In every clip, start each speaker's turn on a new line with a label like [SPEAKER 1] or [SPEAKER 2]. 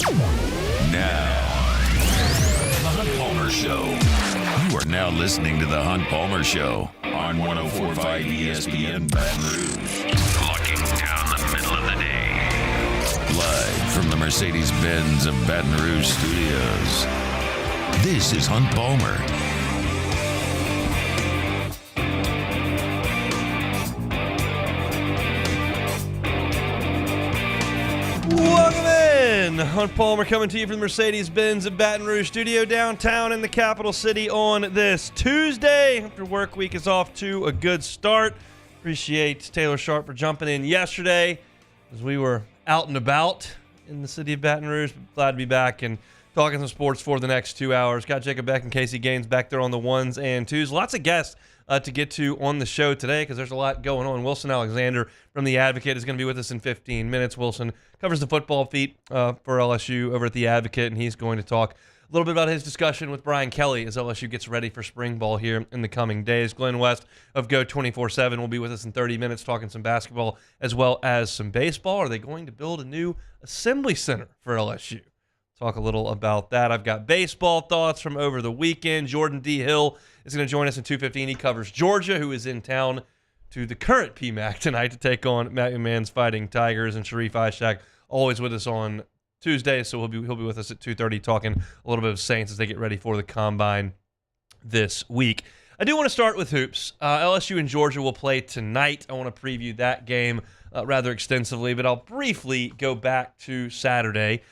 [SPEAKER 1] Now, The Hunt Palmer Show. You are now listening to The Hunt Palmer Show on 104.5 ESPN Baton Rouge. Looking down the middle of the day. Live from the Mercedes-Benz of Baton Rouge studios. This is Hunt Palmer.
[SPEAKER 2] Welcome in. Hunt Palmer coming to you from the Mercedes-Benz of Baton Rouge studio downtown in the capital city on this Tuesday. After work week is off to a good start. Appreciate Taylor Sharp for jumping in yesterday as we were out and about in the city of Baton Rouge. Glad to be back and talking some sports for the next 2 hours. Got Jacob Beck and Casey Gaines back there on the ones and twos. Lots of guests to get to on the show today because there's a lot going on. Wilson Alexander from The Advocate is going to be with us in 15 minutes. Wilson covers the football feat for LSU over at The Advocate, and he's going to talk a little bit about his discussion with Brian Kelly as LSU gets ready for spring ball here in the coming days. Glenn West of Go 24/7 will be with us in 30 minutes talking some basketball as well as some baseball. Are they going to build a new assembly center for LSU? Talk a little about that. I've got baseball thoughts from over the weekend. Jordan D. Hill is going to join us in 2:15. He covers Georgia, who is in town to the current PMAC tonight to take on Matt McMahon's Fighting Tigers, and Sharie Aack always with us on Tuesday, so he'll be with us at 2:30 talking a little bit of Saints as they get ready for the Combine this week. I do want to start with hoops. LSU and Georgia will play tonight. I want to preview that game rather extensively, but I'll briefly go back to Saturday.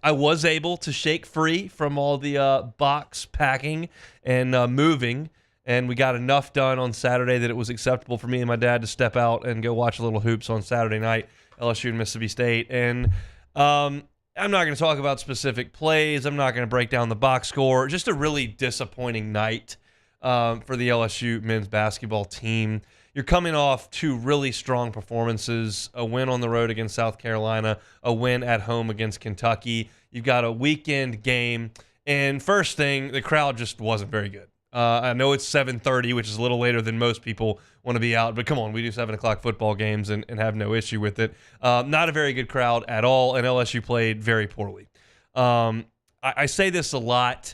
[SPEAKER 2] I was able to shake free from all the box packing and moving, and we got enough done on Saturday that it was acceptable for me and my dad to step out and go watch a little hoops on Saturday night, LSU and Mississippi State. And I'm not going to talk about specific plays. I'm not going to break down the box score. Just a really disappointing night for the LSU men's basketball team. You're coming off two really strong performances, a win on the road against South Carolina, a win at home against Kentucky. You've got a weekend game, and first thing, the crowd just wasn't very good. I know it's 7:30, which is a little later than most people want to be out, but come on, we do 7 o'clock football games and have no issue with it. Not a very good crowd at all, and LSU played very poorly. I say this a lot.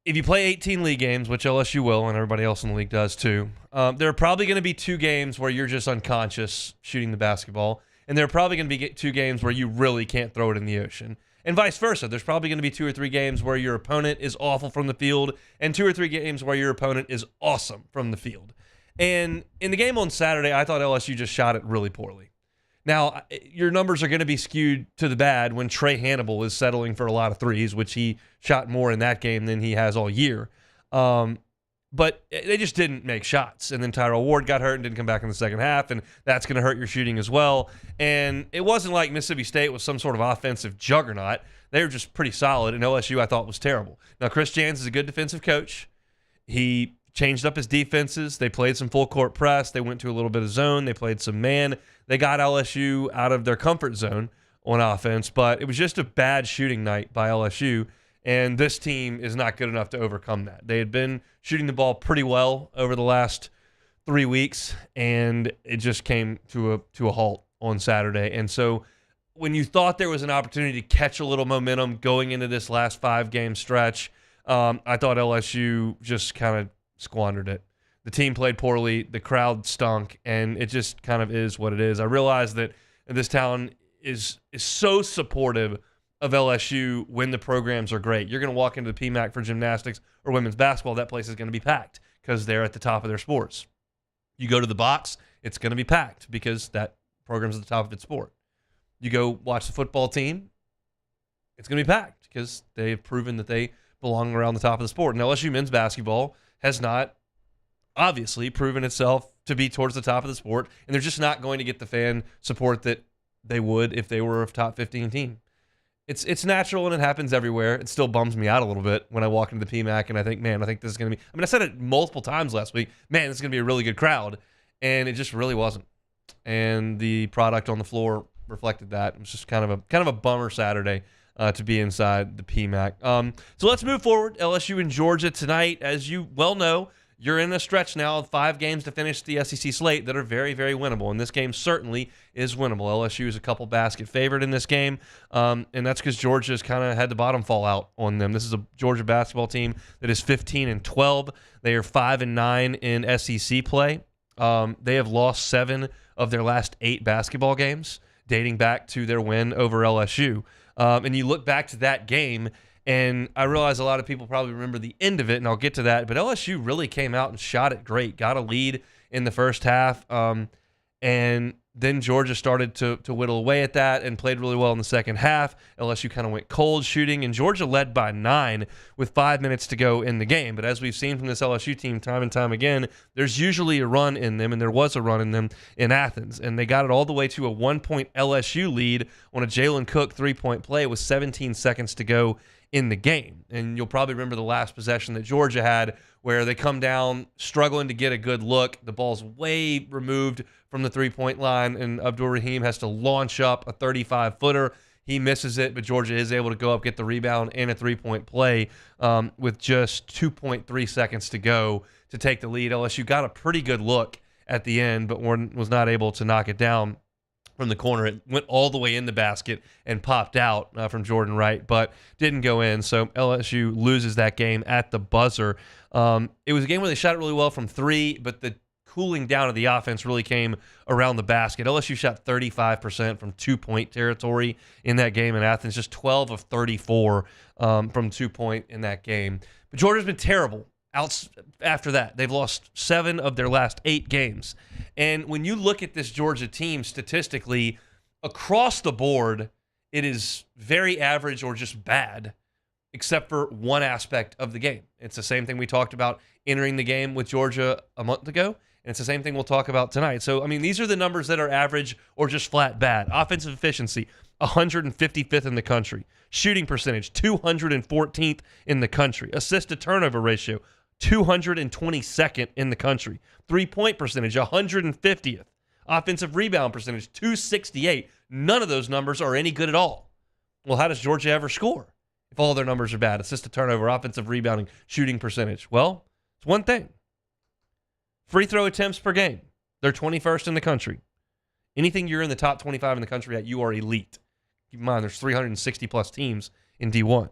[SPEAKER 2] If you play 18 league games, which LSU will, and everybody else in the league does too, there are probably going to be 2 games where you're just unconscious shooting the basketball, and there are probably going to be 2 games where you really can't throw it in the ocean. And vice versa. There's probably going to be 2 or 3 games where your opponent is awful from the field, and 2 or 3 games where your opponent is awesome from the field. And in the game on Saturday, I thought LSU just shot it really poorly. Now, your numbers are going to be skewed to the bad when Trey Hannibal is settling for a lot of threes, which he shot more in that game than he has all year. But they just didn't make shots. And then Tyrell Ward got hurt and didn't come back in the second half, and that's going to hurt your shooting as well. And it wasn't like Mississippi State was some sort of offensive juggernaut. They were just pretty solid, and LSU I thought was terrible. Now, Chris Jans is a good defensive coach. He changed up his defenses. They played some full court press. They went to a little bit of zone. They played some man. They got LSU out of their comfort zone on offense, but it was just a bad shooting night by LSU, and this team is not good enough to overcome that. They had been shooting the ball pretty well over the last 3 weeks, and it just came to a halt on Saturday. And so when you thought there was an opportunity to catch a little momentum going into this last 5-game stretch, I thought LSU just kind of squandered it. The team played poorly, the crowd stunk, and it just kind of is what it is. I realize that this town is so supportive of LSU when the programs are great. You're going to walk into the PMAC for gymnastics or women's basketball, that place is going to be packed because they're at the top of their sports. You go to the box, it's going to be packed because that program's at the top of its sport. You go watch the football team, it's going to be packed because they've proven that they belong around the top of the sport. And LSU men's basketball has not obviously proven itself to be towards the top of the sport, and they're just not going to get the fan support that they would if they were a top 15 team. It's natural and it happens everywhere. It still bums me out a little bit when I walk into the PMAC and I think, man, I think this is going to be, I said it multiple times last week, man, this is going to be a really good crowd, and it just really wasn't. And the product on the floor reflected that. It was just kind of a bummer Saturday to be inside the PMAC. So let's move forward. LSU and Georgia tonight. As you well know, you're in a stretch now of 5 games to finish the SEC slate that are very, very winnable. And this game certainly is winnable. LSU is a couple basket favorite in this game, and that's because Georgia's kind of had the bottom fall out on them. This is a Georgia basketball team that is 15-12. They are 5-9 in SEC play. They have lost 7 of their last 8 basketball games, dating back to their win over LSU. And you look back to that game, and I realize a lot of people probably remember the end of it, and I'll get to that, but LSU really came out and shot it great, got a lead in the first half, and then Georgia started to whittle away at that and played really well in the second half. LSU kind of went cold shooting, and Georgia led by 9 with 5 minutes to go in the game. But as we've seen from this LSU team time and time again, there's usually a run in them, and there was a run in them in Athens. And they got it all the way to a 1-point LSU lead on a Jalen Cook 3-point play with 17 seconds to go in the game. And you'll probably remember the last possession that Georgia had where they come down struggling to get a good look. The ball's way removed from the 3-point line, and Abdur-Rahim has to launch up a 35-footer. He misses it, but Georgia is able to go up, get the rebound, and a 3-point play with just 2.3 seconds to go to take the lead. LSU got a pretty good look at the end, but was not able to knock it down from the corner. It went all the way in the basket and popped out from Jordan Wright, but didn't go in. So LSU loses that game at the buzzer. It was a game where they shot it really well from 3, but the cooling down of the offense really came around the basket. LSU shot 35% from 2-point territory in that game in Athens, just 12 of 34 from 2-point in that game. But Georgia's been terrible after that. They've lost 7 of their last 8 games. And when you look at this Georgia team statistically, across the board, it is very average or just bad, except for one aspect of the game. It's the same thing we talked about entering the game with Georgia a month ago, and it's the same thing we'll talk about tonight. So, I mean, these are the numbers that are average or just flat bad. Offensive efficiency, 155th in the country. Shooting percentage, 214th in the country. Assist-to-turnover ratio, 222nd in the country. 3-point percentage, 150th. Offensive rebound percentage, 268. None of those numbers are any good at all. Well, how does Georgia ever score if all their numbers are bad? Assist-to-turnover, offensive rebounding, shooting percentage. Well, it's one thing. Free throw attempts per game. They're 21st in the country. Anything you're in the top 25 in the country at, you are elite. Keep in mind, there's 360-plus teams in D1.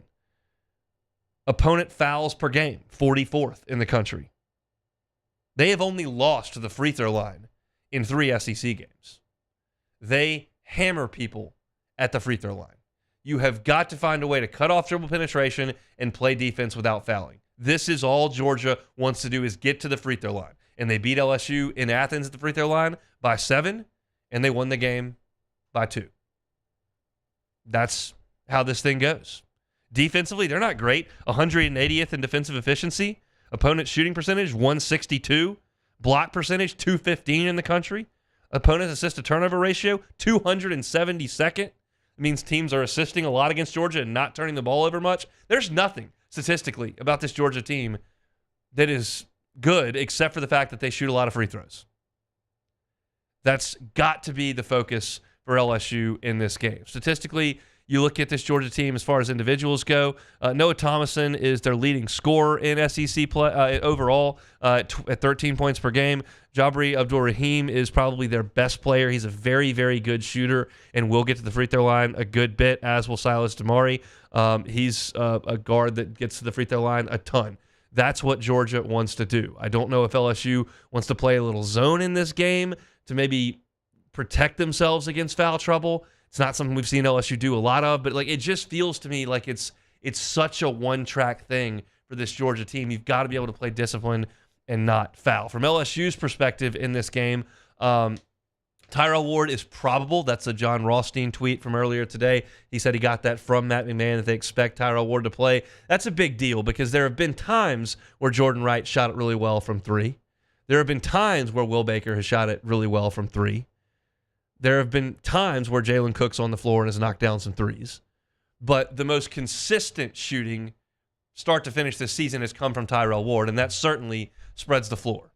[SPEAKER 2] Opponent fouls per game, 44th in the country. They have only lost to the free throw line in 3 SEC games. They hammer people at the free throw line. You have got to find a way to cut off dribble penetration and play defense without fouling. This is all Georgia wants to do, is get to the free throw line. And they beat LSU in Athens at the free throw line by 7, and they won the game by 2. That's how this thing goes. Defensively, they're not great. 180th in defensive efficiency. Opponent shooting percentage, 162. Block percentage, 215 in the country. Opponent assist-to-turnover ratio, 272nd. It means teams are assisting a lot against Georgia and not turning the ball over much. There's nothing statistically about this Georgia team that is good except for the fact that they shoot a lot of free throws. That's got to be the focus for LSU in this game. Statistically, you look at this Georgia team as far as individuals go. Noah Thomason is their leading scorer in SEC play overall at 13 points per game. Jabri Abdur-Rahim is probably their best player. He's a very, very good shooter and will get to the free throw line a good bit, as will Silas Damari. He's a guard that gets to the free throw line a ton. That's what Georgia wants to do. I don't know if LSU wants to play a little zone in this game to maybe protect themselves against foul trouble. It's not something we've seen LSU do a lot of, but like it just feels to me like it's such a one-track thing for this Georgia team. You've got to be able to play discipline and not foul. From LSU's perspective in this game, Tyrell Ward is probable. That's a John Rothstein tweet from earlier today. He said he got that from Matt McMahon, that they expect Tyrell Ward to play. That's a big deal because there have been times where Jordan Wright shot it really well from 3. There have been times where Will Baker has shot it really well from 3. There have been times where Jalen Cook's on the floor and has knocked down some threes. But the most consistent shooting start to finish this season has come from Tyrell Ward, and that certainly spreads the floor.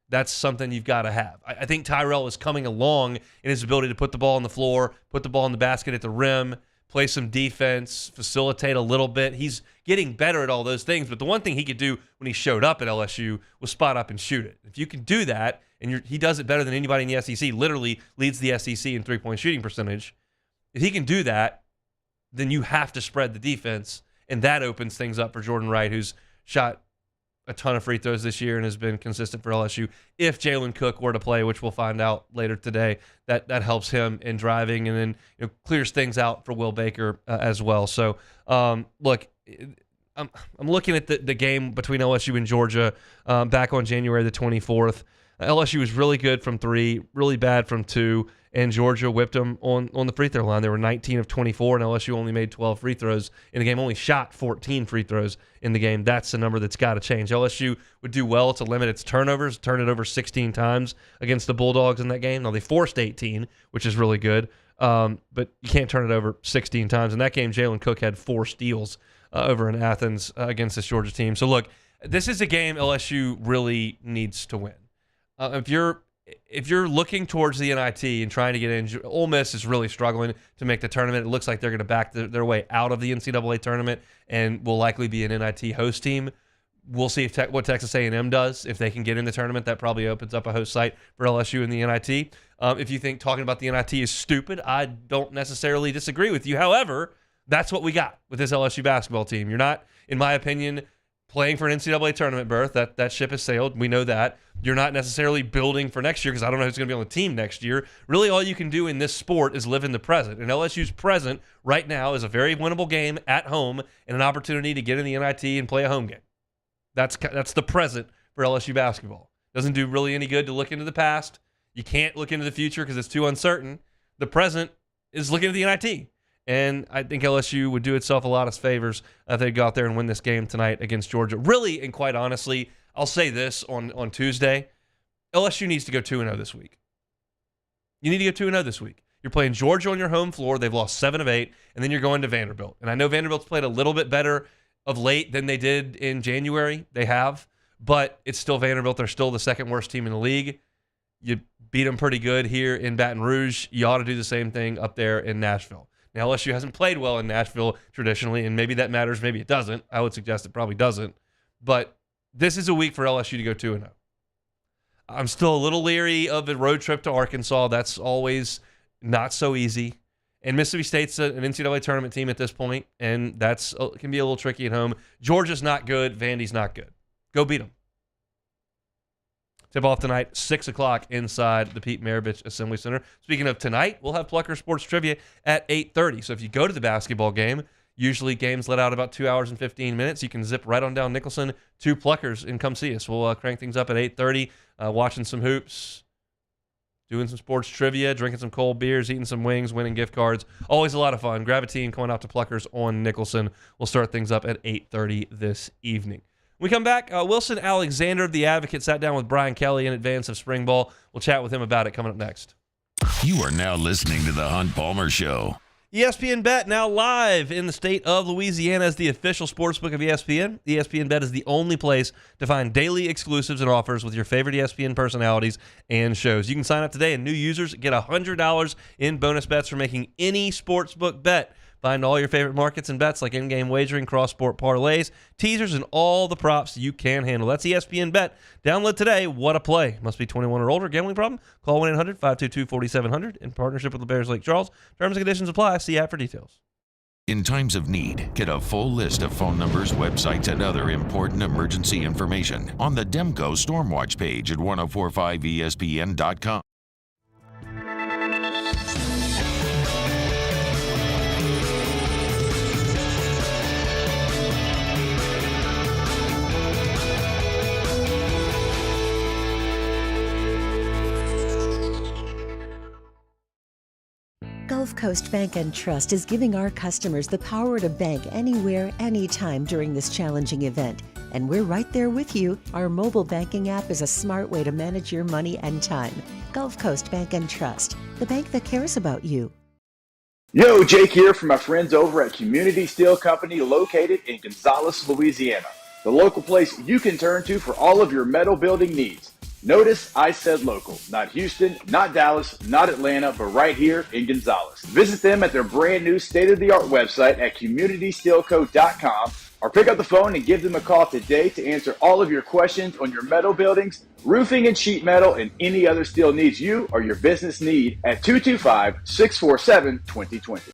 [SPEAKER 2] That's something you've got to have. I think Tyrell is coming along in his ability to put the ball on the floor, put the ball in the basket at the rim, play some defense, facilitate a little bit. He's getting better at all those things. But the one thing he could do when he showed up at LSU was spot up and shoot it. If you can do that, and he does it better than anybody in the SEC, literally leads the SEC in three-point shooting percentage. If he can do that, then you have to spread the defense, and that opens things up for Jordan Wright, who's shot a ton of free throws this year and has been consistent for LSU. If Jalen Cook were to play, which we'll find out later today, that helps him in driving, and then clears things out for Will Baker as well. So, look, I'm looking at the game between LSU and Georgia back on January the 24th. LSU was really good from 3, really bad from 2, and Georgia whipped them on the free throw line. They were 19 of 24, and LSU only made 12 free throws in the game, only shot 14 free throws in the game. That's the number that's got to change. LSU would do well to limit its turnovers, turn it over 16 times against the Bulldogs in that game. Now, they forced 18, which is really good, but you can't turn it over 16 times. In that game, Jalen Cook had 4 steals over in Athens against this Georgia team. So, look, this is a game LSU really needs to win. If you're looking towards the NIT and trying to get in, Ole Miss is really struggling to make the tournament. It looks like they're going to back their way out of the NCAA tournament and will likely be an NIT host team. We'll see what Texas A&M does. If they can get in the tournament, that probably opens up a host site for LSU in the NIT. If you think talking about the NIT is stupid, I don't necessarily disagree with you. However, that's what we got with this LSU basketball team. You're not, in my opinion, playing for an NCAA tournament berth. That ship has sailed. We know that. You're not necessarily building for next year because I don't know who's going to be on the team next year. Really, all you can do in this sport is live in the present. And LSU's present right now is a very winnable game at home and an opportunity to get in the NIT and play a home game. That's the present for LSU basketball. Doesn't do really any good to look into the past. You can't look into the future because it's too uncertain. The present is looking at the NIT. And I think LSU would do itself a lot of favors if they go out there and win this game tonight against Georgia. Really, and quite honestly, I'll say this on Tuesday, LSU needs to go 2-0 this week. You need to go 2-0 this week. You're playing Georgia on your home floor. They've lost 7 of 8, and then you're going to Vanderbilt. And I know Vanderbilt's played a little bit better of late than they did in January. They have, but it's still Vanderbilt. They're still the second worst team in the league. You beat them pretty good here in Baton Rouge. You ought to do the same thing up there in Nashville. Now, LSU hasn't played well in Nashville traditionally, and maybe that matters, maybe it doesn't. I would suggest it probably doesn't. But this is a week for LSU to go 2-0. I'm still a little leery of a road trip to Arkansas. That's always not so easy. And Mississippi State's an NCAA tournament team at this point, and that's can be a little tricky at home. Georgia's not good. Vandy's not good. Go beat them. Tip-off tonight, 6 o'clock inside the Pete Maravich Assembly Center. Speaking of tonight, we'll have Plucker Sports Trivia at 8:30. So if you go to the basketball game, usually games let out about 2 hours and 15 minutes. You can zip right on down Nicholson to Pluckers and come see us. We'll crank things up at 8:30, watching some hoops, doing some sports trivia, drinking some cold beers, eating some wings, winning gift cards. Always a lot of fun. Grab a team, coming out to Pluckers on Nicholson. We'll start things up at 8:30 this evening. When we come back, Wilson Alexander of The Advocate sat down with Brian Kelly in advance of spring ball. We'll chat with him about it coming up next.
[SPEAKER 1] You are now listening to The Hunt Palmer Show.
[SPEAKER 2] ESPN Bet now live in the state of Louisiana as the official sportsbook of ESPN. ESPN Bet is the only place to find daily exclusives and offers with your favorite ESPN personalities and shows. You can sign up today, and new users get $100 in bonus bets for making any sportsbook bet. Find all your favorite markets and bets like in-game wagering, cross-sport parlays, teasers, and all the props you can handle. That's ESPN Bet. Download today. What a play. Must be 21 or older. Gambling problem? Call 1-800-522-4700 in partnership with the Bears Lake Charles. Terms and conditions apply. See app for details.
[SPEAKER 1] In times of need, get a full list of phone numbers, websites, and other important emergency information on the Demco Stormwatch page at 1045ESPN.com.
[SPEAKER 3] Gulf Coast Bank and Trust is giving our customers the power to bank anywhere, anytime during this challenging event. And we're right there with you. Our mobile banking app is a smart way to manage your money and time. Gulf Coast Bank and Trust, the bank that cares about you.
[SPEAKER 4] Yo, Jake here from my friends over at Community Steel Company located in Gonzales, Louisiana. The local place you can turn to for all of your metal building needs. Notice I said local, not Houston, not Dallas, not Atlanta, but right here in Gonzales. Visit them at their brand new state-of-the-art website at communitysteelco.com or pick up the phone and give them a call today to answer all of your questions on your metal buildings, roofing and sheet metal, and any other steel needs you or your business need at 225-647-2020.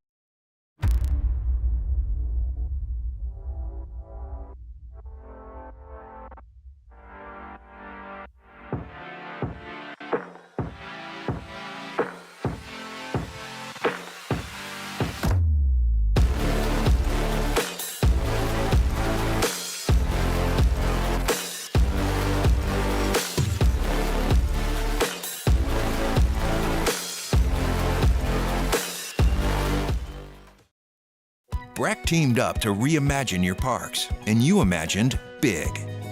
[SPEAKER 5] Breck teamed up to reimagine your parks, and you imagined big.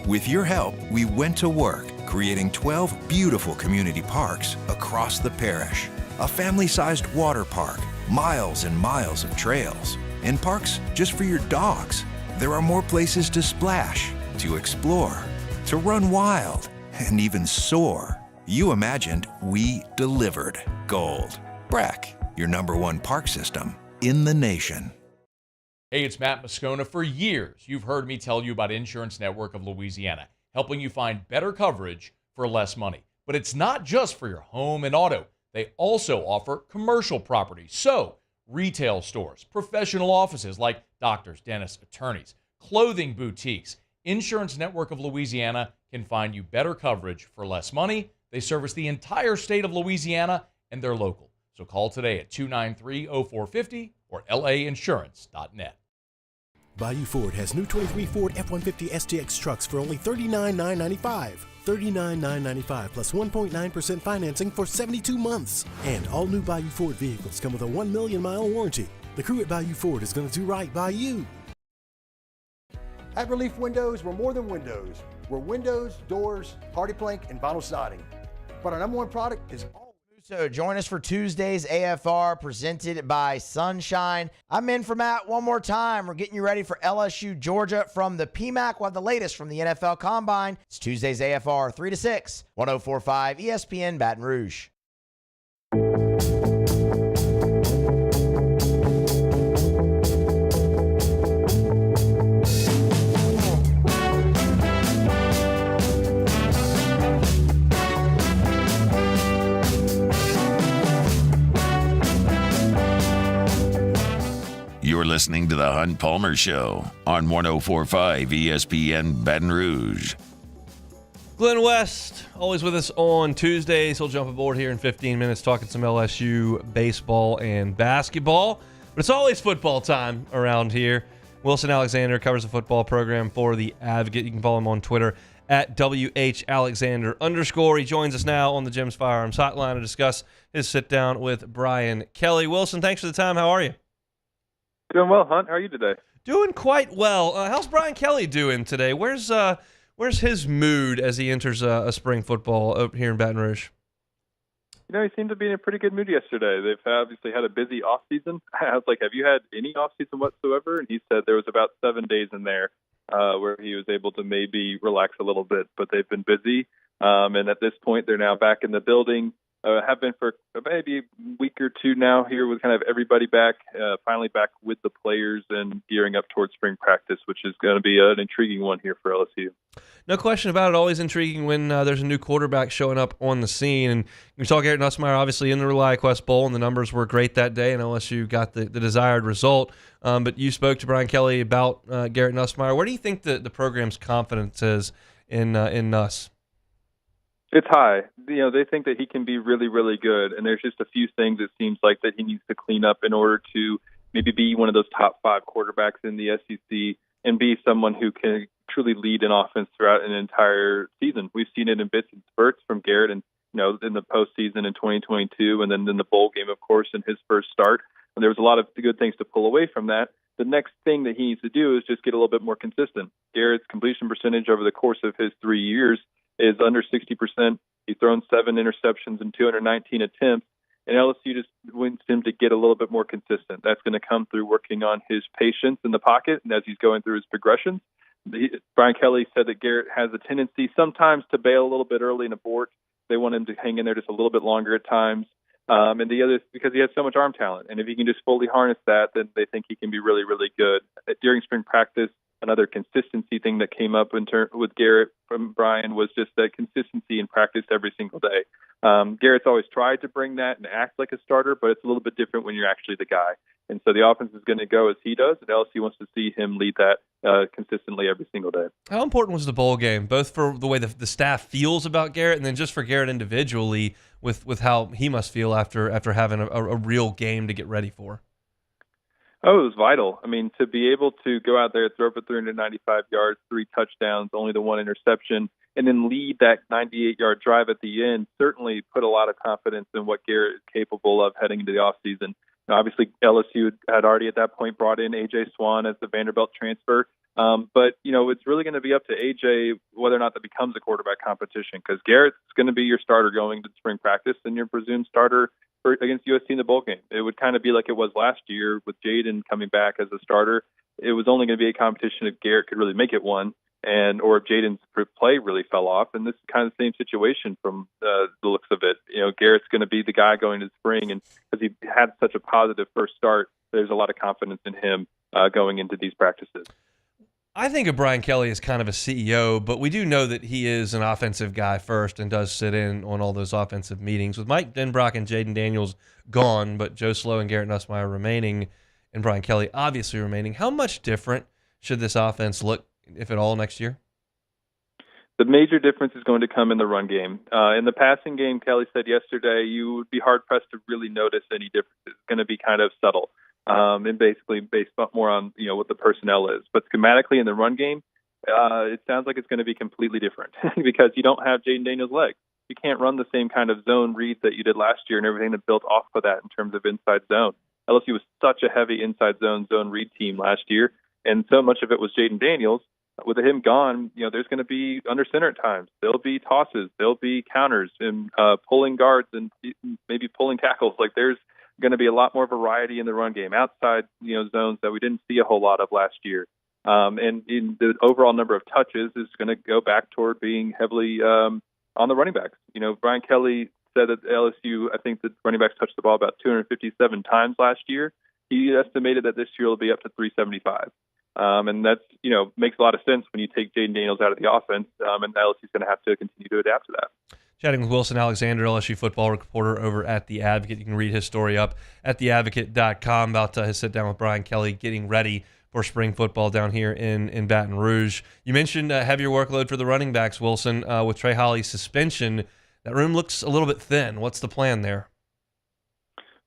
[SPEAKER 5] With your help, we went to work, creating 12 beautiful community parks across the parish. A family-sized water park, miles and miles of trails, and parks just for your dogs. There are more places to splash, to explore, to run wild, and even soar. You imagined, we delivered. Gold. Breck, your #1 park system in the nation.
[SPEAKER 6] Hey, it's Matt Moscona. For years, you've heard me tell you about Insurance Network of Louisiana, helping you find better coverage for less money. But it's not just for your home and auto. They also offer commercial property. So, retail stores, professional offices like doctors, dentists, attorneys, clothing boutiques. Insurance Network of Louisiana can find you better coverage for less money. They service the entire state of Louisiana, and they're local. So call today at 293-0450 or lainsurance.net.
[SPEAKER 7] Bayou Ford has new 23 Ford F-150 STX trucks for only $39,995. $39,995 plus 1.9% financing for 72 months. And all new Bayou Ford vehicles come with a 1 million mile warranty. The crew at Bayou Ford is going to do right by you.
[SPEAKER 8] At Relief Windows, we're more than windows. We're windows, doors, hardy plank, and vinyl siding. But our #1 product is all.
[SPEAKER 9] So join us for Tuesday's AFR presented by Sunshine. I'm in for Matt one more time. We're getting you ready for LSU-Georgia from the PMAC. We'll have the latest from the NFL Combine. It's Tuesday's AFR 3 to 6, 104.5 ESPN Baton Rouge.
[SPEAKER 1] You're listening to the Hunt Palmer Show on 104.5 ESPN Baton Rouge.
[SPEAKER 2] Glenn West, always with us on Tuesdays. He'll jump aboard here in 15 minutes talking some LSU baseball and basketball. But it's always football time around here. Wilson Alexander covers the football program for The Advocate. You can follow him on Twitter at WHAlexander_. He joins us now on the Jim's Firearms Hotline to discuss his sit-down with Brian Kelly. Wilson, thanks for the time. How are you?
[SPEAKER 10] Doing well, Hunt. How are you today?
[SPEAKER 2] Doing quite well. How's Brian Kelly doing today? Where's his mood as he enters a spring football up here in Baton Rouge?
[SPEAKER 10] You know, he seemed to be in a pretty good mood yesterday. They've obviously had a busy off season. I was like, have you had any off season whatsoever? And he said there was about 7 days in there where he was able to maybe relax a little bit, but they've been busy. And at this point, they're now back in the building. Have been for maybe a week or two now here with kind of everybody back, finally back with the players and gearing up towards spring practice, which is going to be an intriguing one here for LSU.
[SPEAKER 2] No question about it. Always intriguing when there's a new quarterback showing up on the scene. And we saw Garrett Nussmeier obviously in the ReliQuest Bowl, and the numbers were great that day, and LSU got the desired result. But you spoke to Brian Kelly about Garrett Nussmeier. Where do you think the program's confidence is in Nuss?
[SPEAKER 10] It's high. You know, they think that he can be really, really good, and there's just a few things it seems like that he needs to clean up in order to maybe be one of those top 5 quarterbacks in the SEC and be someone who can truly lead an offense throughout an entire season. We've seen it in bits and spurts from Garrett, and you know, in the postseason in 2022, and then in the bowl game, of course, in his first start. And there was a lot of good things to pull away from that. The next thing that he needs to do is just get a little bit more consistent. Garrett's completion percentage over the course of his 3 years is under 60%. He's thrown 7 interceptions in 219 attempts, and LSU just wants him to get a little bit more consistent. That's going to come through working on his patience in the pocket and as he's going through his progressions. Brian Kelly said that Garrett has a tendency sometimes to bail a little bit early and abort. They want him to hang in there just a little bit longer at times. And the other is because he has so much arm talent. And if he can just fully harness that, then they think he can be really, really good. During spring practice, another consistency thing that came up with Garrett from Brian was just that consistency in practice every single day. Garrett's always tried to bring that and act like a starter, but it's a little bit different when you're actually the guy. And so the offense is going to go as he does, and LSU wants to see him lead that consistently every single day.
[SPEAKER 2] How important was the bowl game, both for the way the staff feels about Garrett and then just for Garrett individually with how he must feel after having a real game to get ready for?
[SPEAKER 10] Oh, it was vital. I mean, to be able to go out there, throw for 395 yards, 3 touchdowns, only the 1 interception, and then lead that 98-yard drive at the end certainly put a lot of confidence in what Garrett is capable of heading into the offseason. Obviously, LSU had already at that point brought in A.J. Swan as the Vanderbilt transfer. But, it's really going to be up to A.J. whether or not that becomes a quarterback competition, because Garrett's going to be your starter going to spring practice and your presumed starter against USC in the bowl game. It would kind of be like it was last year with Jaden coming back as a starter. It was only going to be a competition if Garrett could really make it one, or if Jaden's play really fell off. And this is kind of the same situation from the looks of it. Garrett's going to be the guy going to spring, and because he had such a positive first start, there's a lot of confidence in him going into these practices.
[SPEAKER 2] I think of Brian Kelly as kind of a CEO, but we do know that he is an offensive guy first and does sit in on all those offensive meetings. With Mike Denbrock and Jaden Daniels gone, but Joe Slow and Garrett Nussmeier remaining, and Brian Kelly obviously remaining, how much different should this offense look, if at all, next year?
[SPEAKER 10] The major difference is going to come in the run game. In the passing game, Kelly said yesterday, you would be hard-pressed to really notice any differences. It's going to be kind of subtle. And basically based more on what the personnel is. But schematically in the run game, it sounds like it's going to be completely different because you don't have Jaden Daniels' legs. You can't run the same kind of zone reads that you did last year and everything that built off of that in terms of inside zone. LSU was such a heavy inside zone read team last year, and so much of it was Jaden Daniels. With him gone, there's going to be under center at times. There'll be tosses, there'll be counters, and pulling guards and maybe pulling tackles. Like there's going to be a lot more variety in the run game outside zones that we didn't see a whole lot of last year, and in the overall number of touches is going to go back toward being heavily on the running backs. Brian Kelly said that LSU, I think the running backs touched the ball about 257 times last year. He estimated that this year will be up to 375, and that's makes a lot of sense when you take Jaden Daniels out of the offense, and LSU's going to have to continue to adapt to that.
[SPEAKER 2] Chatting with Wilson Alexander, LSU football reporter over at The Advocate. You can read his story up at theadvocate.com about his sit-down with Brian Kelly getting ready for spring football down here in Baton Rouge. You mentioned heavier workload for the running backs, Wilson. With Trey Holly's suspension, that room looks a little bit thin. What's the plan there?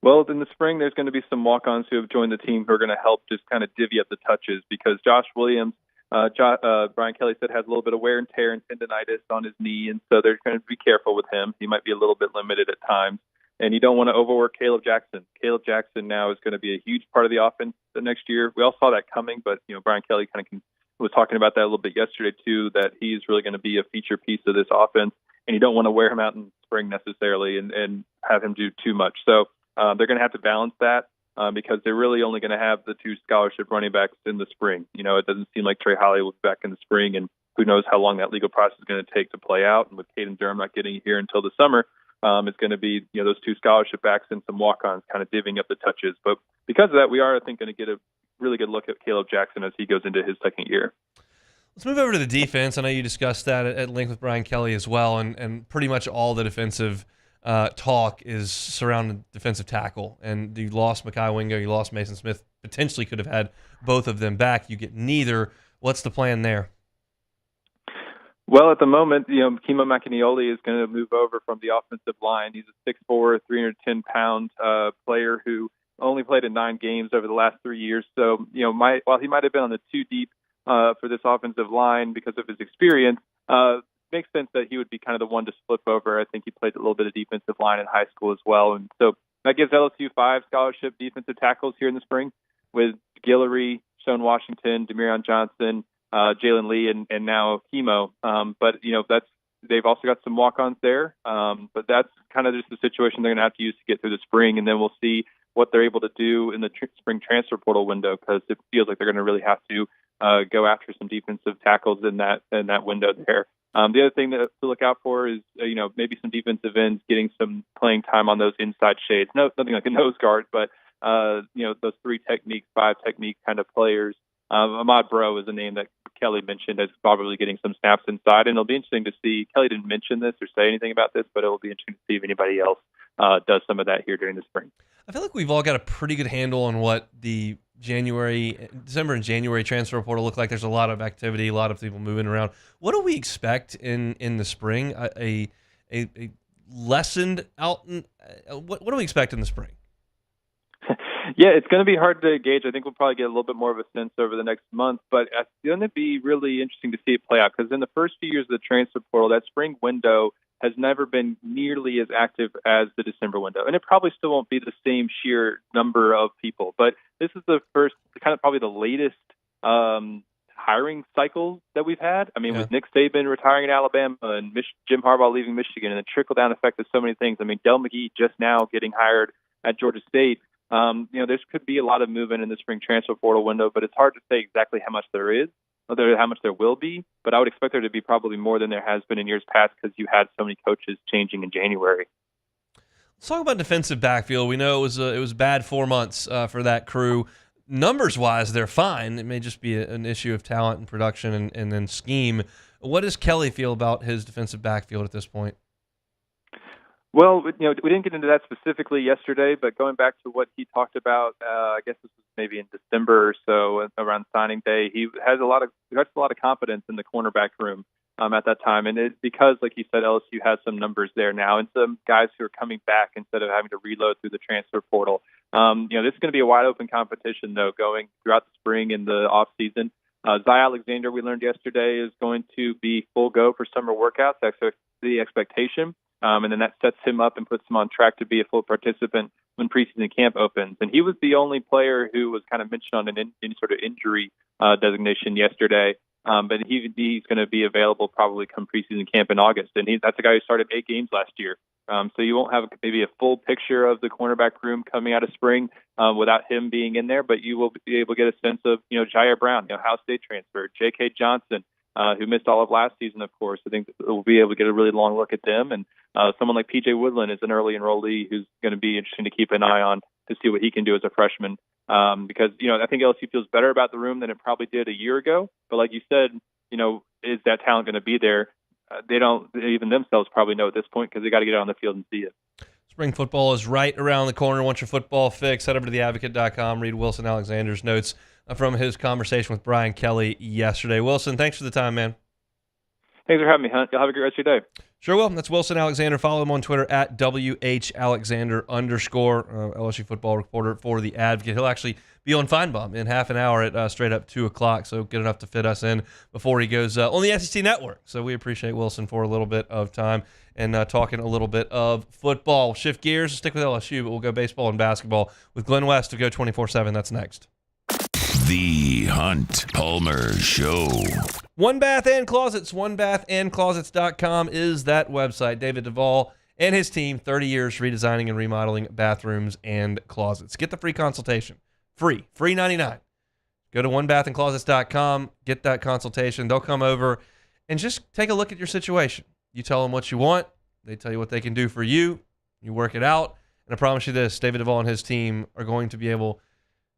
[SPEAKER 10] Well, in the spring, there's going to be some walk-ons who have joined the team who are going to help just kind of divvy up the touches because Josh Williams, Brian Kelly said, has a little bit of wear and tear and tendonitis on his knee, and so they're going to be careful with him. He might be a little bit limited at times, and you don't want to overwork Caleb Jackson. Caleb Jackson now is going to be a huge part of the offense the next year. We all saw that coming, but Brian Kelly kind of was talking about that a little bit yesterday too, that he's really going to be a feature piece of this offense, and you don't want to wear him out in spring necessarily and have him do too much. So they're going to have to balance that. Because they're really only going to have the 2 scholarship running backs in the spring. It doesn't seem like Trey Holly will be back in the spring, and who knows how long that legal process is going to take to play out. And with Caden Durham not getting here until the summer, it's going to be those 2 scholarship backs and some walk-ons kind of divvying up the touches. But because of that, we are, I think, going to get a really good look at Caleb Jackson as he goes into his second year.
[SPEAKER 2] Let's move over to the defense. I know you discussed that at length with Brian Kelly as well, and pretty much all the defensive talk is surrounding defensive tackle. And you lost Mekhi Wingo, you lost Mason Smith, potentially could have had both of them back. You get neither. What's the plan there?
[SPEAKER 10] Well, at the moment, Kimo Makinioli is going to move over from the offensive line. He's a 6'4", 310-pound player who only played in 9 games over the last 3 years. So, while he might have been on the 2 deep for this offensive line because of his experience, makes sense that he would be kind of the one to flip over. I think he played a little bit of defensive line in high school as well. And so that gives LSU 5 scholarship defensive tackles here in the spring with Guillory, Sean Washington, Demirion Johnson, Jalen Lee, and now Kimo. But they've also got some walk-ons there. But that's kind of just the situation they're going to have to use to get through the spring. And then we'll see what they're able to do in the spring transfer portal window, because it feels like they're going to really have to go after some defensive tackles in that window there. The other thing to look out for is, maybe some defensive ends getting some playing time on those inside shades. No, nothing like a nose guard, but, those 3 technique, 5 technique kind of players. Ahmad Bro is a name that Kelly mentioned as probably getting some snaps inside. And it'll be interesting to see. Kelly didn't mention this or say anything about this, but it'll be interesting to see if anybody else does some of that here during the spring.
[SPEAKER 2] I feel like we've all got a pretty good handle on what the December and January transfer portal look like. There's a lot of activity, a lot of people moving around. What do we expect in the spring? A lessened out? What do we expect in the spring?
[SPEAKER 10] Yeah, it's going to be hard to gauge. I think we'll probably get a little bit more of a sense over the next month, but it's going to be really interesting to see it play out because in the first few years of the transfer portal, that spring window has never been nearly as active as the December window. And it probably still won't be the same sheer number of people, but this is the first, kind of probably the latest hiring cycle that we've had. I mean, with Nick Saban retiring in Alabama and Jim Harbaugh leaving Michigan and the trickle-down effect of so many things. I mean, Del McGee just now getting hired at Georgia State. There could be a lot of movement in the spring transfer portal window, but it's hard to say exactly how much there is, or how much there will be. But I would expect there to be probably more than there has been in years past because you had so many coaches changing in January.
[SPEAKER 2] Let's talk about defensive backfield. We know it was bad 4 months for that crew. Numbers-wise, they're fine. It may just be an issue of talent and production and then scheme. What does Kelly feel about his defensive backfield at this point?
[SPEAKER 10] Well, we didn't get into that specifically yesterday, but going back to what he talked about, I guess this was maybe in December or so around signing day, he has a lot of confidence in the cornerback room at that time. And it's because, like you said, LSU has some numbers there now and some guys who are coming back instead of having to reload through the transfer portal. This is going to be a wide open competition, though, going throughout the spring and the off season. Zy Alexander, we learned yesterday, is going to be full go for summer workouts. That's the expectation. And then that sets him up and puts him on track to be a full participant when preseason camp opens. And he was the only player who was kind of mentioned on any sort of injury designation yesterday. But he's going to be available probably come preseason camp in August. And that's a guy who started 8 games last year. So you won't have maybe a full picture of the cornerback room coming out of spring without him being in there. But you will be able to get a sense of, Jair Brown, Ohio State transfer, J.K. Johnson, who missed all of last season, of course. I think we'll be able to get a really long look at them. And someone like P.J. Woodland is an early enrollee who's going to be interesting to keep an eye on to see what he can do as a freshman. Because, I think LSU feels better about the room than it probably did a year ago. But like you said, is that talent going to be there? They don't even themselves probably know at this point because they got to get out on the field and see it.
[SPEAKER 2] Spring football is right around the corner. Want your football fix? Head over to theadvocate.com. Read Wilson Alexander's notes from his conversation with Brian Kelly yesterday. Wilson, thanks for the time, man.
[SPEAKER 10] Thanks for having me, Hunt. Y'all have a great rest of your day.
[SPEAKER 2] Sure will. That's Wilson Alexander. Follow him on Twitter at WHAlexander_, LSU football reporter for The Advocate. He'll actually be on Feinbaum in half an hour at straight up 2 o'clock, so good enough to fit us in before he goes on the SEC Network. So we appreciate Wilson for a little bit of time and talking a little bit of football. We'll shift gears, stick with LSU, but we'll go baseball and basketball with Glenn West of Go 24/7. That's next.
[SPEAKER 1] The Hunt Palmer Show.
[SPEAKER 2] One Bath and Closets, onebathandclosets.com is that website. David Duvall and his team, 30 years redesigning and remodeling bathrooms and closets. Get the free consultation. Free 99. Go to onebathandclosets.com, get that consultation. They'll come over and just take a look at your situation. You tell them what you want. They tell you what they can do for you. You work it out. And I promise you this, David Duvall and his team are going to be able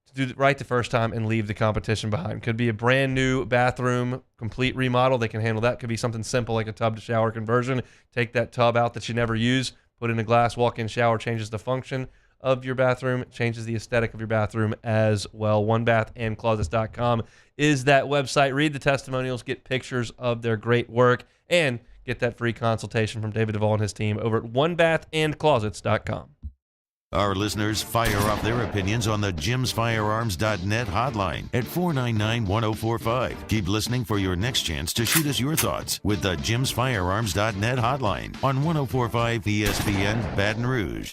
[SPEAKER 2] to do it right the first time and leave the competition behind. Could be a brand new bathroom, complete remodel. They can handle that. Could be something simple like a tub to shower conversion. Take that tub out that you never use, put in a glass walk-in shower, changes the function of your bathroom, changes the aesthetic of your bathroom as well. Onebathandclosets.com is that website. Read the testimonials, get pictures of their great work, and get that free consultation from David Duvall and his team over at onebathandclosets.com.
[SPEAKER 1] Our listeners fire off their opinions on the jimsfirearms.net hotline at 499-1045. Keep listening for your next chance to shoot us your thoughts with the jimsfirearms.net hotline on 1045 ESPN Baton Rouge.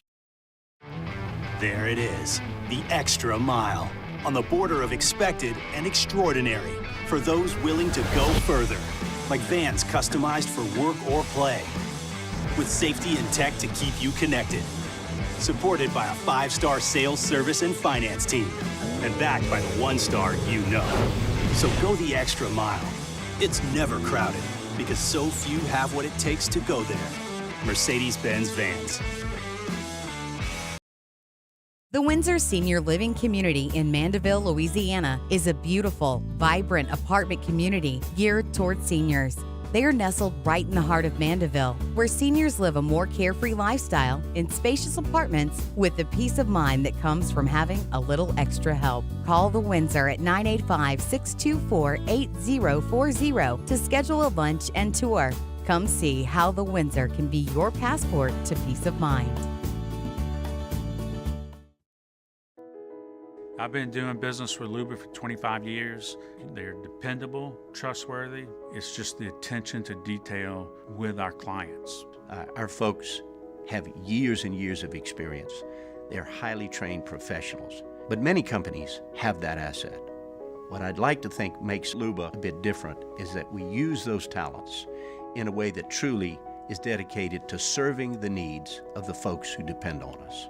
[SPEAKER 11] There it is, the extra mile, on the border of expected and extraordinary for those willing to go further, like vans customized for work or play, with safety and tech to keep you connected. Supported by a 5-star sales, service, and finance team. And backed by the 1-star you know. So go the extra mile. It's never crowded because so few have what it takes to go there. Mercedes-Benz Vans.
[SPEAKER 12] The Windsor Senior Living Community in Mandeville, Louisiana is a beautiful, vibrant apartment community geared toward seniors. They are nestled right in the heart of Mandeville, where seniors live a more carefree lifestyle in spacious apartments with the peace of mind that comes from having a little extra help. Call the Windsor at 985-624-8040 to schedule a lunch and tour. Come see how the Windsor can be your passport to peace of mind.
[SPEAKER 13] I've been doing business with Luba for 25 years. They're dependable, trustworthy. It's just the attention to detail with our clients.
[SPEAKER 14] Our folks have years and years of experience. They're highly trained professionals, but many companies have that asset. What I'd like to think makes Luba a bit different is that we use those talents in a way that truly is dedicated to serving the needs of the folks who depend on us.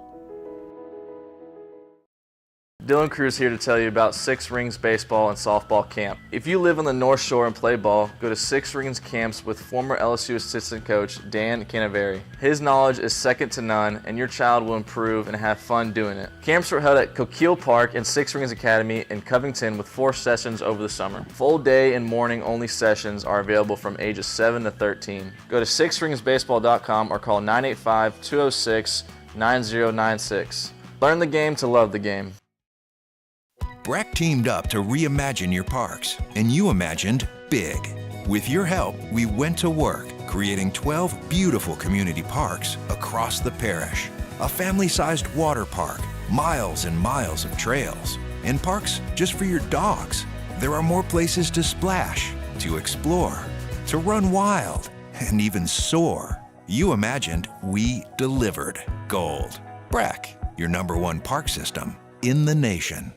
[SPEAKER 15] Dylan Cruz here to tell you about Six Rings Baseball and Softball Camp. If you live on the North Shore and play ball, go to Six Rings Camps with former LSU assistant coach Dan Canaveri. His knowledge is second to none, and your child will improve and have fun doing it. Camps were held at Coquille Park and Six Rings Academy in Covington with 4 sessions over the summer. Full day and morning only sessions are available from ages 7 to 13. Go to sixringsbaseball.com or call 985-206-9096. Learn the game to love the game.
[SPEAKER 5] Breck teamed up to reimagine your parks, and you imagined big. With your help, we went to work, creating 12 beautiful community parks across the parish. A family-sized water park, miles and miles of trails, and parks just for your dogs. There are more places to splash, to explore, to run wild, and even soar. You imagined, we delivered. Gold. Breck, your #1 park system in the nation.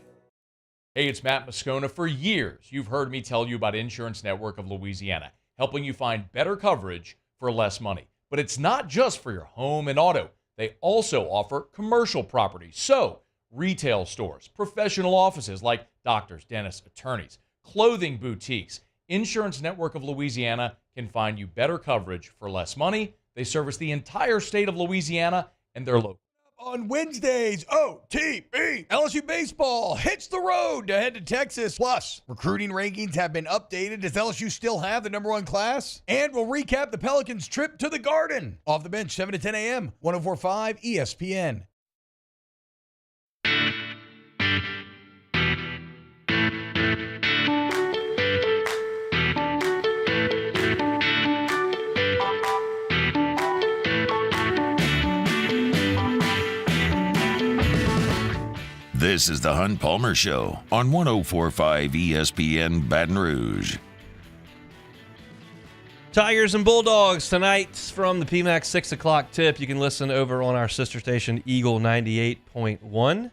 [SPEAKER 6] Hey, it's Matt Moscona. For years, you've heard me tell you about Insurance Network of Louisiana, helping you find better coverage for less money. But it's not just for your home and auto. They also offer commercial property. So, retail stores, professional offices like doctors, dentists, attorneys, clothing boutiques. Insurance Network of Louisiana can find you better coverage for less money. They service the entire state of Louisiana, and they're local.
[SPEAKER 16] On Wednesdays, OTB, LSU baseball hits the road to head to Texas. Plus, recruiting rankings have been updated. Does LSU still have the #1 class? And we'll recap the Pelicans' trip to the Garden. Off the bench, 7 to 10 a.m., 104.5 ESPN.
[SPEAKER 1] This is the Hunt Palmer Show on 104.5 ESPN Baton Rouge.
[SPEAKER 2] Tigers and Bulldogs tonight from the PMAC 6 o'clock tip. You can listen over on our sister station, Eagle 98.1.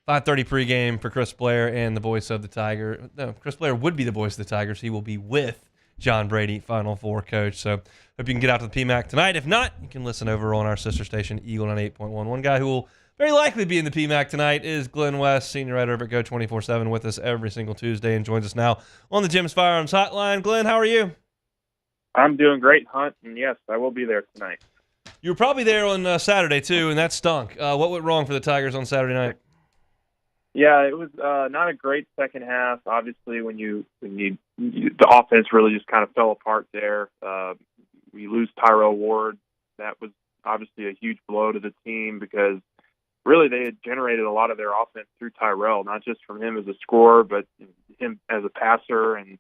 [SPEAKER 2] 5:30 pregame for Chris Blair and the voice of the Tiger. No, Chris Blair would be the voice of the Tigers. He will be with John Brady, Final Four coach. So hope you can get out to the PMAC tonight. If not, you can listen over on our sister station, Eagle 98.1. One guy who will very likely be in the PMAC tonight is Glenn West, senior writer over at Go 24/7, with us every single Tuesday and joins us now on the Jim's Firearms Hotline. Glenn, how are you?
[SPEAKER 17] I'm doing great, Hunt, and yes, I will be there tonight.
[SPEAKER 2] You were probably there on Saturday, too, and that stunk. What went wrong for the Tigers on Saturday night?
[SPEAKER 17] Yeah, it was not a great second half. Obviously, when the offense really just kind of fell apart there. We lose Tyrell Ward. That was obviously a huge blow to the team because really they had generated a lot of their offense through Tyrell, not just from him as a scorer, but him as a passer and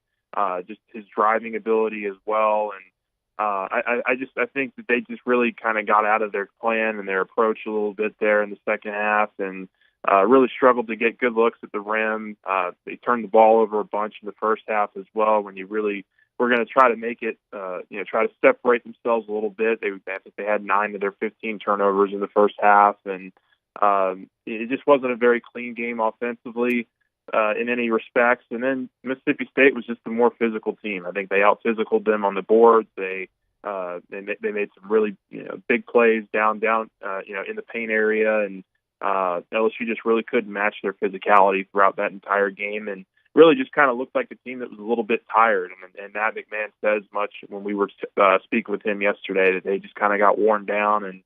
[SPEAKER 17] just his driving ability as well. And I think that they just really kind of got out of their plan and their approach a little bit there in the second half and really struggled to get good looks at the rim. They turned the ball over a bunch in the first half as well when you really were going to try to make it, try to separate themselves a little bit. I think they had 9 of their 15 turnovers in the first half, and it just wasn't a very clean game offensively in any respects. And then Mississippi State was just a more physical team. I think they out-physicaled them on the boards. They made some really big plays down in the paint area, and LSU just really couldn't match their physicality throughout that entire game. And really just kind of looked like a team that was a little bit tired. And Matt McMahon said as much when we were speaking with him yesterday, that they just kind of got worn down and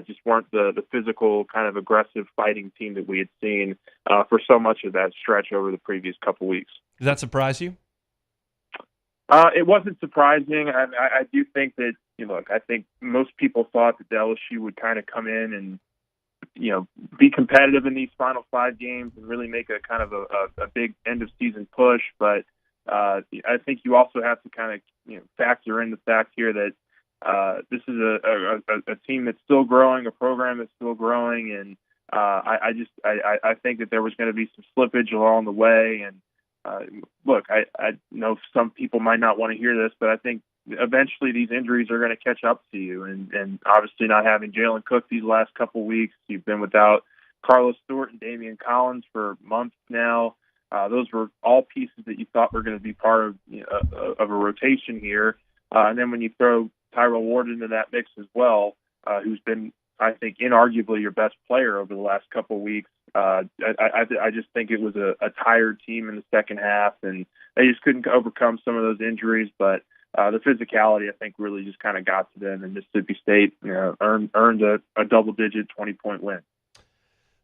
[SPEAKER 17] just weren't the physical, kind of aggressive fighting team that we had seen for so much of that stretch over the previous couple weeks.
[SPEAKER 2] Does that surprise you?
[SPEAKER 17] It wasn't surprising. I do think that, look, I think most people thought that the LSU would kind of come in and, be competitive in these final 5 games and really make a kind of a big end of season push. But I think you also have to kind of, factor in the fact here that this is a team that's still growing, a program that's still growing. And I think that there was going to be some slippage along the way. And, look, I know some people might not want to hear this, but I think eventually these injuries are going to catch up to you. And obviously not having Jalen Cook these last couple of weeks, you've been without Carlos Stewart and Damian Collins for months now. Those were all pieces that you thought were going to be part of, of a rotation here. And then when you throw Tyrell Ward into that mix as well, who's been, I think, inarguably your best player over the last couple of weeks, I just think it was a tired team in the second half, and they just couldn't overcome some of those injuries. But the physicality, I think, really just kind of got to them, and Mississippi State earned a double-digit 20-point win.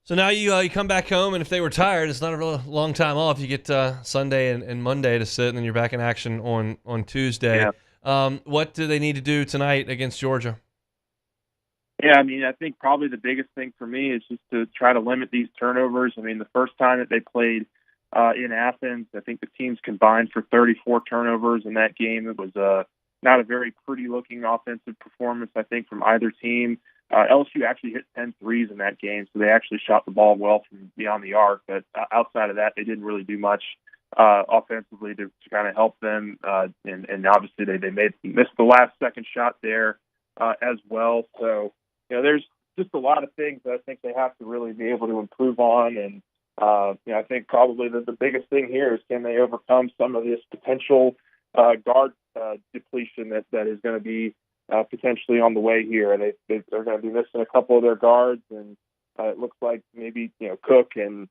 [SPEAKER 2] So now you come back home, and if they were tired, it's not a real long time off. You get Sunday and Monday to sit, and then you're back in action on Tuesday.
[SPEAKER 17] Yeah.
[SPEAKER 2] What do they need to do tonight against Georgia?
[SPEAKER 17] Yeah, I mean, I think probably the biggest thing for me is just to try to limit these turnovers. I mean, the first time that they played in Athens, I think the teams combined for 34 turnovers in that game. It was not a very pretty-looking offensive performance, I think, from either team. LSU actually hit 10 threes in that game, so they actually shot the ball well from beyond the arc. But outside of that, they didn't really do much offensively to kind of help them. And obviously they missed the last-second shot there as well. So, there's just a lot of things that I think they have to really be able to improve on. And, I think probably the biggest thing here is, can they overcome some of this potential guard depletion that is going to be potentially on the way here. They're going to be missing a couple of their guards, and it looks like maybe Cook and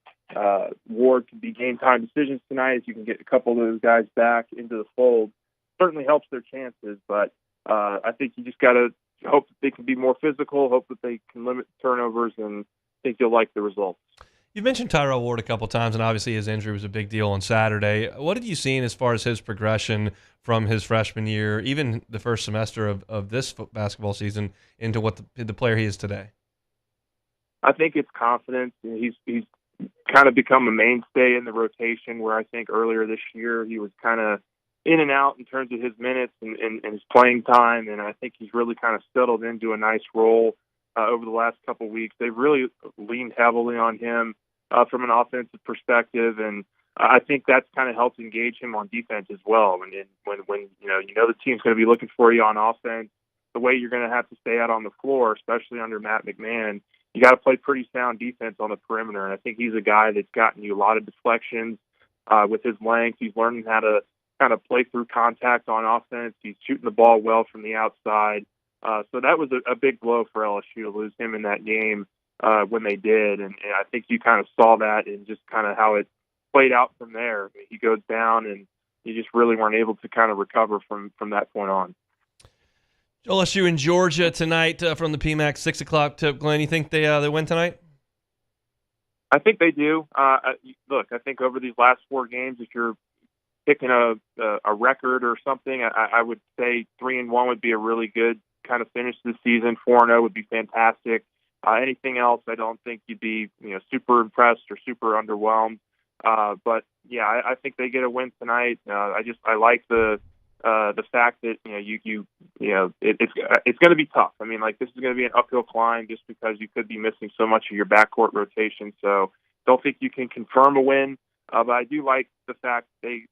[SPEAKER 17] Ward could be game time decisions tonight. If you can get a couple of those guys back into the fold, certainly helps their chances. But I think you just got to hope that they can be more physical, hope that they can limit turnovers, and I think you'll like the results.
[SPEAKER 2] You've mentioned Tyrell Ward a couple times, and obviously his injury was a big deal on Saturday. What have you seen as far as his progression from his freshman year, even the first semester of this basketball season, into what the player he is today?
[SPEAKER 17] I think it's confidence. He's kind of become a mainstay in the rotation, where I think earlier this year he was kind of in and out in terms of his minutes and his playing time, and I think he's really kind of settled into a nice role over the last couple of weeks. They've really leaned heavily on him from an offensive perspective, and I think that's kind of helped engage him on defense as well. When the team's going to be looking for you on offense, the way you're going to have to stay out on the floor, especially under Matt McMahon, you got to play pretty sound defense on the perimeter. And I think he's a guy that's gotten you a lot of deflections with his length. He's learning how to kind of play through contact on offense. He's shooting the ball well from the outside. So that was a big blow for LSU to lose him in that game when they did. And I think you kind of saw that in just kind of how it played out from there. I mean, he goes down, and you just really weren't able to kind of recover from that point on.
[SPEAKER 2] LSU in Georgia tonight from the PMAC 6 o'clock tip. Glenn, you think they win tonight?
[SPEAKER 17] I think they do. Look, I think over these last 4 games, if you're picking a record or something, I would say 3-1 would be a really good kind of finish to the season. 4-0 would be fantastic. Anything else, I don't think you'd be super impressed or super underwhelmed. But yeah, I think they get a win tonight. I like the fact that it's going to be tough. I mean, like, this is going to be an uphill climb just because you could be missing so much of your backcourt rotation. So don't think you can confirm a win. But I do like the fact they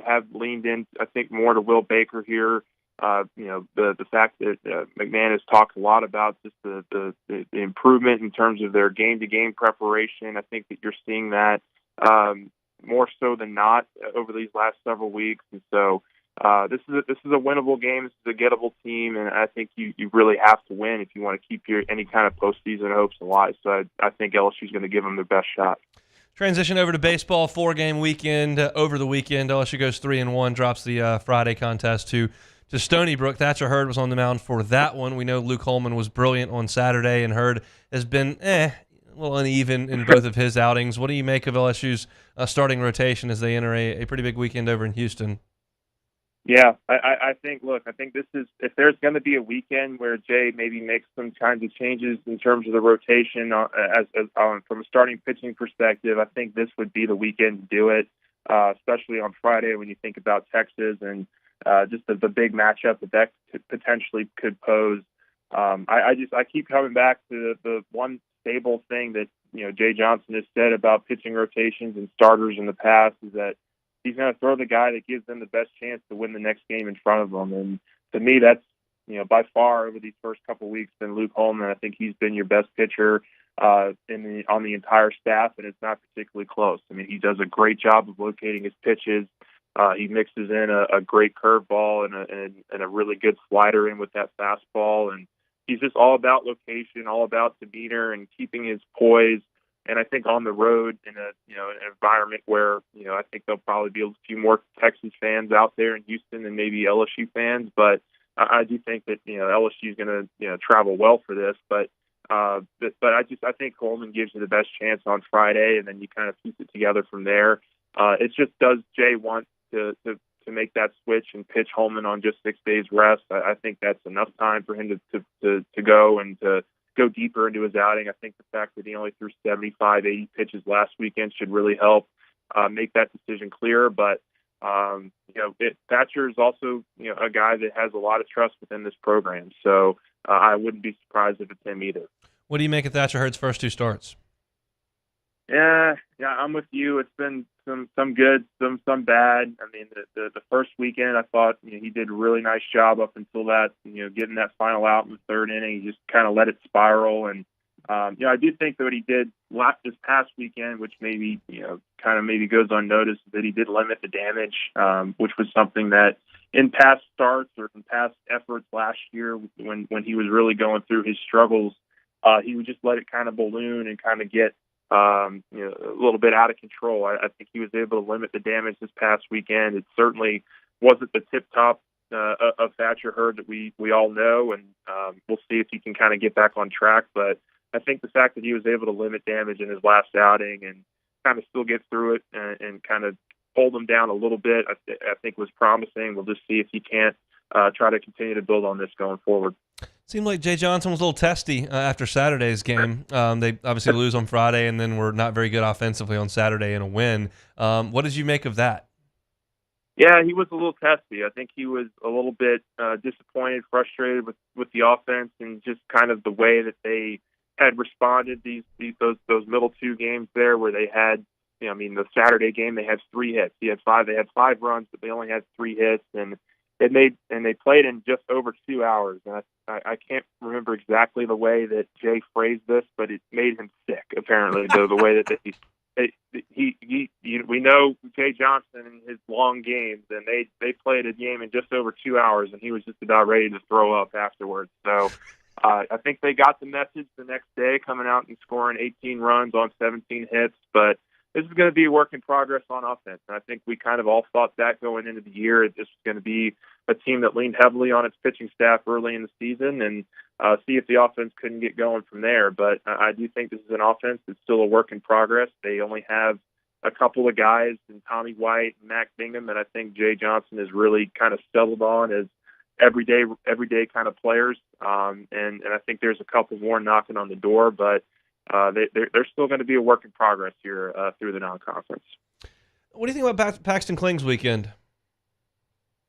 [SPEAKER 17] have leaned in, I think, more to Will Baker here. The fact that McMahon has talked a lot about just the improvement in terms of their game-to-game preparation. I think that you're seeing that more so than not over these last several weeks. And so this is a winnable game. This is a gettable team, and I think you really have to win if you want to keep any kind of postseason hopes alive. So I think LSU is going to give them their best shot.
[SPEAKER 2] Transition over to baseball, 4-game weekend. Over the weekend, LSU goes 3-1, drops the Friday contest to Stony Brook. Thatcher Hurd was on the mound for that one. We know Luke Holman was brilliant on Saturday, and Hurd has been a little uneven in both of his outings. What do you make of LSU's starting rotation as they enter a pretty big weekend over in Houston?
[SPEAKER 17] Yeah, I think this is, if there's going to be a weekend where Jay maybe makes some kinds of changes in terms of the rotation from a starting pitching perspective, I think this would be the weekend to do it, especially on Friday when you think about Texas and just the big matchup that potentially could pose. I keep coming back to the one stable thing that Jay Johnson has said about pitching rotations and starters in the past is that he's going to throw the guy that gives them the best chance to win the next game in front of them. And to me, that's, by far over these first couple of weeks been Luke Holman. I think he's been your best pitcher on the entire staff, and it's not particularly close. I mean, he does a great job of locating his pitches. He mixes in a great curveball and a really good slider in with that fastball. And he's just all about location, all about demeanor and keeping his poise. And I think on the road in an environment where, I think there'll probably be a few more Texas fans out there in Houston than maybe LSU fans. But I do think that, LSU is going to, travel well for this. But I think Coleman gives you the best chance on Friday, and then you kind of piece it together from there. It's just, does Jay want to make that switch and pitch Holman on just 6 days rest? I think that's enough time for him to go and to go deeper into his outing. I think the fact that he only threw 75, 80 pitches last weekend should really help make that decision clearer. But, Thatcher is also, a guy that has a lot of trust within this program. So I wouldn't be surprised if it's him either.
[SPEAKER 2] What do you make of Thatcher Hurd's first 2 starts?
[SPEAKER 17] Yeah, I'm with you. It's been some good, some bad. I mean, the first weekend, I thought he did a really nice job up until that, getting that final out in the third inning. He just kind of let it spiral. And I do think that what he did this past weekend, which maybe kind of maybe goes unnoticed, that he did limit the damage, which was something that in past starts or in past efforts last year, when he was really going through his struggles, he would just let it kind of balloon and kind of get a little bit out of control. I think he was able to limit the damage this past weekend. It certainly wasn't the tip top of Thatcher Hurd that we all know, and we'll see if he can kind of get back on track. But I think the fact that he was able to limit damage in his last outing and kind of still get through it and kind of hold him down a little bit, I think was promising. We'll just see if he can't try to continue to build on this going forward.
[SPEAKER 2] Seemed like Jay Johnson was a little testy after Saturday's game. They obviously lose on Friday and then were not very good offensively on Saturday in a win. What did you make of that?
[SPEAKER 17] Yeah, he was a little testy. I think he was a little bit disappointed, frustrated with the offense and just kind of the way that they had responded those middle 2 games there where they had, the Saturday game, they had 3 hits. They had 5 runs, but they only had 3 hits, and they played in just over 2 hours. And I can't remember exactly the way that Jay phrased this, but it made him sick. Apparently, the way that we know Jay Johnson and his long games, and they played a game in just over 2 hours, and he was just about ready to throw up afterwards. So I think they got the message the next day, coming out and scoring 18 runs on 17 hits, but this is going to be a work in progress on offense. And I think we kind of all thought that going into the year. This was going to be a team that leaned heavily on its pitching staff early in the season and see if the offense couldn't get going from there. But I do think this is an offense that's still a work in progress. They only have a couple of guys in Tommy White and Mac Bingham that I think Jay Johnson has really kind of settled on as everyday kind of players. And I think there's a couple more knocking on the door, but they're still going to be a work in progress here through the non-conference.
[SPEAKER 2] What do you think about Paxton Kling's weekend?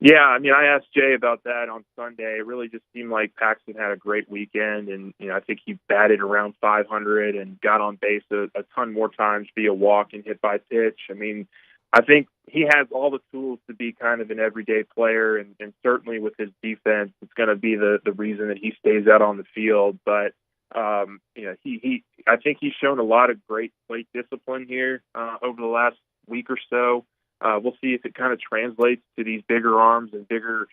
[SPEAKER 17] Yeah, I asked Jay about that on Sunday. It really just seemed like Paxton had a great weekend, and I think he batted around 500 and got on base a ton more times via walk and hit by pitch. I think he has all the tools to be kind of an everyday player, and certainly with his defense, it's going to be the reason that he stays out on the field. But I think he's shown a lot of great plate discipline here over the last week or so. We'll see if it kind of translates to these bigger arms and bigger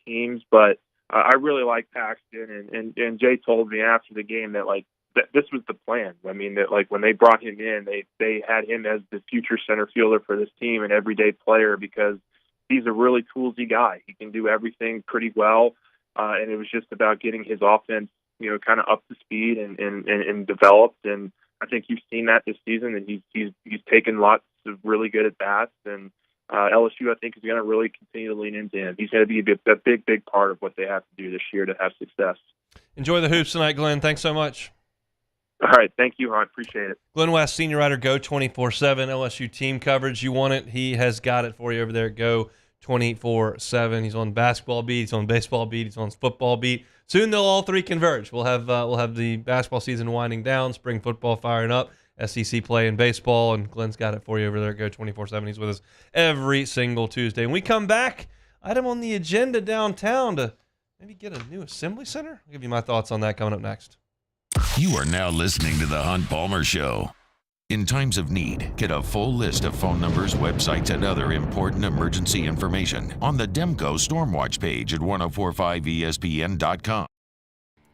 [SPEAKER 17] teams. But I really like Paxton, and Jay told me after the game that this was the plan. I mean, that like when they brought him in, they had him as the future center fielder for this team, an everyday player, because he's a really toolsy guy. He can do everything pretty well, and it was just about getting his offense, kind of up to speed and developed. And I think you've seen that this season, and he's taken lots of really good at bats. And LSU, I think, is going to really continue to lean into him. He's going to be a big part of what they have to do this year to have success.
[SPEAKER 2] Enjoy the hoops tonight, Glenn. Thanks so much.
[SPEAKER 17] All right. Thank you, Hon. Appreciate it.
[SPEAKER 2] Glenn West, senior writer, Go 24/7, LSU team coverage. You want it, he has got it for you over there at Go 24/7. He's on basketball beat, he's on baseball beat, he's on football beat. Soon they'll all three converge. We'll have the basketball season winding down, spring football firing up, SEC play in baseball, and Glenn's got it for you over there at Go 24/7. He's with us every single Tuesday. When we come back, item on the agenda downtown to maybe get a new assembly center. I'll give you my thoughts on that coming up next.
[SPEAKER 1] You are now listening to The Hunt Palmer Show. In times of need, get a full list of phone numbers, websites, and other important emergency information on the Demco Stormwatch page at 1045ESPN.com.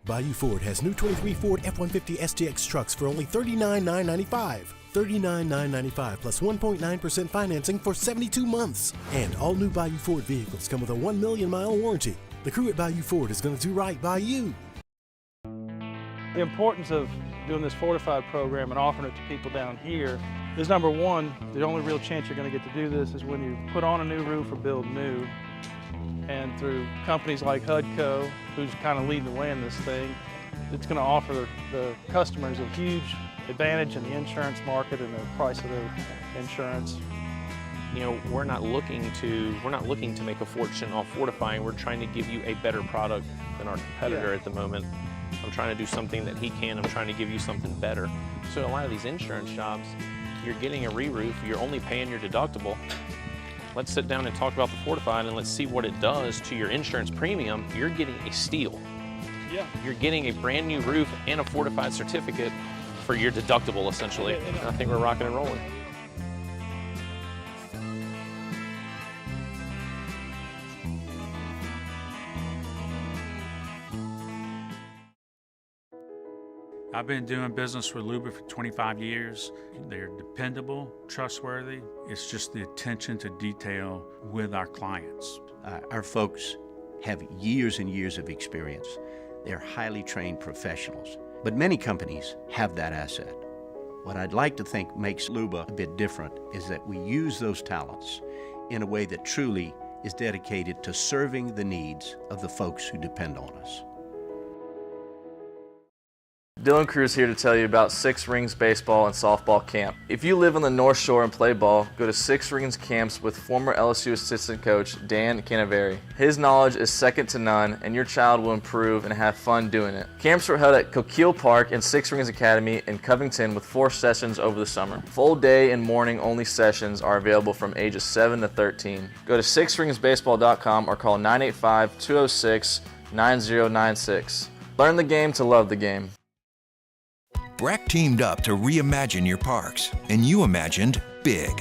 [SPEAKER 7] Bayou Ford has new 23 Ford F-150 STX trucks for only $39,995. $39,995 plus 1.9% financing for 72 months. And all new Bayou Ford vehicles come with a 1 million mile warranty. The crew at Bayou Ford is going to do right by you.
[SPEAKER 18] The importance of doing this Fortified program and offering it to people down here is, number one, the only real chance you're going to get to do this is when you put on a new roof or build new. And through companies like HUDCO, who's kind of leading the way in this thing, it's going to offer the customers a huge advantage in the insurance market and the price of their insurance.
[SPEAKER 19] We're not looking to make a fortune off fortifying. We're trying to give you a better product than our competitor at the moment. I'm trying to do something that he can. I'm trying to give you something better. So a lot of these insurance shops, you're getting a re-roof, you're only paying your deductible. Let's sit down and talk about the Fortified and let's see what it does to your insurance premium. You're getting a steal.
[SPEAKER 18] Yeah.
[SPEAKER 19] You're getting a brand new roof and a Fortified certificate for your deductible, essentially. I think we're rocking and rolling.
[SPEAKER 13] I've been doing business with Luba for 25 years. They're dependable, trustworthy. It's just the attention to detail with our clients.
[SPEAKER 14] Our folks have years and years of experience. They're highly trained professionals, but many companies have that asset. What I'd like to think makes Luba a bit different is that we use those talents in a way that truly is dedicated to serving the needs of the folks who depend on us.
[SPEAKER 15] Dylan Cruz here to tell you about Six Rings Baseball and Softball Camp. If you live on the North Shore and play ball, go to Six Rings Camps with former LSU assistant coach Dan Canaveri. His knowledge is second to none, and your child will improve and have fun doing it. Camps were held at Coquille Park and Six Rings Academy in Covington with 4 sessions over the summer. Full day and morning only sessions are available from ages 7 to 13. Go to sixringsbaseball.com or call 985-206-9096. Learn the game to love the game.
[SPEAKER 5] BRAC teamed up to reimagine your parks, and you imagined big.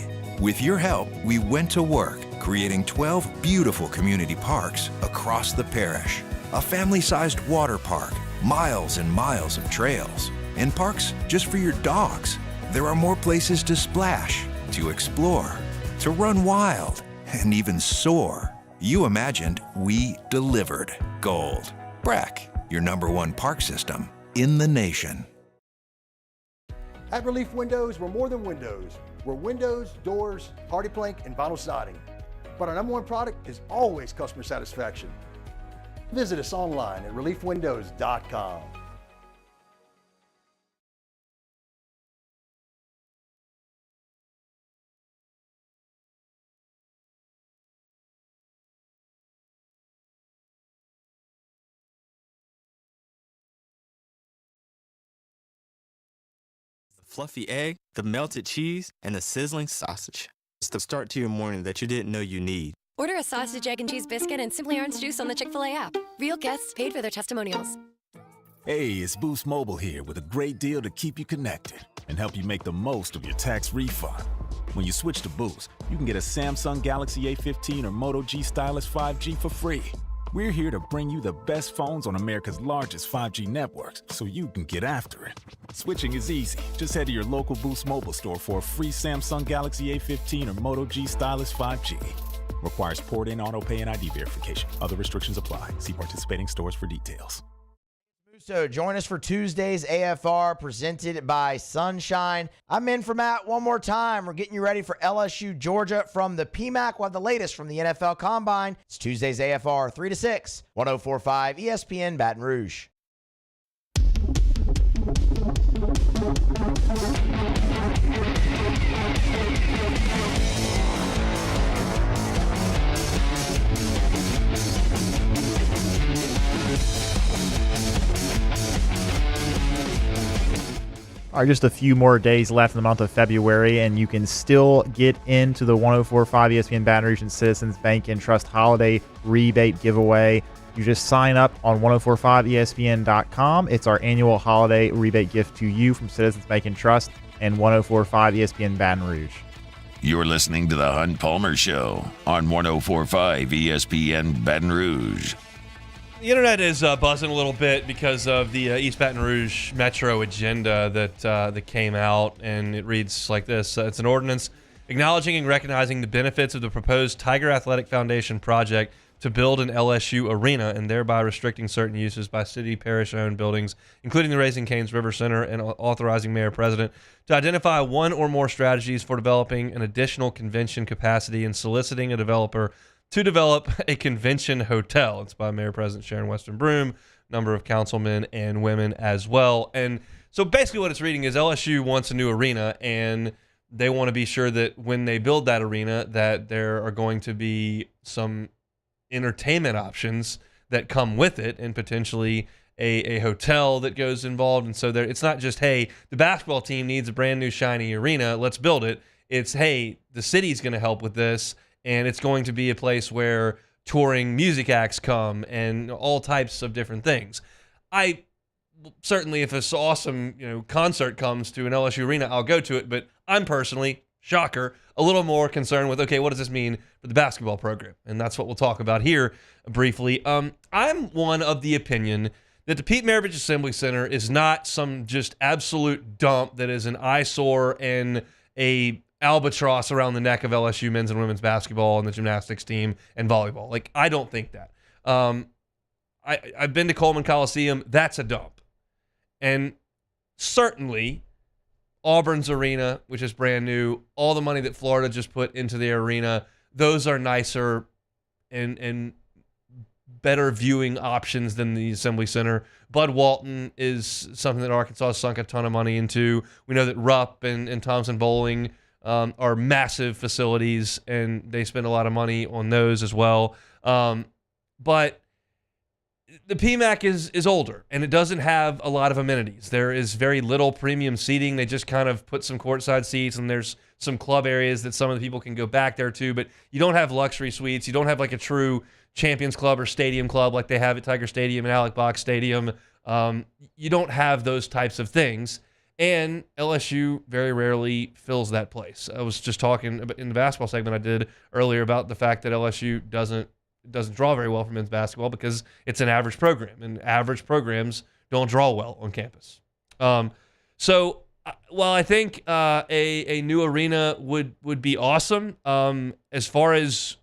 [SPEAKER 5] With your help, we went to work, creating 12 beautiful community parks across the parish. A family-sized water park, miles and miles of trails, and parks just for your dogs. There are more places to splash, to explore, to run wild, and even soar. You imagined, we delivered. Gold. BRAC, your #1 park system in the nation.
[SPEAKER 8] At Relief Windows, we're more than windows. We're windows, doors, hardy plank, and vinyl siding. But our #1 product is always customer satisfaction. Visit us online at reliefwindows.com.
[SPEAKER 20] Fluffy egg, the melted cheese, and the sizzling sausage. It's the start to your morning that you didn't know you need.
[SPEAKER 21] Order a sausage, egg, and cheese biscuit and Simply Orange juice on the Chick-fil-A app. Real guests paid for their testimonials.
[SPEAKER 22] Hey, it's Boost Mobile here with a great deal to keep you connected and help you make the most of your tax refund. When you switch to Boost, you can get a Samsung Galaxy A15 or Moto G Stylus 5G for free. We're here to bring you the best phones on America's largest 5G networks so you can get after it. Switching is easy. Just head to your local Boost Mobile store for a free Samsung Galaxy A15 or Moto G Stylus 5G. Requires port-in, auto-pay, and ID verification. Other restrictions apply. See participating stores for details.
[SPEAKER 9] So join us for Tuesday's AFR presented by Sunshine. I'm in for Matt one more time. We're getting you ready for LSU-Georgia from the PMAC. We'll have the latest from the NFL Combine. It's Tuesday's AFR 3 to 6, 104.5 ESPN Baton Rouge.
[SPEAKER 3] Are just a few more days left in the month of February, and you can still get into the 104.5 ESPN Baton Rouge and Citizens Bank and Trust Holiday Rebate Giveaway. You just sign up on 1045ESPN.com. It's our annual holiday rebate gift to you from Citizens Bank and Trust and 104.5 ESPN Baton Rouge.
[SPEAKER 1] You're listening to the Hunt Palmer Show on 104.5 ESPN Baton Rouge.
[SPEAKER 2] The internet is buzzing a little bit because of the East Baton Rouge Metro agenda that came out, and it reads like this. It's an ordinance acknowledging and recognizing the benefits of the proposed Tiger Athletic Foundation project to build an LSU arena and thereby restricting certain uses by city parish-owned buildings, including the Raising Cane's River Center, and authorizing Mayor-President to identify one or more strategies for developing an additional convention capacity and soliciting a developer to develop a convention hotel. It's by Mayor President Sharon Weston Broome, number of councilmen and women as well. And so basically what it's reading is LSU wants a new arena, and they want to be sure that when they build that arena that there are going to be some entertainment options that come with it, and potentially a hotel that goes involved. And so it's not just, hey, the basketball team needs a brand new shiny arena, let's build it. It's, hey, the city's going to help with this, and it's going to be a place where touring music acts come and all types of different things. I certainly, if this awesome concert comes to an LSU arena, I'll go to it. But I'm personally, shocker, a little more concerned with, okay, what does this mean for the basketball program? And that's what we'll talk about here briefly. I'm one of the opinion that the Pete Maravich Assembly Center is not some just absolute dump that is an eyesore and a albatross around the neck of LSU men's and women's basketball and the gymnastics team and volleyball. Like, I don't think that. I've been to Coleman Coliseum. That's a dump. And certainly Auburn's arena, which is brand new, all the money that Florida just put into the arena, those are nicer and better viewing options than the Assembly Center. Bud Walton is something that Arkansas sunk a ton of money into. We know that Rupp and Thompson Bowling are massive facilities, and they spend a lot of money on those as well. But the PMAC is older, and it doesn't have a lot of amenities. There is very little premium seating. They just kind of put some courtside seats, and there's some club areas that some of the people can go back there to, but you don't have luxury suites. You don't have like a true Champions Club or Stadium Club like they have at Tiger Stadium and Alec Box Stadium. You don't have those types of things. And LSU very rarely fills that place. I was just talking in the basketball segment I did earlier about the fact that LSU doesn't draw very well for men's basketball because it's an average program, and average programs don't draw well on campus. So while I think a new arena would be awesome, as far as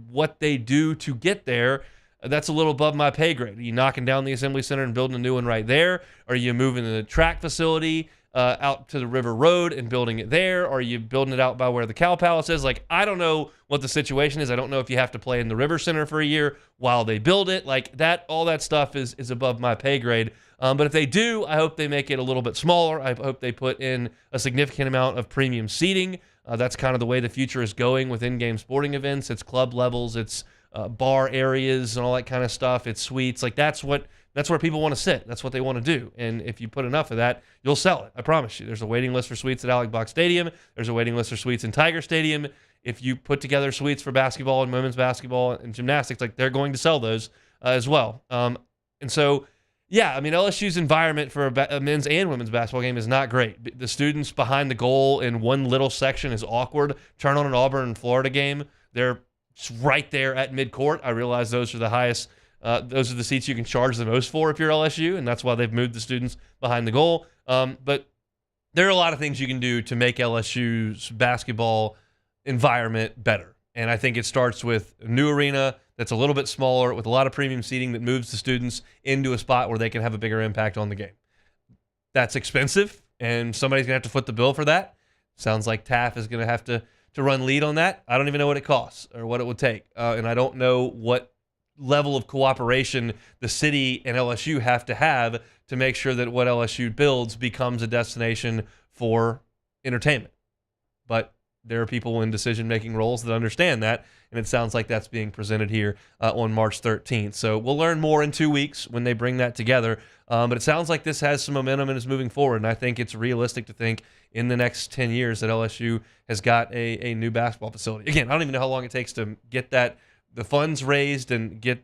[SPEAKER 2] what they do to get there, that's a little above my pay grade. Are you knocking down the Assembly Center and building a new one right there? Are you moving the track facility out to the River Road and building it there? Are you building it out by where the Cow Palace is? Like, I don't know what the situation is. I don't know if you have to play in the River Center for a year while they build it. Like, that, all that stuff is above my pay grade. But if they do, I hope they make it a little bit smaller. I hope they put in a significant amount of premium seating. That's kind of the way the future is going with in-game sporting events. It's club levels. It's bar areas and all that kind of stuff. It's suites. Like, that's where people want to sit. That's what they want to do. And if you put enough of that, you'll sell it. I promise you. There's a waiting list for suites at Alec Box Stadium. There's a waiting list for suites in Tiger Stadium. If you put together suites for basketball and women's basketball and gymnastics, like, they're going to sell those as well. And so, yeah, I mean, LSU's environment for a men's and women's basketball game is not great. The students behind the goal in one little section is awkward. Turn on an Auburn and Florida game. They're It's right there at midcourt. I realize those are the highest. Those are the seats you can charge the most for if you're LSU, and that's why they've moved the students behind the goal. But there are a lot of things you can do to make LSU's basketball environment better. And I think it starts with a new arena that's a little bit smaller with a lot of premium seating that moves the students into a spot where they can have a bigger impact on the game. That's expensive, and somebody's going to have to foot the bill for that. Sounds like TAF is going to have to run lead on that. I don't even know what it costs or what it would take. And I don't know what level of cooperation the city and LSU have to make sure that what LSU builds becomes a destination for entertainment. But there are people in decision-making roles that understand that, and it sounds like that's being presented here on March 13th. So we'll learn more in 2 weeks when they bring that together. But it sounds like this has some momentum and is moving forward, and I think it's realistic to think in the next 10 years that LSU has got a new basketball facility. Again, I don't even know how long it takes to get the funds raised and get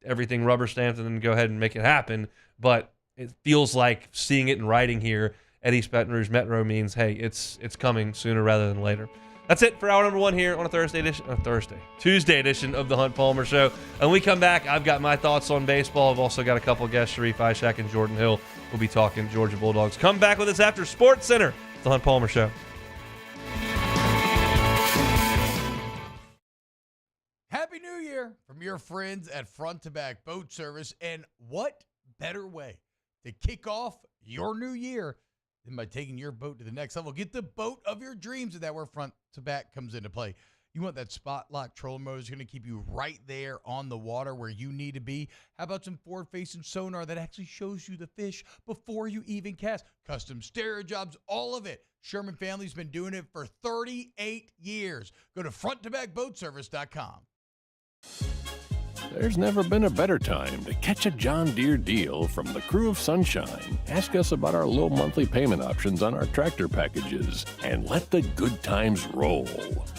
[SPEAKER 2] everything rubber stamped and then go ahead and make it happen. But it feels like seeing it in writing here at East Baton Rouge Metro means, hey, it's coming sooner rather than later. That's it for hour number 1 here on a Tuesday edition of the Hunt Palmer Show. And when we come back, I've got my thoughts on baseball. I've also got a couple of guests, Sharie Aack and Jordan Hill. We'll be talking Georgia Bulldogs. Come back with us after Sports Center, the Hunt Palmer Show.
[SPEAKER 16] Happy New Year from your friends at Front to Back Boat Service. And what better way to kick off your new year than by taking your boat to the next level? Get the boat of your dreams, and that's where Front to Back comes into play. You want that spot lock trolling motor that's going to keep you right there on the water where you need to be. How about some forward-facing sonar that actually shows you the fish before you even cast? Custom stereo jobs, all of it. Sherman family's been doing it for 38 years. Go to fronttobackboatservice.com.
[SPEAKER 4] There's never been a better time to catch a John Deere deal from the crew of Sunshine. Ask us about our low monthly payment options on our tractor packages and let the good times roll.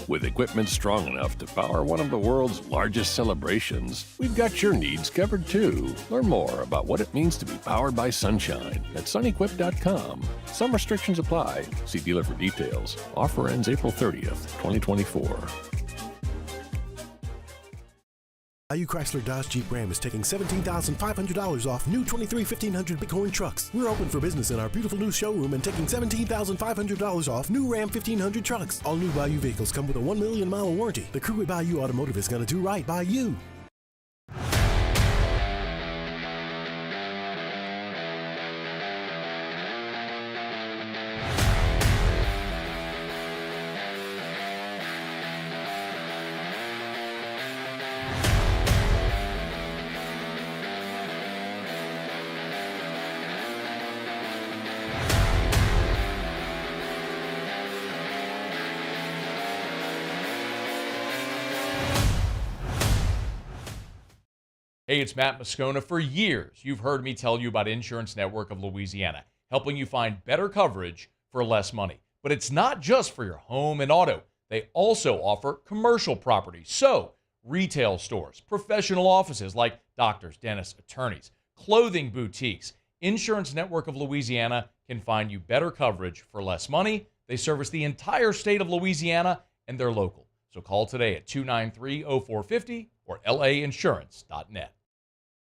[SPEAKER 4] With equipment strong enough to power one of the world's largest celebrations, we've got your needs covered too. Learn more about what it means to be powered by Sunshine at sunequip.com. Some restrictions apply. See dealer for details. Offer ends April 30th, 2024.
[SPEAKER 7] Bayou Chrysler Dodge Jeep Ram is taking $17,500 off new 23 1500 Bighorn trucks. We're open for business in our beautiful new showroom and taking $17,500 off new Ram 1500 trucks. All new Bayou vehicles come with a 1 million mile warranty. The crew at Bayou Automotive is going to do right by you.
[SPEAKER 6] Hey, it's Matt Moscona. For years, you've heard me tell you about Insurance Network of Louisiana, helping you find better coverage for less money. But it's not just for your home and auto. They also offer commercial property. So, retail stores, professional offices like doctors, dentists, attorneys, clothing boutiques. Insurance Network of Louisiana can find you better coverage for less money. They service the entire state of Louisiana, and they're local. So call today at 293-0450 or lainsurance.net.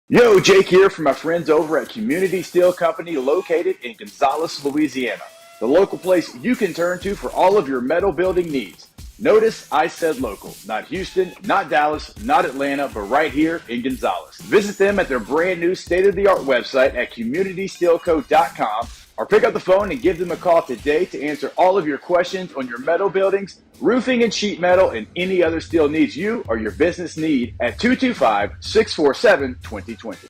[SPEAKER 10] Yo, Jake here from my friends over at Community Steel Company located in Gonzales, Louisiana. The local place you can turn to for all of your metal building needs. Notice I said local, not Houston, not Dallas, not Atlanta, but right here in Gonzales. Visit them at their brand new state-of-the-art website at communitysteelco.com or pick up the phone and give them a call today to answer all of your questions on your metal buildings, roofing and sheet metal, and any other steel needs you or your business need at 225-647-2020.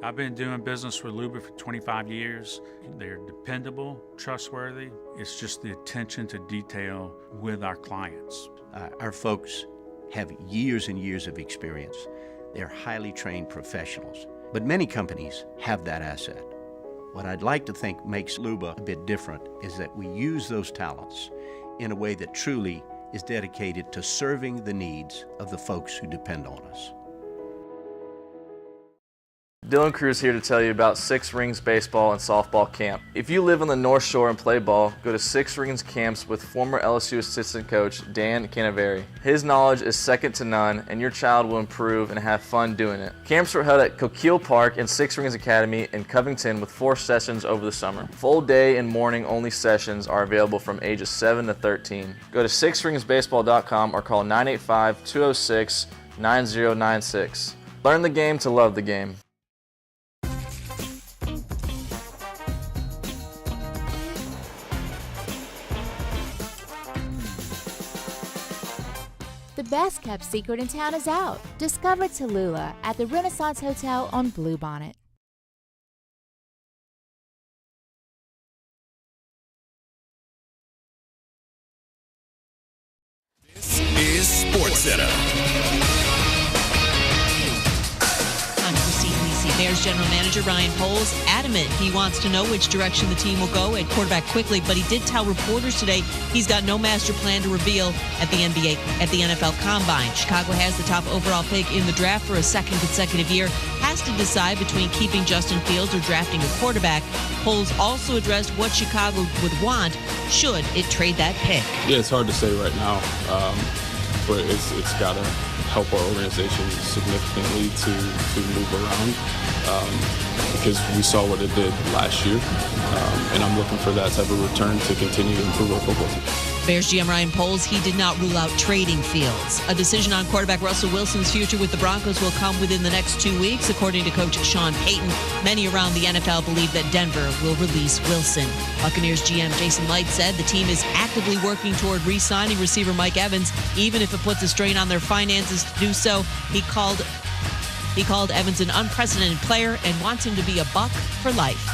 [SPEAKER 13] I've been doing business with Luba for 25 years. They're dependable, trustworthy. It's just the attention to detail with our clients.
[SPEAKER 14] Our folks have years and years of experience. They're highly trained professionals, but many companies have that asset. What I'd like to think makes Luba a bit different is that we use those talents in a way that truly is dedicated to serving the needs of the folks who depend on us.
[SPEAKER 15] Dylan Cruz here to tell you about Six Rings Baseball and Softball Camp. If you live on the North Shore and play ball, go to Six Rings Camps with former LSU assistant coach Dan Canaveri. His knowledge is second to none, and your child will improve and have fun doing it. Camps were held at Coquille Park and Six Rings Academy in Covington with 4 sessions over the summer. Full day and morning only sessions are available from ages 7 to 13. Go to sixringsbaseball.com or call 985-206-9096. Learn the game to love the game.
[SPEAKER 11] The best kept secret in town is out. Discover Tallulah at the Renaissance Hotel on Bluebonnet.
[SPEAKER 1] This is SportsCenter.
[SPEAKER 12] I'm Christine Lisi. Bears general manager Ryan Poles adamant he wants to know which direction the team will go at quarterback quickly, but he did tell reporters today he's got no master plan to reveal at the NFL Combine. Chicago has the top overall pick in the draft for a second consecutive year, has to decide between keeping Justin Fields or drafting a quarterback. Poles also addressed what Chicago would want should it trade that pick.
[SPEAKER 23] Yeah, it's hard to say right now, but it's got to help our organization significantly to move around because we saw what it did last year, and I'm looking for that type of return to continue to improve our football team.
[SPEAKER 12] Bears GM Ryan Poles, he did not rule out trading Fields. A decision on quarterback Russell Wilson's future with the Broncos will come within the next 2 weeks, according to coach Sean Payton. Many around the NFL believe that Denver will release Wilson. Buccaneers GM Jason Light said the team is actively working toward re-signing receiver Mike Evans, even if it puts a strain on their finances to do so. He called Evans an unprecedented player and wants him to be a Buck for life.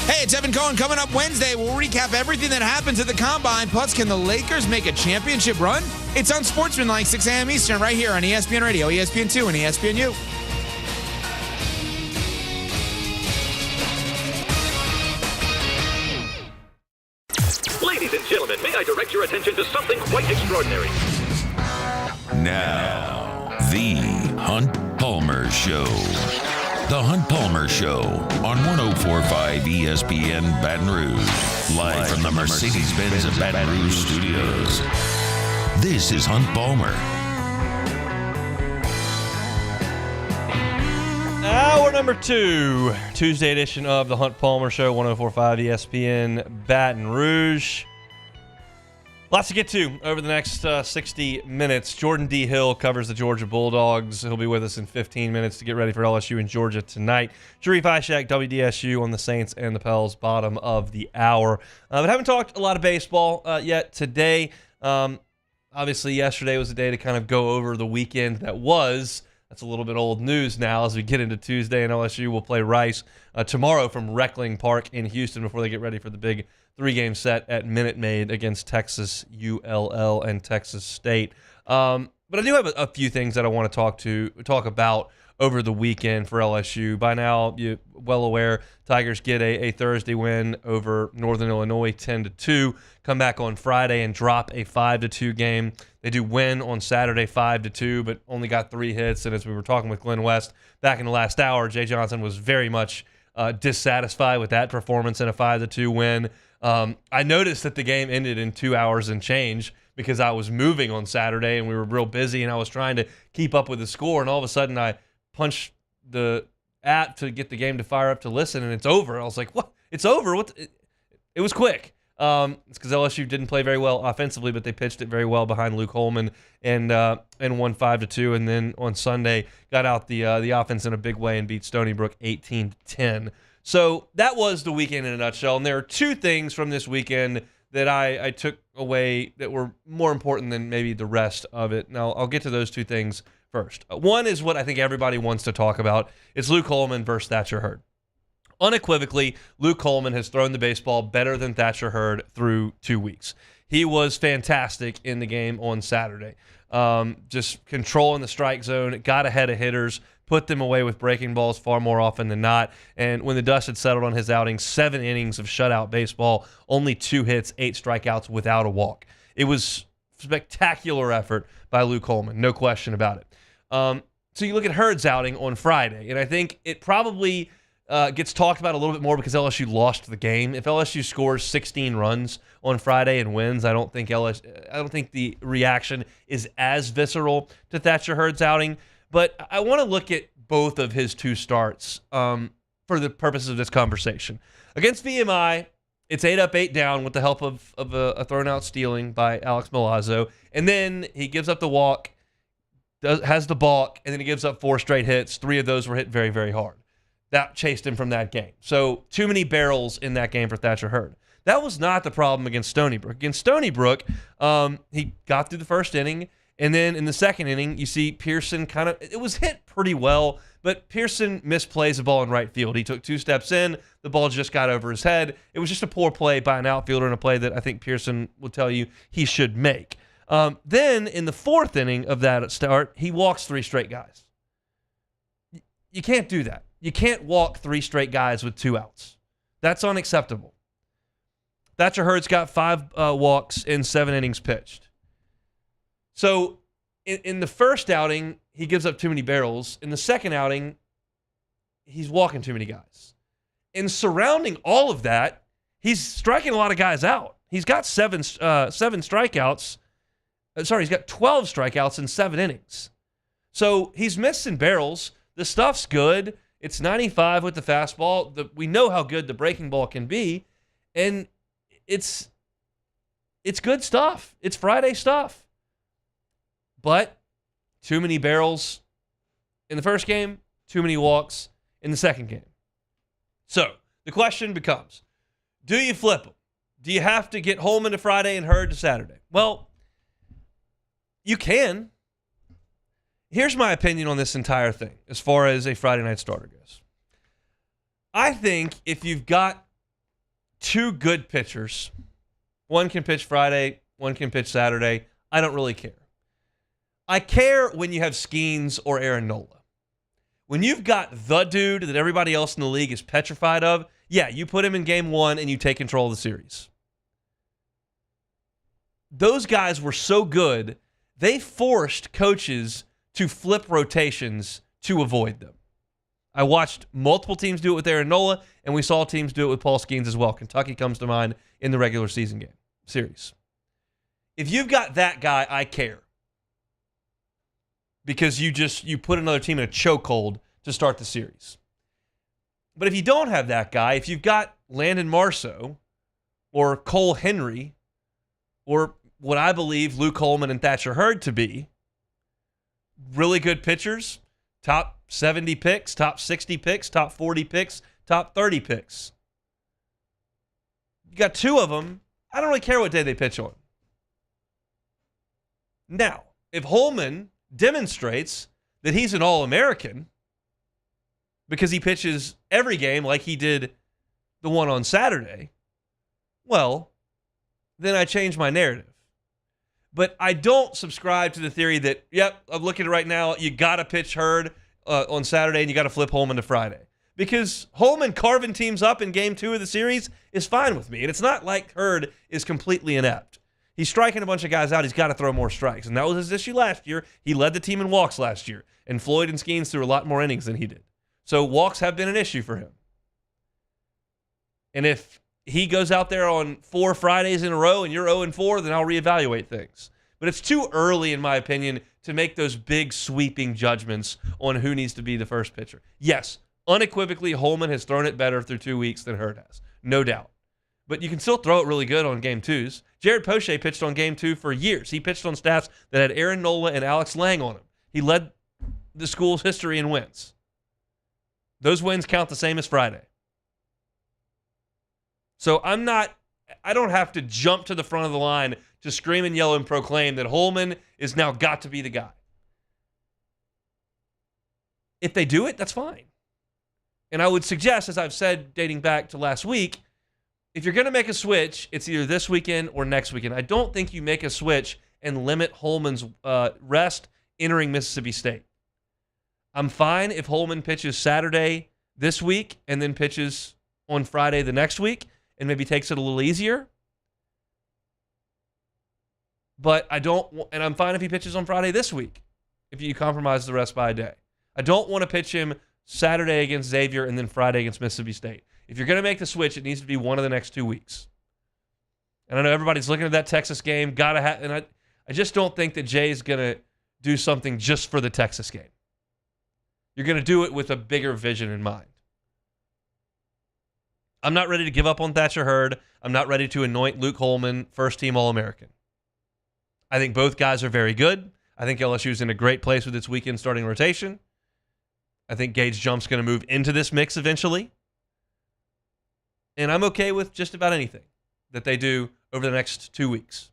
[SPEAKER 24] Hey, it's Evan Cohen. Coming up Wednesday, we'll recap everything that happens at the Combine. Plus, can the Lakers make a championship run? It's Unsportsmanlike, 6 a.m. Eastern, right here on ESPN Radio, ESPN2, and ESPNU.
[SPEAKER 25] Ladies and gentlemen, may I direct your attention to something quite extraordinary?
[SPEAKER 1] Now, the Hunt Palmer Show. The Hunt Palmer Show on 104.5 ESPN Baton Rouge. Live from the Mercedes-Benz of Baton Rouge studios. This is Hunt Palmer.
[SPEAKER 2] Hour number 2, Tuesday edition of the Hunt Palmer Show, 104.5 ESPN Baton Rouge. Lots to get to over the next 60 minutes. Jordan D. Hill covers the Georgia Bulldogs. He'll be with us in 15 minutes to get ready for LSU and Georgia tonight. Sharie Aack, WDSU on the Saints and the Pels, bottom of the hour. But haven't talked a lot of baseball yet today. Obviously, yesterday was a day to kind of go over the weekend that was. That's a little bit old news now as we get into Tuesday, and LSU will play Rice tomorrow from Reckling Park in Houston before they get ready for the big 3-game set at Minute Maid against Texas ULL and Texas State. But I do have a few things that I want to talk about over the weekend for LSU. By now, you're well aware, Tigers get a Thursday win over Northern Illinois 10-2, come back on Friday and drop a 5-2 game. They do win on Saturday 5-2, but only got 3 hits. And as we were talking with Glenn West back in the last hour, Jay Johnson was very much dissatisfied with that performance in a 5-2 win. I noticed that the game ended in 2 hours and change because I was moving on Saturday and we were real busy and I was trying to keep up with the score, and all of a sudden I punched the app to get the game to fire up to listen, and it's over. I was like, what? It's over? What? It was quick. It's because LSU didn't play very well offensively, but they pitched it very well behind Luke Holman and won 5-2. And then on Sunday got out the offense in a big way and beat Stony Brook 18-10. So that was the weekend in a nutshell. And there are 2 things from this weekend that I took away that were more important than maybe the rest of it. Now I'll get to those 2 things first. One is what I think everybody wants to talk about. It's Luke Holman versus Thatcher Hurd. Unequivocally, Luke Holman has thrown the baseball better than Thatcher Hurd through 2 weeks. He was fantastic in the game on Saturday. Just controlling the strike zone, got ahead of hitters, put them away with breaking balls far more often than not. And when the dust had settled on his outing, 7 innings of shutout baseball, only 2 hits, 8 strikeouts without a walk. It was spectacular effort by Luke Holman, no question about it. So you look at Hurd's outing on Friday, and I think it probably gets talked about a little bit more because LSU lost the game. If LSU scores 16 runs on Friday and wins, I don't think the reaction is as visceral to Thatcher Hurd's outing. But I want to look at both of his two starts for the purposes of this conversation. Against VMI, it's 8 up, 8 down with the help of a thrown out stealing by Alex Milazzo. And then he gives up the walk, has the balk, and then he gives up 4 straight hits. 3 of those were hit very, very hard. That chased him from that game. So too many barrels in that game for Thatcher Hurd. That was not the problem against Stony Brook. Against Stony Brook, he got through the first inning, and then in the second inning, you see Pearson it was hit pretty well, but Pearson misplays the ball in right field. He took 2 steps in, the ball just got over his head. It was just a poor play by an outfielder and a play that I think Pearson will tell you he should make. Then in the 4th inning of that start, he walks 3 straight guys. You can't do that. You can't walk 3 straight guys with 2 outs. That's unacceptable. Thatcher Hurd's got 5 walks in 7 innings pitched. So in the first outing, he gives up too many barrels. In the second outing, he's walking too many guys. And surrounding all of that, he's striking a lot of guys out. He's got 7 strikeouts. He's got 12 strikeouts in 7 innings. So he's missing barrels. The stuff's good. It's 95 with the fastball. We know how good the breaking ball can be, and it's good stuff. It's Friday stuff. But too many barrels in the first game, too many walks in the second game. So the question becomes, do you flip them? Do you have to get Holman to Friday and Hurd to Saturday? Well, you can. Here's my opinion on this entire thing as far as a Friday night starter goes. I think if you've got 2 good pitchers, one can pitch Friday, one can pitch Saturday, I don't really care. I care when you have Skeens or Aaron Nola. When you've got the dude that everybody else in the league is petrified of, yeah, you put him in game 1 and you take control of the series. Those guys were so good, they forced coaches to flip rotations to avoid them. I watched multiple teams do it with Aaron Nola, and we saw teams do it with Paul Skeens as well. Kentucky comes to mind in the regular season series. If you've got that guy, I care. Because you put another team in a chokehold to start the series. But if you don't have that guy, if you've got Landon Marceau or Cole Henry or what I believe Luke Holman and Thatcher Hurd to be, really good pitchers, top 70 picks, top 60 picks, top 40 picks, top 30 picks. You got 2 of them. I don't really care what day they pitch on. Now, if Holman demonstrates that he's an All-American because he pitches every game like he did the one on Saturday, well, then I change my narrative. But I don't subscribe to the theory that, yep, I'm looking at it right now, you got to pitch Hurd on Saturday and you got to flip Holman to Friday. Because Holman carving teams up in game 2 of the series is fine with me. And it's not like Hurd is completely inept. He's striking a bunch of guys out. He's got to throw more strikes. And that was his issue last year. He led the team in walks last year. And Floyd and Skeens threw a lot more innings than he did. So walks have been an issue for him. And if he goes out there on 4 Fridays in a row and you're 0-4, then I'll reevaluate things. But it's too early, in my opinion, to make those big sweeping judgments on who needs to be the first pitcher. Yes, unequivocally, Holman has thrown it better through 2 weeks than Hurd has. No doubt. But you can still throw it really good on game 2s. Jared Poche pitched on game 2 for years. He pitched on staffs that had Aaron Nola and Alex Lang on him. He led the school's history in wins. Those wins count the same as Friday. So I don't have to jump to the front of the line to scream and yell and proclaim that Holman is now got to be the guy. If they do it, that's fine. And I would suggest, as I've said dating back to last week, if you're going to make a switch, it's either this weekend or next weekend. I don't think you make a switch and limit Holman's rest entering Mississippi State. I'm fine if Holman pitches Saturday this week and then pitches on Friday the next week and maybe takes it a little easier. But I'm fine if he pitches on Friday this week, if you compromise the rest by a day. I don't want to pitch him Saturday against Xavier and then Friday against Mississippi State. If you're going to make the switch, it needs to be one of the next 2 weeks. And I know everybody's looking at that Texas game. And I just don't think that Jay's going to do something just for the Texas game. You're going to do it with a bigger vision in mind. I'm not ready to give up on Thatcher Hurd. I'm not ready to anoint Luke Holman first-team All-American. I think both guys are very good. I think LSU's in a great place with its weekend starting rotation. I think Gage Jump's going to move into this mix eventually. And I'm okay with just about anything that they do over the next 2 weeks.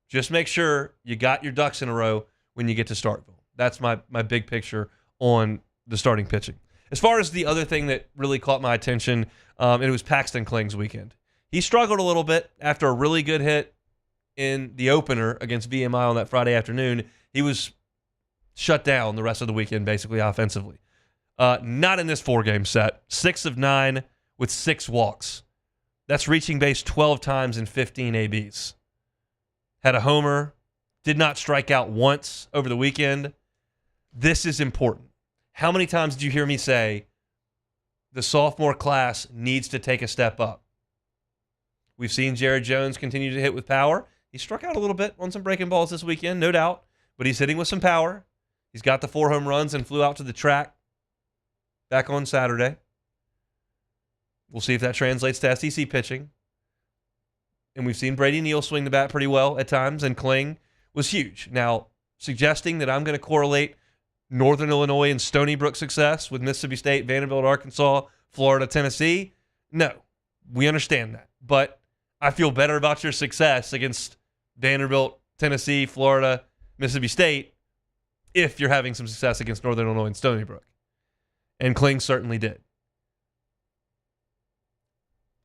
[SPEAKER 2] Just make sure you got your ducks in a row when you get to Starkville. That's my big picture on the starting pitching. As far as the other thing that really caught my attention, it was Paxton Kling's weekend. He struggled a little bit after a really good hit in the opener against VMI on that Friday afternoon. He was shut down the rest of the weekend, basically, offensively. Not in this 4-game set. 6 of 9 with 6 walks. That's reaching base 12 times in 15 ABs. Had a homer. Did not strike out once over the weekend. This is important. How many times did you hear me say the sophomore class needs to take a step up? We've seen Jared Jones continue to hit with power. He struck out a little bit on some breaking balls this weekend, no doubt, but he's hitting with some power. He's got the 4 home runs and flew out to the track back on Saturday. We'll see if that translates to SEC pitching. And we've seen Brady Neal swing the bat pretty well at times, and Kling was huge. Now, suggesting that I'm going to correlate Northern Illinois and Stony Brook success with Mississippi State, Vanderbilt, Arkansas, Florida, Tennessee, no. We understand that. But I feel better about your success against Vanderbilt, Tennessee, Florida, Mississippi State if you're having some success against Northern Illinois and Stony Brook. And Kling certainly did.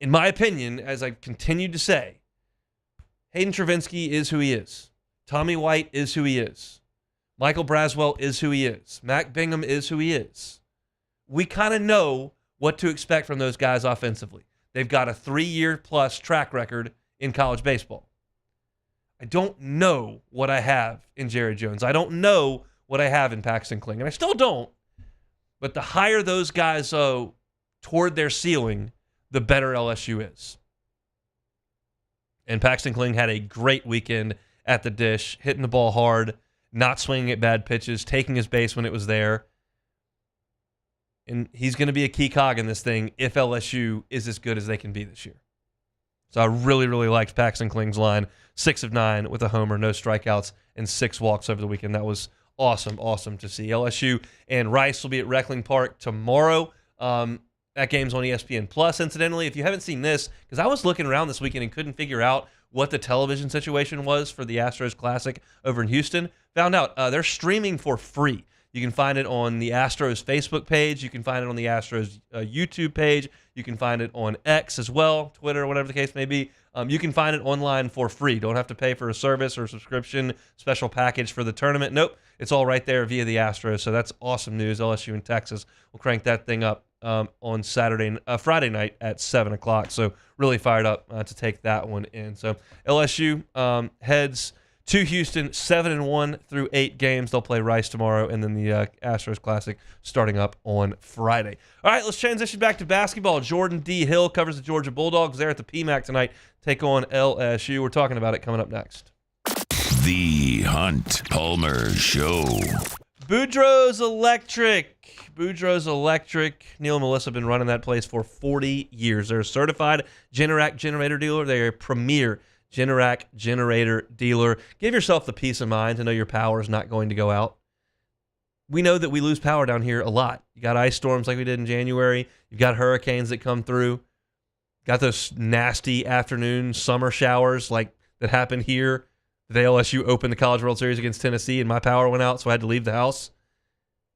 [SPEAKER 2] In my opinion, as I continued to say, Hayden Travinski is who he is. Tommy White is who he is. Michael Braswell is who he is. Mac Bingham is who he is. We kind of know what to expect from those guys offensively. They've got a 3-year-plus track record in college baseball. I don't know what I have in Jared Jones. I don't know what I have in Paxton Kling, and I still don't. But the higher those guys go toward their ceiling, the better LSU is. And Paxton Kling had a great weekend at the dish, hitting the ball hard, not swinging at bad pitches, taking his base when it was there. And he's going to be a key cog in this thing if LSU is as good as they can be this year. So I really, really liked Paxton Kling's line. 6 of 9 with a homer, no strikeouts, and 6 walks over the weekend. That was awesome to see. LSU and Rice will be at Reckling Park tomorrow. That game's on ESPN Plus, incidentally. If you haven't seen this, because I was looking around this weekend and couldn't figure out what the television situation was for the Astros Classic over in Houston. Found out they're streaming for free. You can find it on the Astros Facebook page. You can find it on the Astros YouTube page. You can find it on X as well, Twitter, whatever the case may be. You can find it online for free. Don't have to pay for a service or a subscription, special package for the tournament. Nope, it's all right there via the Astros. So that's awesome news. LSU and Texas will crank that thing up on Friday night at 7 o'clock. So really fired up to take that one in. So LSU heads to Houston, 7-1 through 8 games. They'll play Rice tomorrow, and then the Astros Classic starting up on Friday. All right, let's transition back to basketball. Jordan D. Hill covers the Georgia Bulldogs. They're at the PMAC tonight. Take on LSU. We're talking about it coming up next.
[SPEAKER 1] The Hunt Palmer Show.
[SPEAKER 2] Boudreaux's Electric. Neil and Melissa have been running that place for 40 years. They're a certified Generac generator dealer. They're a premier Generac generator dealer. Give yourself the peace of mind to know your power is not going to go out. We know that we lose power down here a lot. You got ice storms like we did in January. You've got hurricanes that come through. Got those nasty afternoon summer showers like that happened here. The LSU opened the College World Series against Tennessee, and my power went out, so I had to leave the house.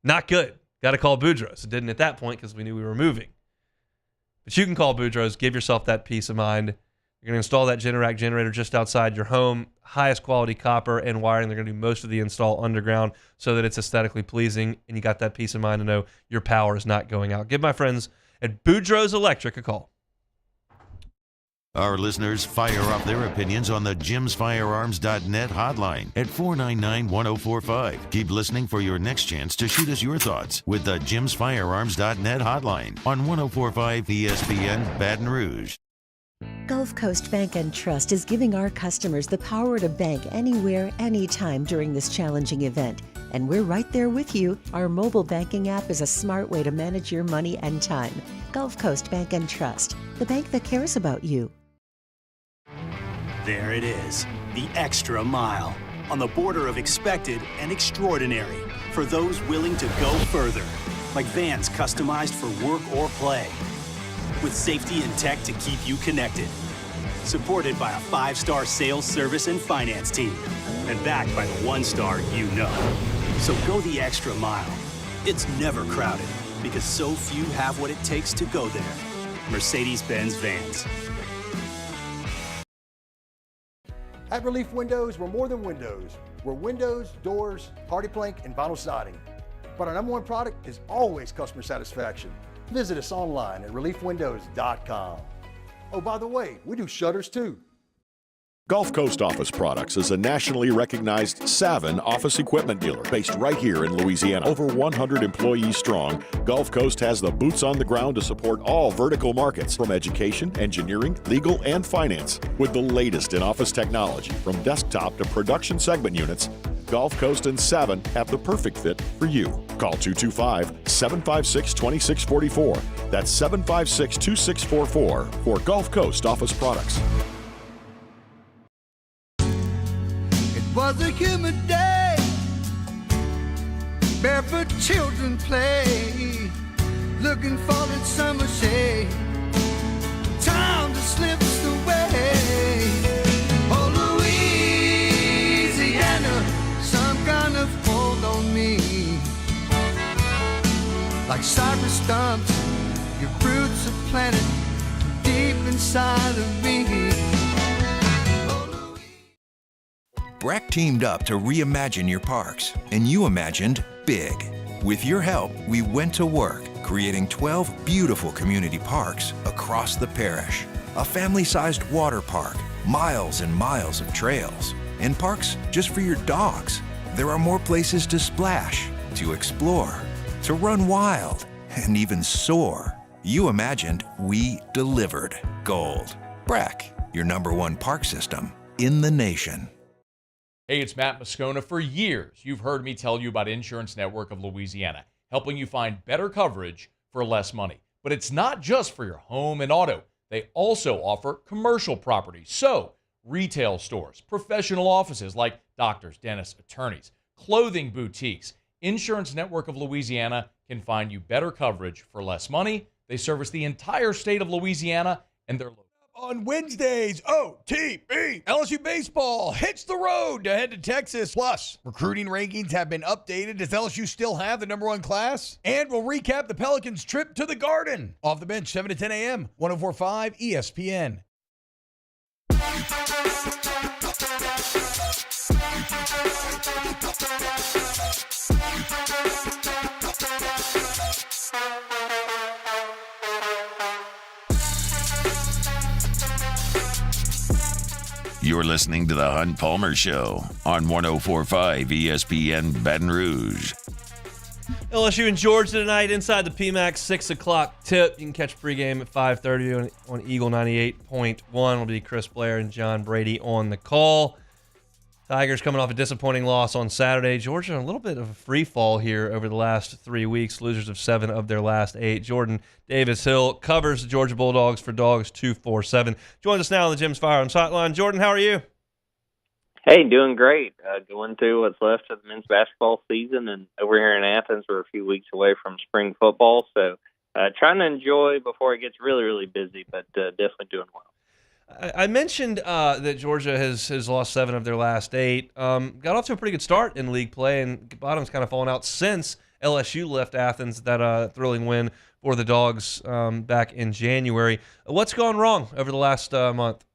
[SPEAKER 2] Not good. Got to call Boudreaux's. It didn't at that point because we knew we were moving. But you can call Boudreaux's. Give yourself that peace of mind. You're going to install that Generac generator just outside your home. Highest quality copper and wiring. They're going to do most of the install underground so that it's aesthetically pleasing, and you got that peace of mind to know your power is not going out. Give my friends at Boudreaux's Electric a call.
[SPEAKER 1] Our listeners fire off their opinions on the jimsfirearms.net hotline at 499-1045. Keep listening for your next chance to shoot us your thoughts with the jimsfirearms.net hotline on 1045 ESPN Baton Rouge.
[SPEAKER 5] Gulf Coast Bank and Trust is giving our customers the power to bank anywhere, anytime during this challenging event. And we're right there with you. Our mobile banking app is a smart way to manage your money and time. Gulf Coast Bank and Trust, the bank that cares about you.
[SPEAKER 8] There it is, the extra mile, on the border of expected and extraordinary for those willing to go further, like vans customized for work or play, with safety and tech to keep you connected. Supported by a 5-star sales, service, and finance team. And backed by the 1-star you know. So go the extra mile. It's never crowded because so few have what it takes to go there. Mercedes-Benz Vans.
[SPEAKER 17] At Relief Windows, we're more than windows. We're windows, doors, party plank, and vinyl siding. But our number one product is always customer satisfaction. Visit us online at reliefwindows.com. Oh, by the way, we do shutters too.
[SPEAKER 18] Gulf Coast Office Products is a nationally recognized Savin office equipment dealer based right here in Louisiana. Over 100 employees strong, Gulf Coast has the boots on the ground to support all vertical markets from education, engineering, legal, and finance. With the latest in office technology, from desktop to production segment units, Gulf Coast and Savin have the perfect fit for you. Call 225-756-2644. That's 756-2644 for Gulf Coast Office Products.
[SPEAKER 19] Was a humid day, barefoot children play, looking for that summer shade. Time just slips away. Oh, Louisiana, some kind of hold on me. Like cypress stumps, your roots are planted deep inside of me.
[SPEAKER 26] Breck teamed up to reimagine your parks, and you imagined big. With your help, we went to work, creating 12 beautiful community parks across the parish. A family-sized water park, miles and miles of trails, and parks just for your dogs. There are more places to splash, to explore, to run wild, and even soar. You imagined, we delivered. Gold. Breck, your #1 park system in the nation.
[SPEAKER 6] Hey, it's Matt Moscona. For years, you've heard me tell you about Insurance Network of Louisiana, helping you find better coverage for less money. But it's not just for your home and auto. They also offer commercial property. So, retail stores, professional offices like doctors, dentists, attorneys, clothing boutiques. Insurance Network of Louisiana can find you better coverage for less money. They service the entire state of Louisiana, and they're located.
[SPEAKER 16] On Wednesdays, OTB, LSU baseball hits the road to head to Texas. Plus, recruiting rankings have been updated. Does LSU still have the #1 class? And we'll recap the Pelicans' trip to the Garden. Off the bench, 7 to 10 a.m., 104.5 ESPN.
[SPEAKER 1] You're listening to the Hunt Palmer Show on 104.5 ESPN Baton Rouge.
[SPEAKER 2] LSU and Georgia tonight inside the PMAC 6 o'clock tip. You can catch pregame at 5:30 on Eagle 98.1. Will be Chris Blair and John Brady on the call. Tigers coming off a disappointing loss on Saturday. Georgia a little bit of a free fall here over the last 3 weeks. Losers of 7 of their last 8. Jordan Davis-Hill covers the Georgia Bulldogs for Dogs 247. Joins us now on the Jim's Firearms Hotline. Jordan, how are you?
[SPEAKER 27] Hey, doing great. Going through what's left of the men's basketball season, and over here in Athens, we're a few weeks away from spring football, so trying to enjoy before it gets really, really busy, but definitely doing well.
[SPEAKER 2] I mentioned that Georgia has lost 7 of their last 8. Got off to a pretty good start in league play, and bottom's kind of fallen out since LSU left Athens. That thrilling win for the Dogs back in January. What's gone wrong over the last month?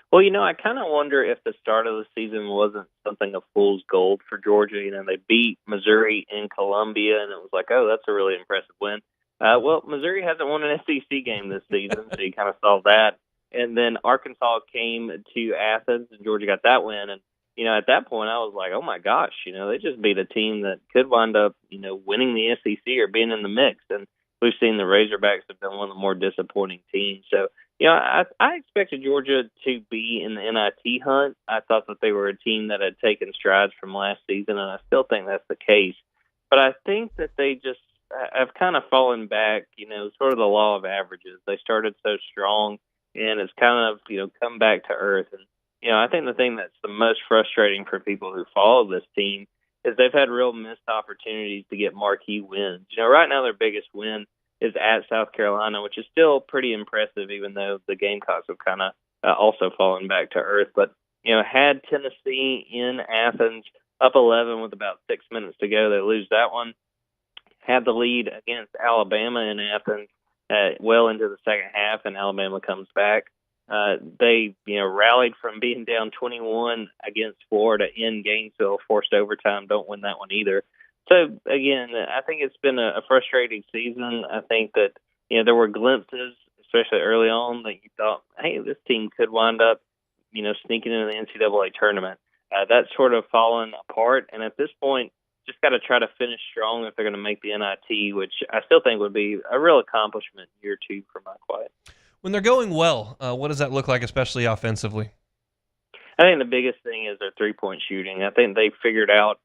[SPEAKER 27] Well, I kind of wonder if the start of the season wasn't something of fool's gold for Georgia. They beat Missouri in Columbia, and it was like, oh, that's a really impressive win. Well, Missouri hasn't won an SEC game this season, so you kind of saw that. And then Arkansas came to Athens, and Georgia got that win. And, at that point, I was like, oh, my gosh, they just beat a team that could wind up, winning the SEC or being in the mix. And we've seen the Razorbacks have been one of the more disappointing teams. So, I expected Georgia to be in the NIT hunt. I thought that they were a team that had taken strides from last season, and I still think that's the case. But I think that they just have kind of fallen back, sort of the law of averages. They started so strong, and it's kind of, come back to earth. And, I think the thing that's the most frustrating for people who follow this team is they've had real missed opportunities to get marquee wins. Right now their biggest win is at South Carolina, which is still pretty impressive, even though the Gamecocks have kind of also fallen back to earth. But, had Tennessee in Athens up 11 with about 6 minutes to go, they lose that one. Had the lead against Alabama in Athens well into the second half, and Alabama comes back. They, rallied from being down 21 against Florida in Gainesville, forced overtime, don't win that one either. So, again, I think it's been a frustrating season. I think that, there were glimpses, especially early on, that you thought, hey, this team could wind up, sneaking into the NCAA tournament. That's sort of fallen apart, and at this point, just got to try to finish strong if they're going to make the NIT, which I still think would be a real accomplishment year two for Mike White.
[SPEAKER 2] When they're going well, what does that look like, especially offensively?
[SPEAKER 27] I think the biggest thing is their three-point shooting. I think they figured out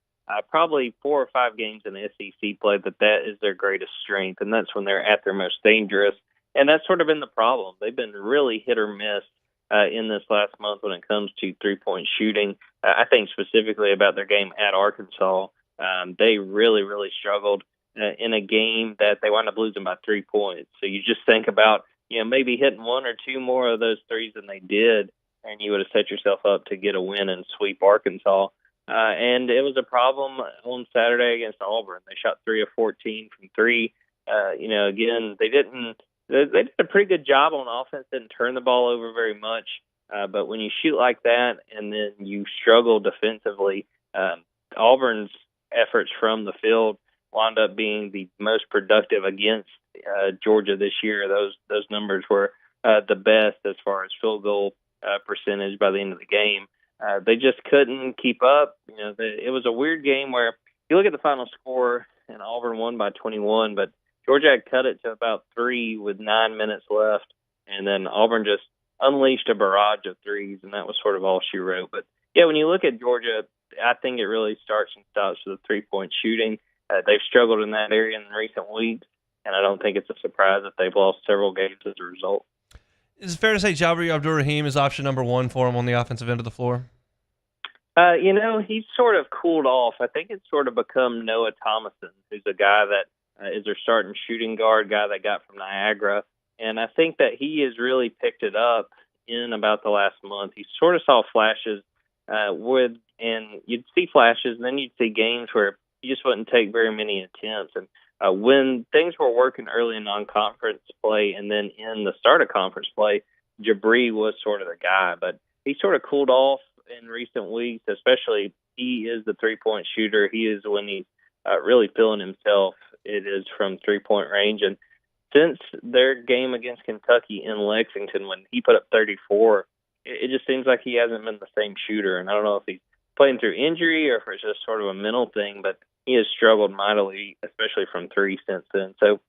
[SPEAKER 27] probably 4 or 5 games in the SEC play that is their greatest strength, and that's when they're at their most dangerous. And that's sort of been the problem. They've been really hit or miss in this last month when it comes to three-point shooting. I think specifically about their game at Arkansas. They really, really struggled in a game that they wound up losing by 3 points. So you just think about, maybe hitting 1 or 2 more of those threes than they did, and you would have set yourself up to get a win and sweep Arkansas. And it was a problem on Saturday against Auburn. They shot 3 of 14 from 3. Again, they did a pretty good job on offense, didn't turn the ball over very much. But when you shoot like that and then you struggle defensively, Auburn's efforts from the field wound up being the most productive against Georgia this year. Those numbers were the best as far as field goal percentage by the end of the game. They just couldn't keep up. It was a weird game where you look at the final score and Auburn won by 21, but Georgia had cut it to about 3 with 9 minutes left, and then Auburn just unleashed a barrage of threes, and that was sort of all she wrote. But, yeah, when you look at Georgia, I think it really starts and stops with the three-point shooting. They've struggled in that area in recent weeks, and I don't think it's a surprise that they've lost several games as a result.
[SPEAKER 2] Is it fair to say Jabari Abdur-Rahim is option number 1 for him on the offensive end of the floor?
[SPEAKER 27] He's sort of cooled off. I think it's sort of become Noah Thomason, who's a guy that is their starting shooting guard, guy that got from Niagara. And I think that he has really picked it up in about the last month. He sort of saw flashes and you'd see flashes, and then you'd see games where he just wouldn't take very many attempts. And when things were working early in non-conference play and then in the start of conference play, Jabri was sort of the guy. But he sort of cooled off in recent weeks, especially he is the three-point shooter. He is when he's really feeling himself. It is from three-point range. And since their game against Kentucky in Lexington, when he put up 34, it just seems like he hasn't been the same shooter. And I don't know if he's playing through injury or if it's just sort of a mental thing, but he has struggled mightily, especially from 3 since then. So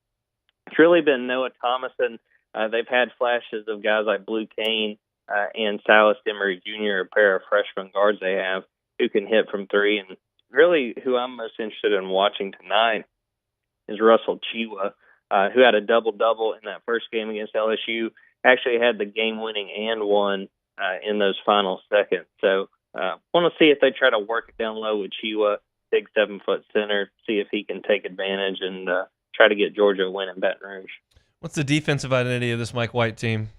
[SPEAKER 27] it's really been Noah Thomason. They've had flashes of guys like Blue Kane and Silas Emery Jr., a pair of freshman guards they have, who can hit from 3. And really who I'm most interested in watching tonight is Russell Chiwa, who had a double-double in that first game against LSU, actually had the game-winning and one in those final seconds. So want to see if they try to work it down low with Chiwa, big 7-foot center, see if he can take advantage and try to get Georgia a win in Baton Rouge.
[SPEAKER 2] What's the defensive identity of this Mike White team?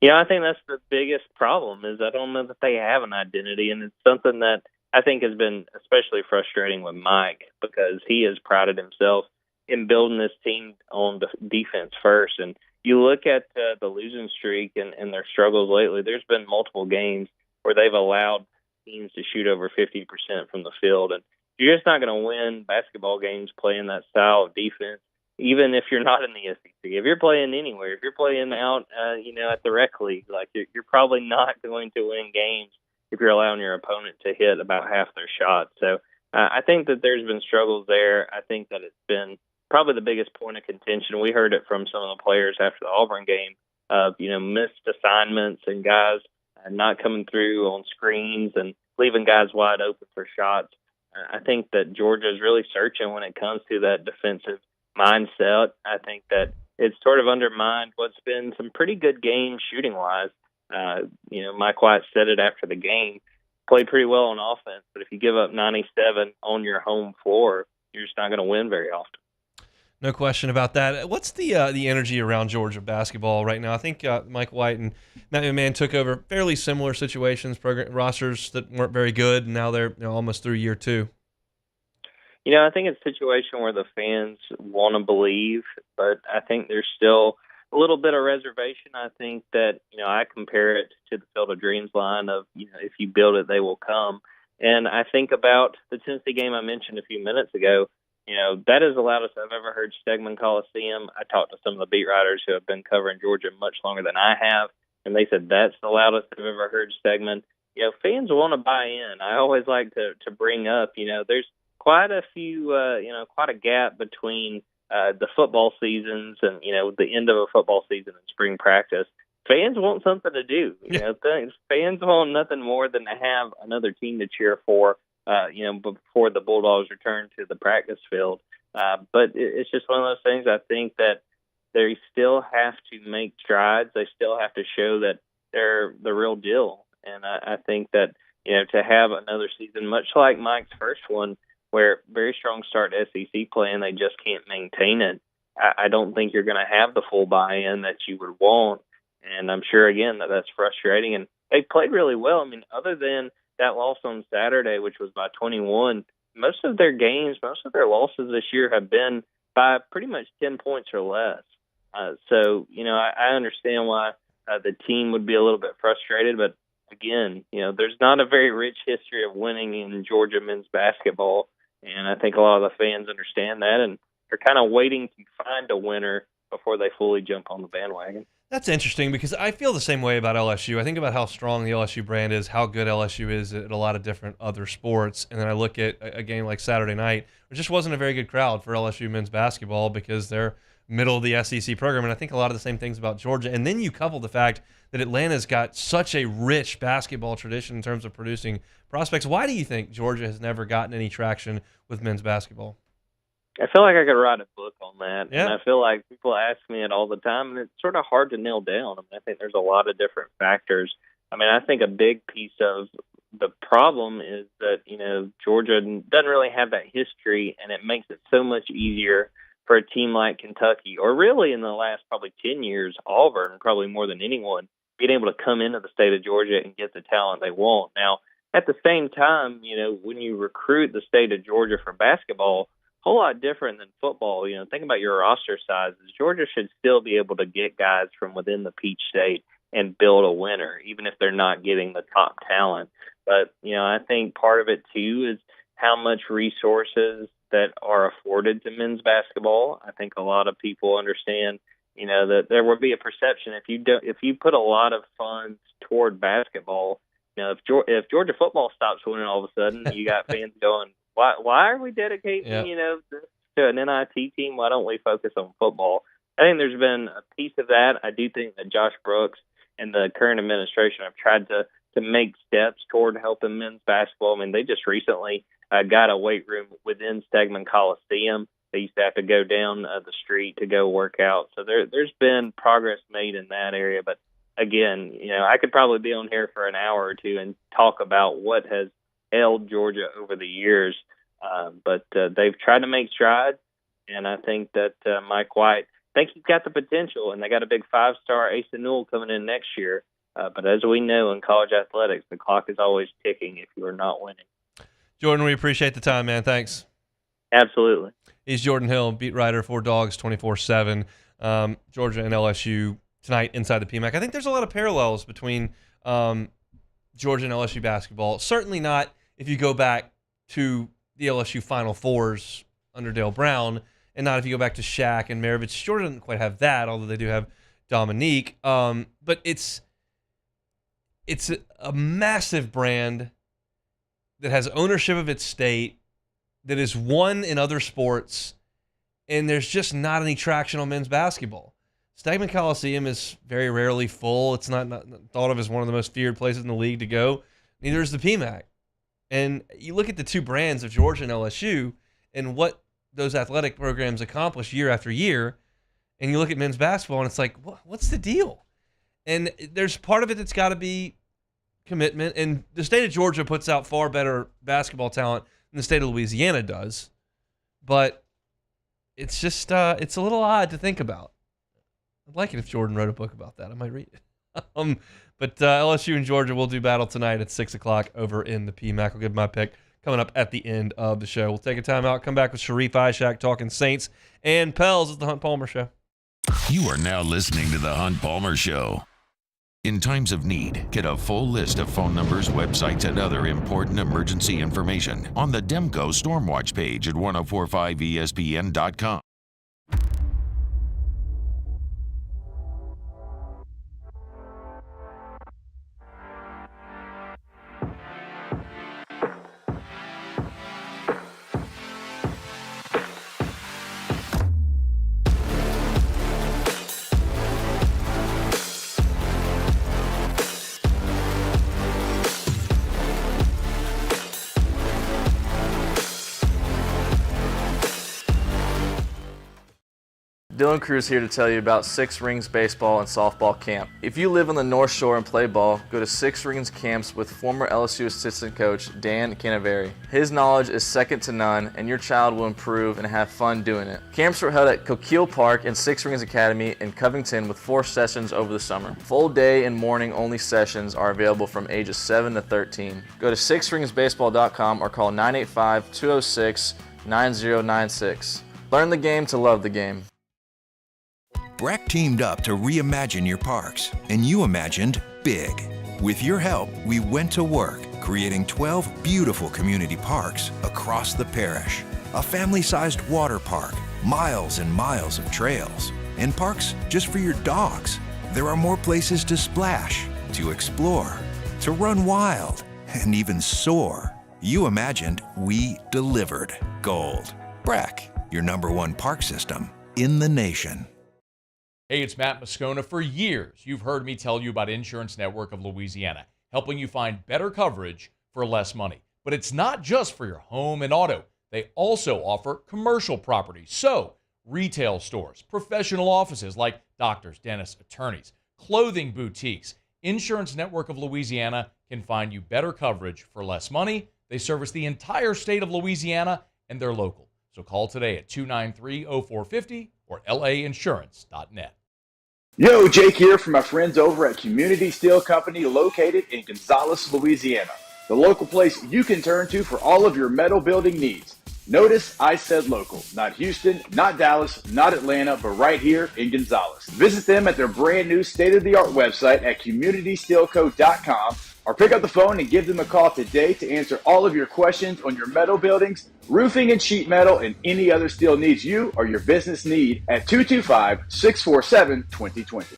[SPEAKER 27] I think that's the biggest problem is I don't know that they have an identity, and it's something that I think has been especially frustrating with Mike because he has prided himself in building this team on defense first. And you look at the losing streak and their struggles lately, there's been multiple games where they've allowed teams to shoot over 50% from the field. And you're just not going to win basketball games playing that style of defense. even if you're not in the SEC. If you're playing anywhere, if you're playing out, at the rec league, like you're probably not going to win games if you're allowing your opponent to hit about half their shots. So I think that there's been struggles there. I think that it's been probably the biggest point of contention. We heard it from some of the players after the Auburn game of, missed assignments and guys not coming through on screens and leaving guys wide open for shots. I think that Georgia is really searching when it comes to that defensive mindset. I think that it's sort of undermined what's been some pretty good games shooting-wise. Mike White said it after the game, played pretty well on offense, but if you give up 97 on your home floor, you're just not going to win very often.
[SPEAKER 2] No question about that. What's the energy around Georgia basketball right now? I think Mike White and Matt McMahon took over fairly similar situations, rosters that weren't very good, and now they're almost through year 2.
[SPEAKER 27] I think it's a situation where the fans want to believe, but I think there's still a little bit of reservation. I think that, I compare it to the Field of Dreams line of, if you build it, they will come. And I think about the Tennessee game I mentioned a few minutes ago. That is the loudest I've ever heard Stegman Coliseum. I talked to some of the beat writers who have been covering Georgia much longer than I have, and they said that's the loudest I've ever heard Stegman. Fans want to buy in. I always like to bring up, there's quite a few, quite a gap between the football seasons and, the end of a football season and spring practice. Fans want something to do. Fans want nothing more than to have another team to cheer for, before the Bulldogs return to the practice field. But it's just one of those things. I think that they still have to make strides. They still have to show that they're the real deal. And I think that, to have another season, much like Mike's first one, where very strong start to SEC play and they just can't maintain it, I don't think you're going to have the full buy-in that you would want. And I'm sure, again, that's frustrating. And they played really well. I mean, other than that loss on Saturday, which was by 21, most of their games, most of their losses this year have been by pretty much 10 points or less. So, I understand why the team would be a little bit frustrated. But, again, there's not a very rich history of winning in Georgia men's basketball. And I think a lot of the fans understand that, and they're kind of waiting to find a winner before they fully jump on the bandwagon.
[SPEAKER 2] That's interesting because I feel the same way about LSU. I think about how strong the LSU brand is, how good LSU is at a lot of different other sports, and then I look at a game like Saturday night, there just wasn't a very good crowd for LSU men's basketball because they're middle of the SEC program, and I think a lot of the same things about Georgia. And then you couple the fact that Atlanta's got such a rich basketball tradition in terms of producing prospects. Why do you think Georgia has never gotten any traction with men's basketball?
[SPEAKER 27] I feel like I could write a book on that.
[SPEAKER 2] Yeah.
[SPEAKER 27] And I feel like people ask me it all the time, and it's sort of hard to nail down. I think there's a lot of different factors. I think a big piece of the problem is that, Georgia doesn't really have that history, and it makes it so much easier for a team like Kentucky, or really in the last probably 10 years, Auburn, probably more than anyone, being able to come into the state of Georgia and get the talent they want. Now, at the same time, when you recruit the state of Georgia for basketball, a whole lot different than football. Think about your roster sizes. Georgia should still be able to get guys from within the Peach State and build a winner, even if they're not getting the top talent. But, I think part of it, too, is how much resources that are afforded to men's basketball. I think a lot of people understand, that there will be a perception if you put a lot of funds toward basketball. If Georgia football stops winning all of a sudden, you got fans going, why are we dedicating, this to an NIT team? Why don't we focus on football? I think there's been a piece of that. I do think that Josh Brooks and the current administration have tried to make steps toward helping men's basketball. They just recently got a weight room within Stegman Coliseum. They used to have to go down the street to go work out. So there's been progress made in that area. But, again, I could probably be on here for an hour or two and talk about what has held Georgia over the years. But they've tried to make strides, and I think that Mike White, I think he's got the potential, and they got a big 5-star Asa Newell coming in next year. But as we know in college athletics, the clock is always ticking if you are not winning.
[SPEAKER 2] Jordan, we appreciate the time, man. Thanks.
[SPEAKER 27] Absolutely.
[SPEAKER 2] He's Jordan Hill, beat writer for Dogs 24/7. Georgia and LSU tonight inside the PMAC. I think there's a lot of parallels between Georgia and LSU basketball. Certainly not if you go back to the LSU Final Fours under Dale Brown and not if you go back to Shaq and Maravich. Georgia doesn't quite have that, although they do have Dominique. But it's a massive brand that has ownership of its state, that is won in other sports, and there's just not any traction on men's basketball. Stegeman Coliseum is very rarely full. It's not thought of as one of the most feared places in the league to go. Neither is the PMAC. And you look at the two brands of Georgia and LSU and what those athletic programs accomplish year after year, and you look at men's basketball and it's like, what's the deal? And there's part of it that's got to be commitment. And the state of Georgia puts out far better basketball talent than the state of Louisiana does. But it's just, it's a little odd to think about. I'd like it if Jordan wrote a book about that. I might read it. But LSU and Georgia will do battle tonight at 6 o'clock over in the PMAC. I'll give my pick coming up at the end of the show. We'll take a time out, come back with Sharie Aack talking Saints and Pels. It's the Hunt Palmer Show.
[SPEAKER 1] You are now listening to the Hunt Palmer Show. In times of need, get a full list of phone numbers, websites, and other important emergency information on the Demco Stormwatch page at 1045ESPN.com.
[SPEAKER 15] Dylan Cruz here to tell you about Six Rings Baseball and Softball Camp. If you live on the North Shore and play ball, go to Six Rings Camps with former LSU assistant coach Dan Canaveri. His knowledge is second to none, and your child will improve and have fun doing it. Camps were held at Coquille Park and Six Rings Academy in Covington with 4 sessions over the summer. Full day and morning only sessions are available from ages 7 to 13. Go to sixringsbaseball.com or call 985-206-9096. Learn the game to love the game.
[SPEAKER 26] Breck teamed up to reimagine your parks, and you imagined big. With your help, we went to work, creating 12 beautiful community parks across the parish. A family-sized water park, miles and miles of trails, and parks just for your dogs. There are more places to splash, to explore, to run wild, and even soar. You imagined, we delivered. Gold. Breck, your #1 park system in the nation.
[SPEAKER 6] Hey, it's Matt Moscona. For years, you've heard me tell you about Insurance Network of Louisiana, helping you find better coverage for less money. But it's not just for your home and auto. They also offer commercial property. So, retail stores, professional offices like doctors, dentists, attorneys, clothing boutiques. Insurance Network of Louisiana can find you better coverage for less money. They service the entire state of Louisiana, and they're local. So call today at 293-0450 or lainsurance.net.
[SPEAKER 10] Yo, Jake here from my friends over at Community Steel Company located in Gonzales, Louisiana. The local place you can turn to for all of your metal building needs. Notice I said local, not Houston, not Dallas, not Atlanta, but right here in Gonzales. Visit them at their brand new state-of-the-art website at communitysteelco.com or pick up the phone and give them a call today to answer all of your questions on your metal buildings, roofing and sheet metal, and any other steel needs you or your business need at 225-647-2020.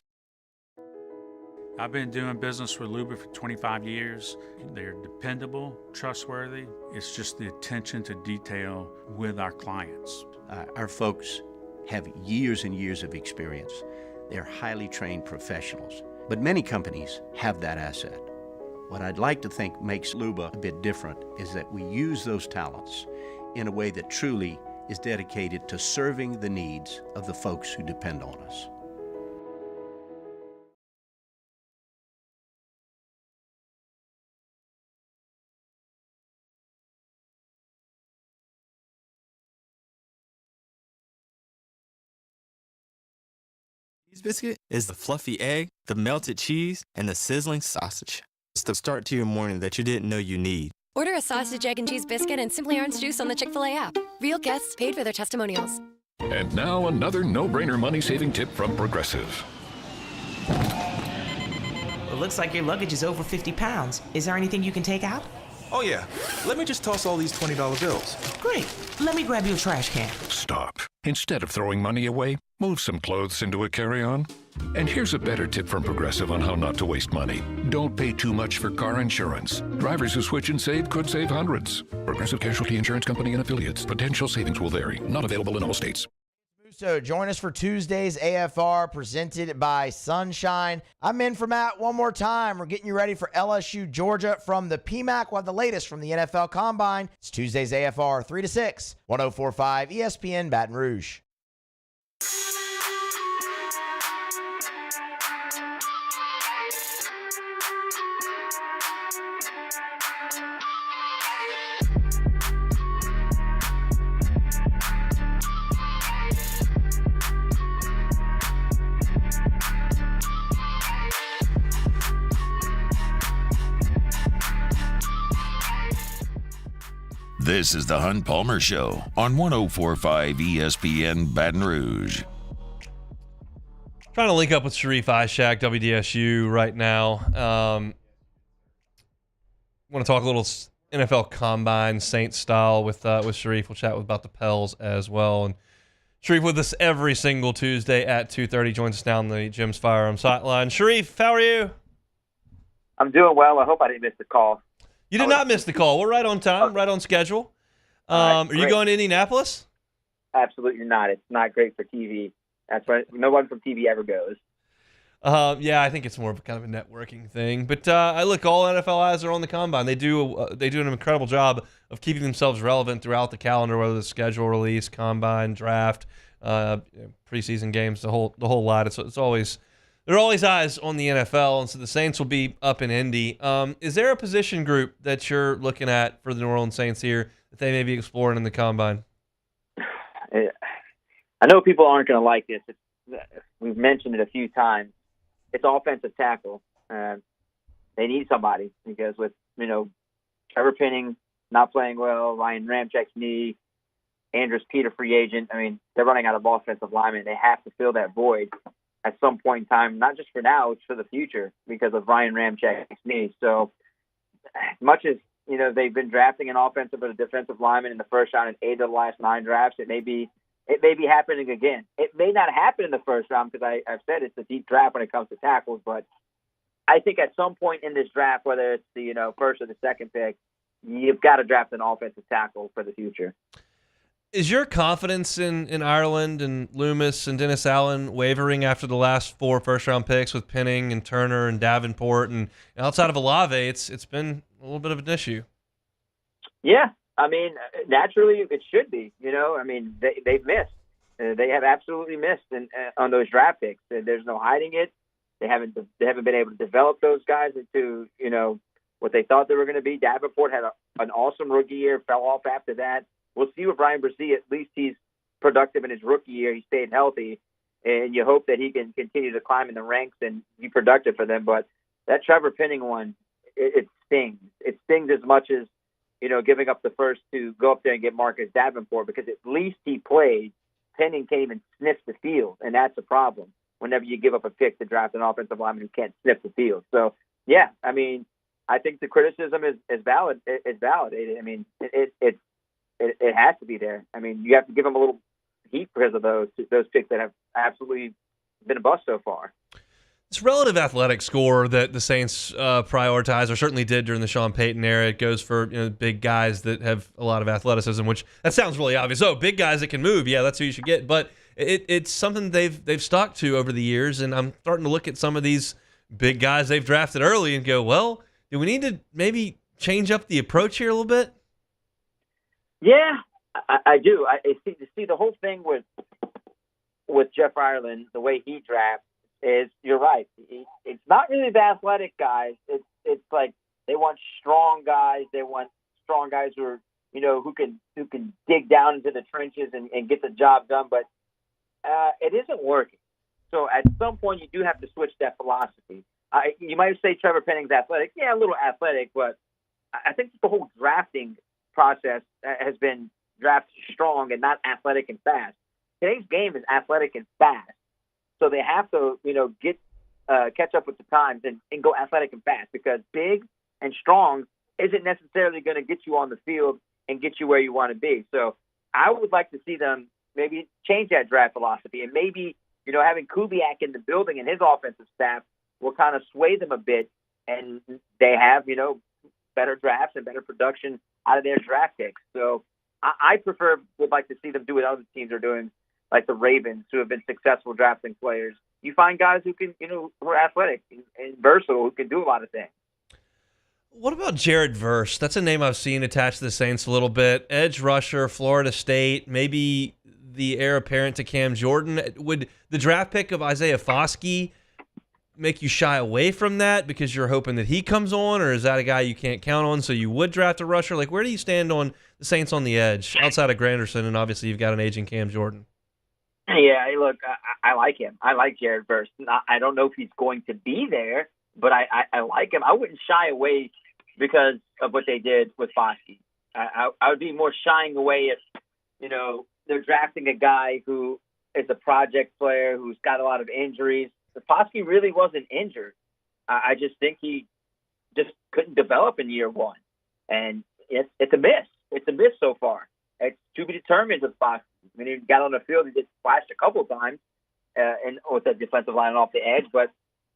[SPEAKER 13] I've been doing business with Luba for 25 years. They're dependable, trustworthy. It's just the attention to detail with our clients.
[SPEAKER 14] Our folks have years and years of experience. They're highly trained professionals, but many companies have that asset. What I'd like to think makes Luba a bit different is that we use those talents in a way that truly is dedicated to serving the needs of the folks who depend on us.
[SPEAKER 3] Cheese biscuit is the fluffy egg, the melted cheese, and the sizzling sausage. It's the start to your morning that you didn't know you need.
[SPEAKER 4] Order a sausage, egg, and cheese biscuit and Simply Orange juice on the Chick-fil-A app. Real guests paid for their testimonials.
[SPEAKER 7] And now another no-brainer money-saving tip from Progressive.
[SPEAKER 9] It looks like your luggage is over 50 pounds. Is there anything you can take out? Oh, yeah. Let me just toss all these $20 bills.
[SPEAKER 11] Great. Let me grab you a trash can.
[SPEAKER 7] Stop. Instead of throwing money away, move some clothes into a carry-on. And here's a better tip from Progressive on how not to waste money. Don't pay too much for car insurance. Drivers who switch and save could save hundreds. Progressive Casualty Insurance Company and Affiliates. Potential savings will vary. Not available in all states.
[SPEAKER 12] So join us for Tuesday's AFR presented by Sunshine. I'm in for Matt one more time. We're getting you ready for LSU-Georgia from the PMAC. We'll have the latest from the NFL Combine. It's Tuesday's AFR 3 to 6, 104.5 ESPN Baton Rouge.
[SPEAKER 1] This is the Hunt Palmer Show on 104.5 ESPN Baton Rouge.
[SPEAKER 2] Trying to link up with Sharie Aack, WDSU, right now. Want to talk a little NFL Combine, Saints style with Sharie. We'll chat about the Pels as well. And Sharie with us every single Tuesday at 2:30. Joins us now on the Jim's Firearms Hotline. Sharie, how are you?
[SPEAKER 20] I'm doing well. I hope I didn't miss the call.
[SPEAKER 2] You did not miss the call. We're right on time, right on schedule. Are you going to Indianapolis?
[SPEAKER 20] Absolutely not. It's not great for TV. That's why no one from TV ever goes.
[SPEAKER 2] Yeah, I think it's more of kind of a networking thing. But I look, all NFL eyes are on the Combine. They do an incredible job of keeping themselves relevant throughout the calendar, whether it's schedule release, Combine, draft, preseason games, the whole lot. It's always. There are always eyes on the NFL, and so the Saints will be up in Indy. Is there a position group that you're looking at for the New Orleans Saints here that they may be exploring in the Combine?
[SPEAKER 20] I know people aren't going to like this. We've mentioned it a few times. It's offensive tackle. They need somebody because with, Trevor Penning not playing well, Ryan Ramczak's knee, Andrus Peter free agent. I mean, they're running out of offensive linemen. They have to fill that void at some point in time, not just for now, it's for the future because of Ryan Ramczak's knee. So as much as, they've been drafting an offensive or a defensive lineman in the first round in 8 of the last 9 drafts, it may be happening again. It may not happen in the first round because I've said it's a deep draft when it comes to tackles, but I think at some point in this draft, whether it's the, first or the second pick, you've got to draft an offensive tackle for the future.
[SPEAKER 2] Is your confidence in Ireland and Loomis and Dennis Allen wavering after the last 4 first-round picks with Penning and Turner and Davenport? And outside of Olave, it's been a little bit of an issue.
[SPEAKER 20] Yeah, I mean, naturally it should be. They've missed. They have absolutely missed on those draft picks. There's no hiding it. They haven't been able to develop those guys into what they thought they were going to be. Davenport had an awesome rookie year, fell off after that. We'll see with Brian Brzee. At least he's productive in his rookie year. He stayed healthy, and you hope that he can continue to climb in the ranks and be productive for them. But that Trevor Penning one, it stings. It stings as much as, giving up the first to go up there and get Marcus Davenport because at least he played. Penning can't even sniff the field, and that's a problem whenever you give up a pick to draft an offensive lineman who can't sniff the field. So, yeah, I mean, I think the criticism is valid. It's validated. I mean, it has to be there. I mean, you have to give them a little heat because of those picks that have absolutely been a bust so far.
[SPEAKER 2] This relative athletic score that the Saints prioritize, or certainly did during the Sean Payton era, it goes for big guys that have a lot of athleticism, which that sounds really obvious. Oh, big guys that can move, yeah, that's who you should get. But it's something they've stuck to over the years, and I'm starting to look at some of these big guys they've drafted early and go, well, do we need to maybe change up the approach here a little bit?
[SPEAKER 20] Yeah, I do. I see the whole thing with Jeff Ireland, the way he drafts is, you're right. It's not really the athletic guys. It's like they want strong guys. They want strong guys who are, who can dig down into the trenches and get the job done. But it isn't working. So at some point you do have to switch that philosophy. You might say Trevor Penning's athletic. Yeah, a little athletic, but I think the whole drafting process has been draft strong and not athletic and fast. Today's game is athletic and fast, so they have to catch up with the times and go athletic and fast, because big and strong isn't necessarily going to get you on the field and get you where you want to be. So I would like to see them maybe change that draft philosophy, and maybe, having Kubiak in the building and his offensive staff will kind of sway them a bit, and they have, better drafts and better production out of their draft picks. So I would like to see them do what other teams are doing, like the Ravens, who have been successful drafting players. You find guys who can, who are athletic and versatile, who can do a lot of things.
[SPEAKER 2] What about Jared Verse? That's a name I've seen attached to the Saints a little bit. Edge rusher, Florida State, maybe the heir apparent to Cam Jordan. Would the draft pick of Isaiah Foskey make you shy away from that because you're hoping that he comes on, or is that a guy you can't count on, so you would draft a rusher? Like, where do you stand on the Saints on the edge outside of Granderson, and obviously you've got an aging Cam Jordan?
[SPEAKER 20] Yeah, look, I like him. I like Jared Verse. I don't know if he's going to be there, but I like him. I wouldn't shy away because of what they did with Foskey. I would be more shying away if, they're drafting a guy who is a project player who's got a lot of injuries. Foskey really wasn't injured. I just think he just couldn't develop in year one. And it's a miss. It's a miss so far. It's to be determined with Foskey. When he got on the field, he just flashed a couple of times and with the defensive line off the edge, but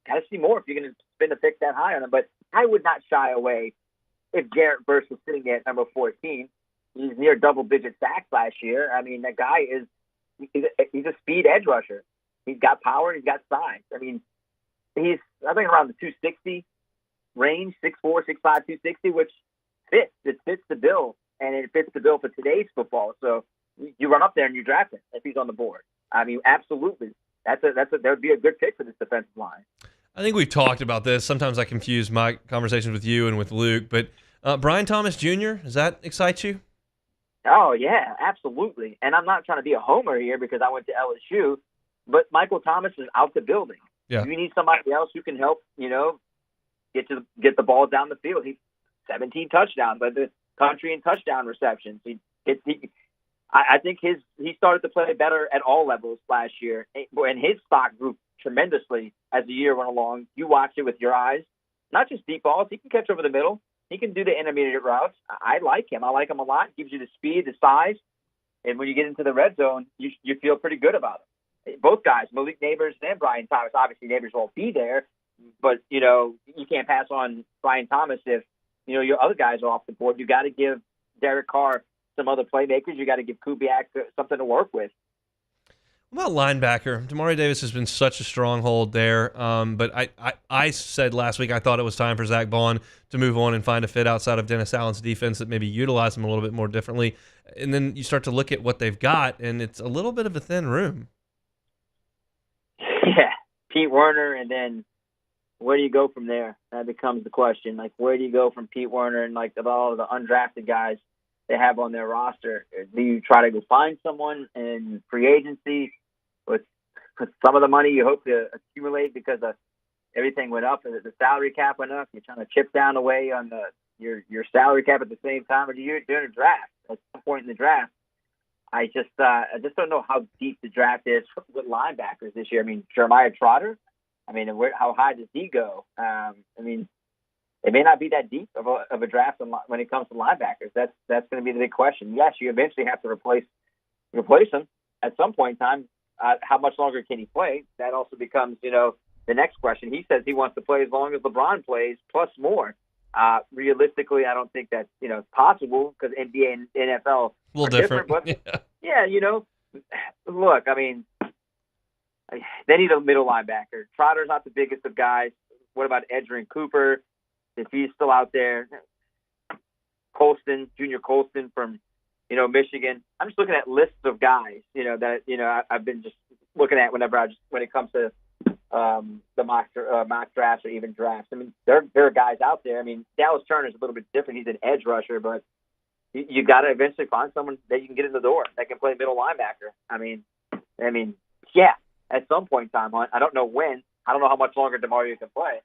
[SPEAKER 20] got to see more if you're going to spend a pick that high on him. But I would not shy away if Garrett Verse was sitting there at number 14. He's near double-digit sacks last year. I mean, that guy he's a speed edge rusher. He's got power and he's got size. I mean, he's, I think, around the 260 range, 6'4", 6'5", 260, which fits. It fits the bill, and it fits the bill for today's football. So you run up there and you draft him if he's on the board. I mean, absolutely. That would be a good pick for this defensive line.
[SPEAKER 2] I think we've talked about this. Sometimes I confuse my conversations with you and with Luke, but Brian Thomas Jr., does that excite you?
[SPEAKER 20] Oh, yeah, absolutely. And I'm not trying to be a homer here because I went to LSU, but Michael Thomas is out the building.
[SPEAKER 2] Yeah.
[SPEAKER 20] You need somebody else who can help, get the ball down the field. He's 17 touchdowns, led the country in touchdown receptions. I think he started to play better at all levels last year, and his stock grew tremendously as the year went along. You watch it with your eyes, not just deep balls. He can catch over the middle. He can do the intermediate routes. I like him. I like him a lot. Gives you the speed, the size, and when you get into the red zone, you feel pretty good about him. Both guys, Malik Neighbors and Brian Thomas. Obviously, Neighbors won't be there, but you can't pass on Brian Thomas if your other guys are off the board. You got to give Derek Carr some other playmakers. You got to give Kubiak something to work with.
[SPEAKER 2] What about linebacker? Damari Davis has been such a stronghold there, but I said last week I thought it was time for Zach Bond to move on and find a fit outside of Dennis Allen's defense that maybe utilize him a little bit more differently. And then you start to look at what they've got, and it's a little bit of a thin room.
[SPEAKER 20] Yeah, Pete Werner, and then where do you go from there? That becomes the question. Like, where do you go from Pete Werner and all of the undrafted guys they have on their roster? Do you try to go find someone in free agency with some of the money you hope to accumulate because of everything went up and the salary cap went up? You're trying to chip down away on your salary cap at the same time, or you're doing a draft at some point in the draft. I just don't know how deep the draft is with linebackers this year. I mean, Jeremiah Trotter. I mean, how high does he go? I mean, it may not be that deep of a draft when it comes to linebackers. That's going to be the big question. Yes, you eventually have to replace him at some point in time. How much longer can he play? That also becomes, the next question. He says he wants to play as long as LeBron plays, plus more. Realistically, I don't think that's possible because NBA and NFL
[SPEAKER 2] a little different.
[SPEAKER 20] But yeah, look, I mean, they need a middle linebacker. Trotter's not the biggest of guys. What about Edgerrin Cooper? If he's still out there, Junior Colston from, Michigan. I'm just looking at lists of guys, that, I've been just looking at when it comes to the mock drafts or even drafts. I mean, there are guys out there. I mean, Dallas Turner's a little bit different. He's an edge rusher, but you got to eventually find someone that you can get in the door that can play middle linebacker. I mean, yeah, at some point in time. I don't know when. I don't know how much longer DeMario can play.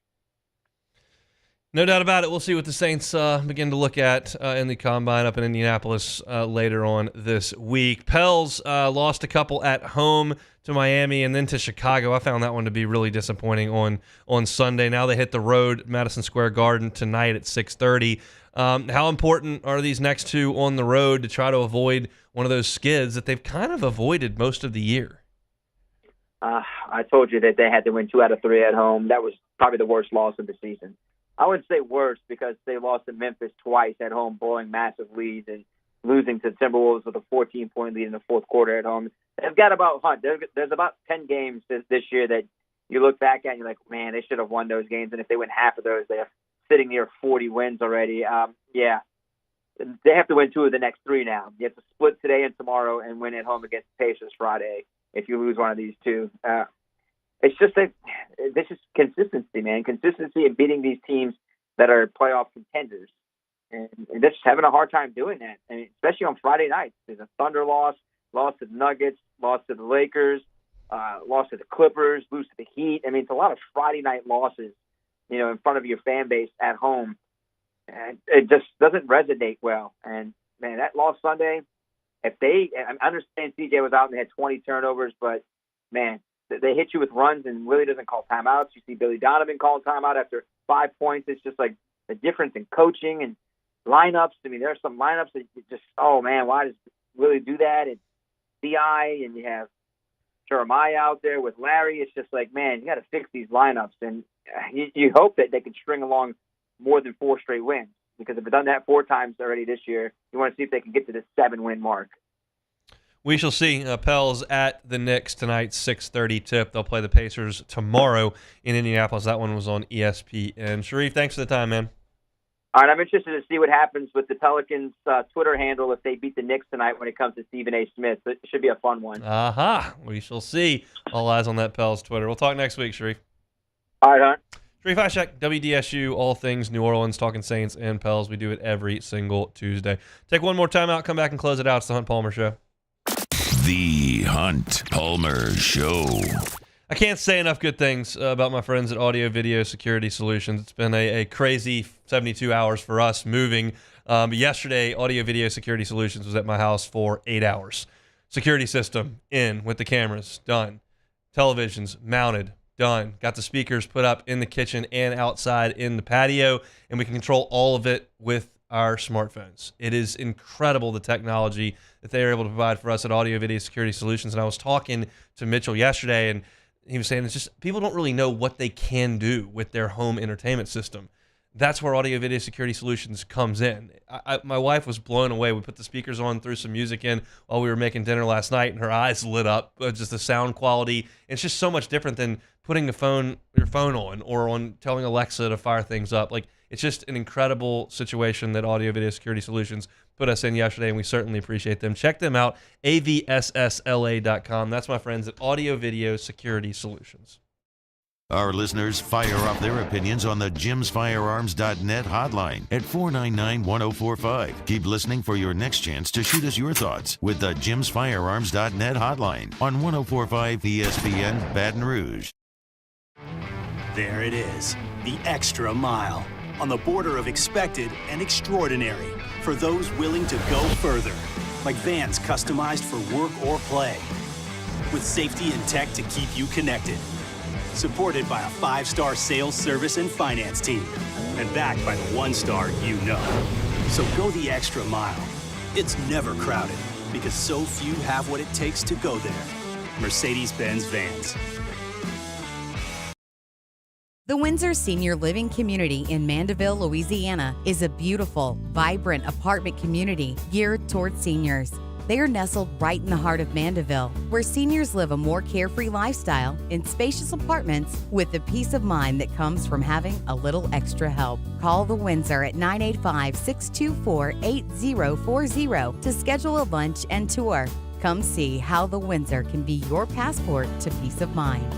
[SPEAKER 2] No doubt about it. We'll see what the Saints begin to look at in the Combine up in Indianapolis later on this week. Pels lost a couple at home to Miami and then to Chicago. I found that one to be really disappointing on Sunday. Now they hit the road, Madison Square Garden, tonight at 6:30. How important are these next two on the road to try to avoid one of those skids that they've kind of avoided most of the year?
[SPEAKER 20] I told you that they had to win 2 out of 3 at home. That was probably the worst loss of the season. I wouldn't say worse because they lost to Memphis twice at home, blowing massive leads and losing to Timberwolves with a 14-point lead in the fourth quarter at home. They've got about there's about 10 games this year that you look back at and you're like, man, they should have won those games. And if they win half of those, they're sitting near 40 wins already. Yeah, they have to win 2 of the next 3 now. You have to split today and tomorrow and win at home against the Pacers Friday if you lose one of these 2. It's just this is consistency, man. Consistency in beating these teams that are playoff contenders. And they're just having a hard time doing that. I mean, especially on Friday nights. There's a Thunder loss to the Nuggets, lost to the Lakers, lost to the Clippers, lose to the Heat. I mean, it's a lot of Friday night losses, in front of your fan base at home. And it just doesn't resonate well. And, man, that loss Sunday, I understand CJ was out and they had 20 turnovers, but, man, they hit you with runs and Willie doesn't call timeouts. You see Billy Donovan call timeout after 5 points. It's just like the difference in coaching and lineups. I mean, there are some lineups that you just, oh, man, why does Willie do that? And CI and you have Jeremiah out there with Larry. It's just like, man, you got to fix these lineups. And you hope that they can string along more than 4 straight wins because if they've done that 4 times already this year, you want to see if they can get to the 7-win mark.
[SPEAKER 2] We shall see. Pels at the Knicks tonight, 6:30 tip. They'll play the Pacers tomorrow in Indianapolis. That one was on ESPN. Sharif, thanks for the time, man.
[SPEAKER 20] All right, I'm interested to see what happens with the Pelicans' Twitter handle if they beat the Knicks tonight when it comes to Stephen A. Smith. It should be a fun one.
[SPEAKER 2] Aha. We shall see. All eyes on that Pels Twitter. We'll talk next week, Sharif.
[SPEAKER 20] All right, Hunt.
[SPEAKER 2] Sharif Aack, WDSU, all things New Orleans, talking Saints and Pels. We do it every single Tuesday. Take one more time out, come back and close it out. It's the Hunt Palmer Show.
[SPEAKER 1] The Hunt Palmer Show.
[SPEAKER 2] I can't say enough good things about my friends at Audio Video Security Solutions. It's been a crazy 72 hours for us moving. Yesterday, Audio Video Security Solutions was at my house for 8 hours. Security system in with the cameras, done. Televisions mounted, done. Got the speakers put up in the kitchen and outside in the patio, and we can control all of it with our smartphones. It is incredible the technology that they are able to provide for us at Audio Video Security Solutions. And I was talking to Mitchell yesterday, and he was saying it's just people don't really know what they can do with their home entertainment system. That's where Audio Video Security Solutions comes in. My wife was blown away. We put the speakers on, threw some music in while we were making dinner last night, and her eyes lit up. Just the sound quality. It's just so much different than putting your phone on or on telling Alexa to fire things up. Like, it's just an incredible situation that Audio Video Security Solutions put us in yesterday, and we certainly appreciate them. Check them out, avssla.com. That's my friends at Audio Video Security Solutions.
[SPEAKER 1] Our listeners fire off their opinions on the jimsfirearms.net hotline at 499-1045. Keep listening for your next chance to shoot us your thoughts with the jimsfirearms.net hotline on 1045 ESPN Baton Rouge.
[SPEAKER 5] There it is, the extra mile, on the border of expected and extraordinary for those willing to go further, like vans customized for work or play, with safety and tech to keep you connected. Supported by a 5-star sales, service, and finance team. And backed by the 1-star you know. So go the extra mile. It's never crowded because so few have what it takes to go there. Mercedes-Benz Vans.
[SPEAKER 8] The Windsor Senior Living Community in Mandeville, Louisiana is a beautiful, vibrant apartment community geared towards seniors. They are nestled right in the heart of Mandeville, where seniors live a more carefree lifestyle in spacious apartments with the peace of mind that comes from having a little extra help. Call the Windsor at 985-624-8040 to schedule a lunch and tour. Come see how the Windsor can be your passport to peace of mind.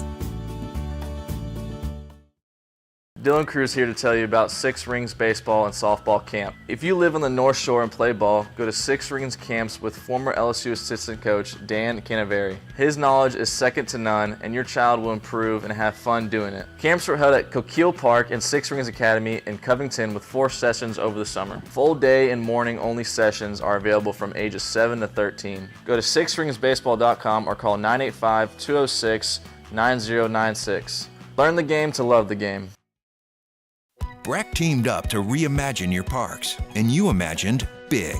[SPEAKER 15] Dylan Cruz here to tell you about Six Rings Baseball and Softball Camp. If you live on the North Shore and play ball, go to Six Rings Camps with former LSU assistant coach Dan Canaveri. His knowledge is second to none, and your child will improve and have fun doing it. Camps were held at Coquille Park and Six Rings Academy in Covington with 4 sessions over the summer. Full day and morning only sessions are available from ages 7 to 13. Go to sixringsbaseball.com or call 985-206-9096. Learn the game to love the game.
[SPEAKER 26] Breck teamed up to reimagine your parks, and you imagined big.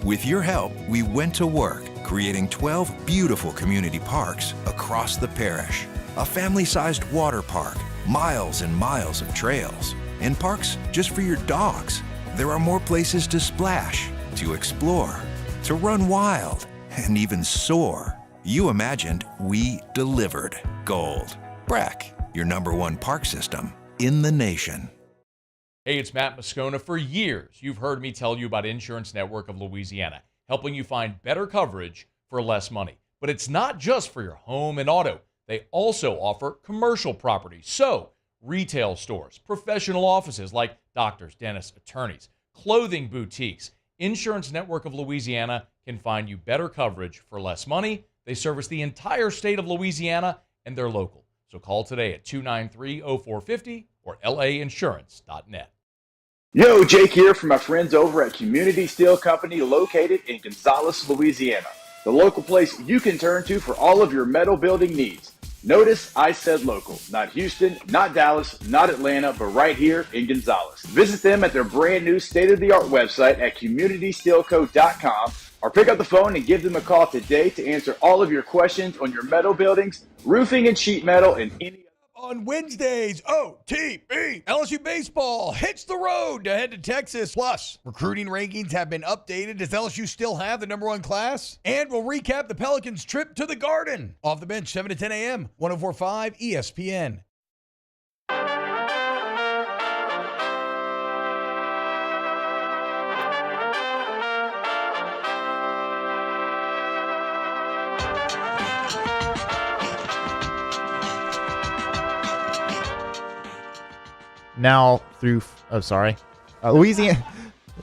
[SPEAKER 26] With your help, we went to work, creating 12 beautiful community parks across the parish. A family-sized water park, miles and miles of trails, and parks just for your dogs. There are more places to splash, to explore, to run wild, and even soar. You imagined, we delivered. Gold. Breck, your #1 park system in the nation.
[SPEAKER 6] Hey, it's Matt Moscona. For years, you've heard me tell you about Insurance Network of Louisiana, helping you find better coverage for less money. But it's not just for your home and auto. They also offer commercial property. So, retail stores, professional offices like doctors, dentists, attorneys, clothing boutiques. Insurance Network of Louisiana can find you better coverage for less money. They service the entire state of Louisiana, and they're local. So call today at 293-0450 or lainsurance.net.
[SPEAKER 10] Yo, Jake here from my friends over at Community Steel Company located in Gonzales, Louisiana. The local place you can turn to for all of your metal building needs. Notice I said local, not Houston, not Dallas, not Atlanta, but right here in Gonzales. Visit them at their brand new state-of-the-art website at communitysteelco.com or pick up the phone and give them a call today to answer all of your questions on your metal buildings, roofing and sheet metal, and any
[SPEAKER 16] On Wednesdays, OTB, LSU baseball hits the road to head to Texas. Plus, recruiting rankings have been updated. Does LSU still have the #1 class? And we'll recap the Pelicans' trip to the Garden. Off the bench, 7 to 10 a.m., 104.5 ESPN.
[SPEAKER 17] Now through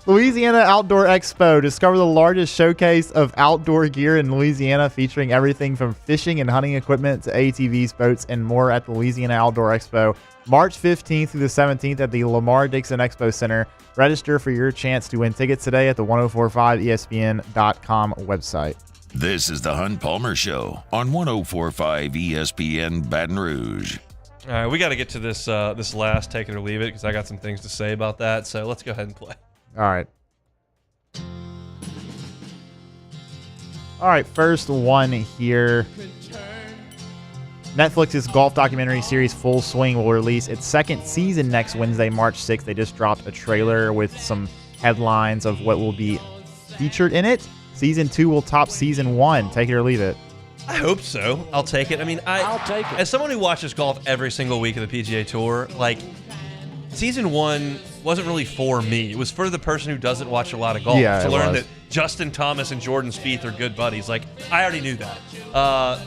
[SPEAKER 17] Louisiana Outdoor Expo. Discover the largest showcase of outdoor gear in Louisiana, featuring everything from fishing and hunting equipment to ATVs, boats, and more at the Louisiana Outdoor Expo, March 15th through the 17th at the Lamar Dixon Expo Center. Register for your chance to win tickets today at the 1045ESPN.com website.
[SPEAKER 1] This is the Hunt Palmer Show on 1045 ESPN Baton Rouge.
[SPEAKER 2] All right, we got to get to this this last take it or leave it because I got some things to say about that. So let's go ahead and play.
[SPEAKER 17] All right, first one here. Netflix's golf documentary series Full Swing will release its second season next Wednesday, March 6th. They just dropped a trailer with some headlines of what will be featured in it. Season 2 will top Season 1. Take it or leave it.
[SPEAKER 2] I hope so. I'll take it. I mean, I'll take it. As someone who watches golf every single week of the PGA Tour, like, Season 1 wasn't really for me. It was for the person who doesn't watch a lot of golf to learn that Justin Thomas and Jordan Spieth are good buddies. Like, I already knew that.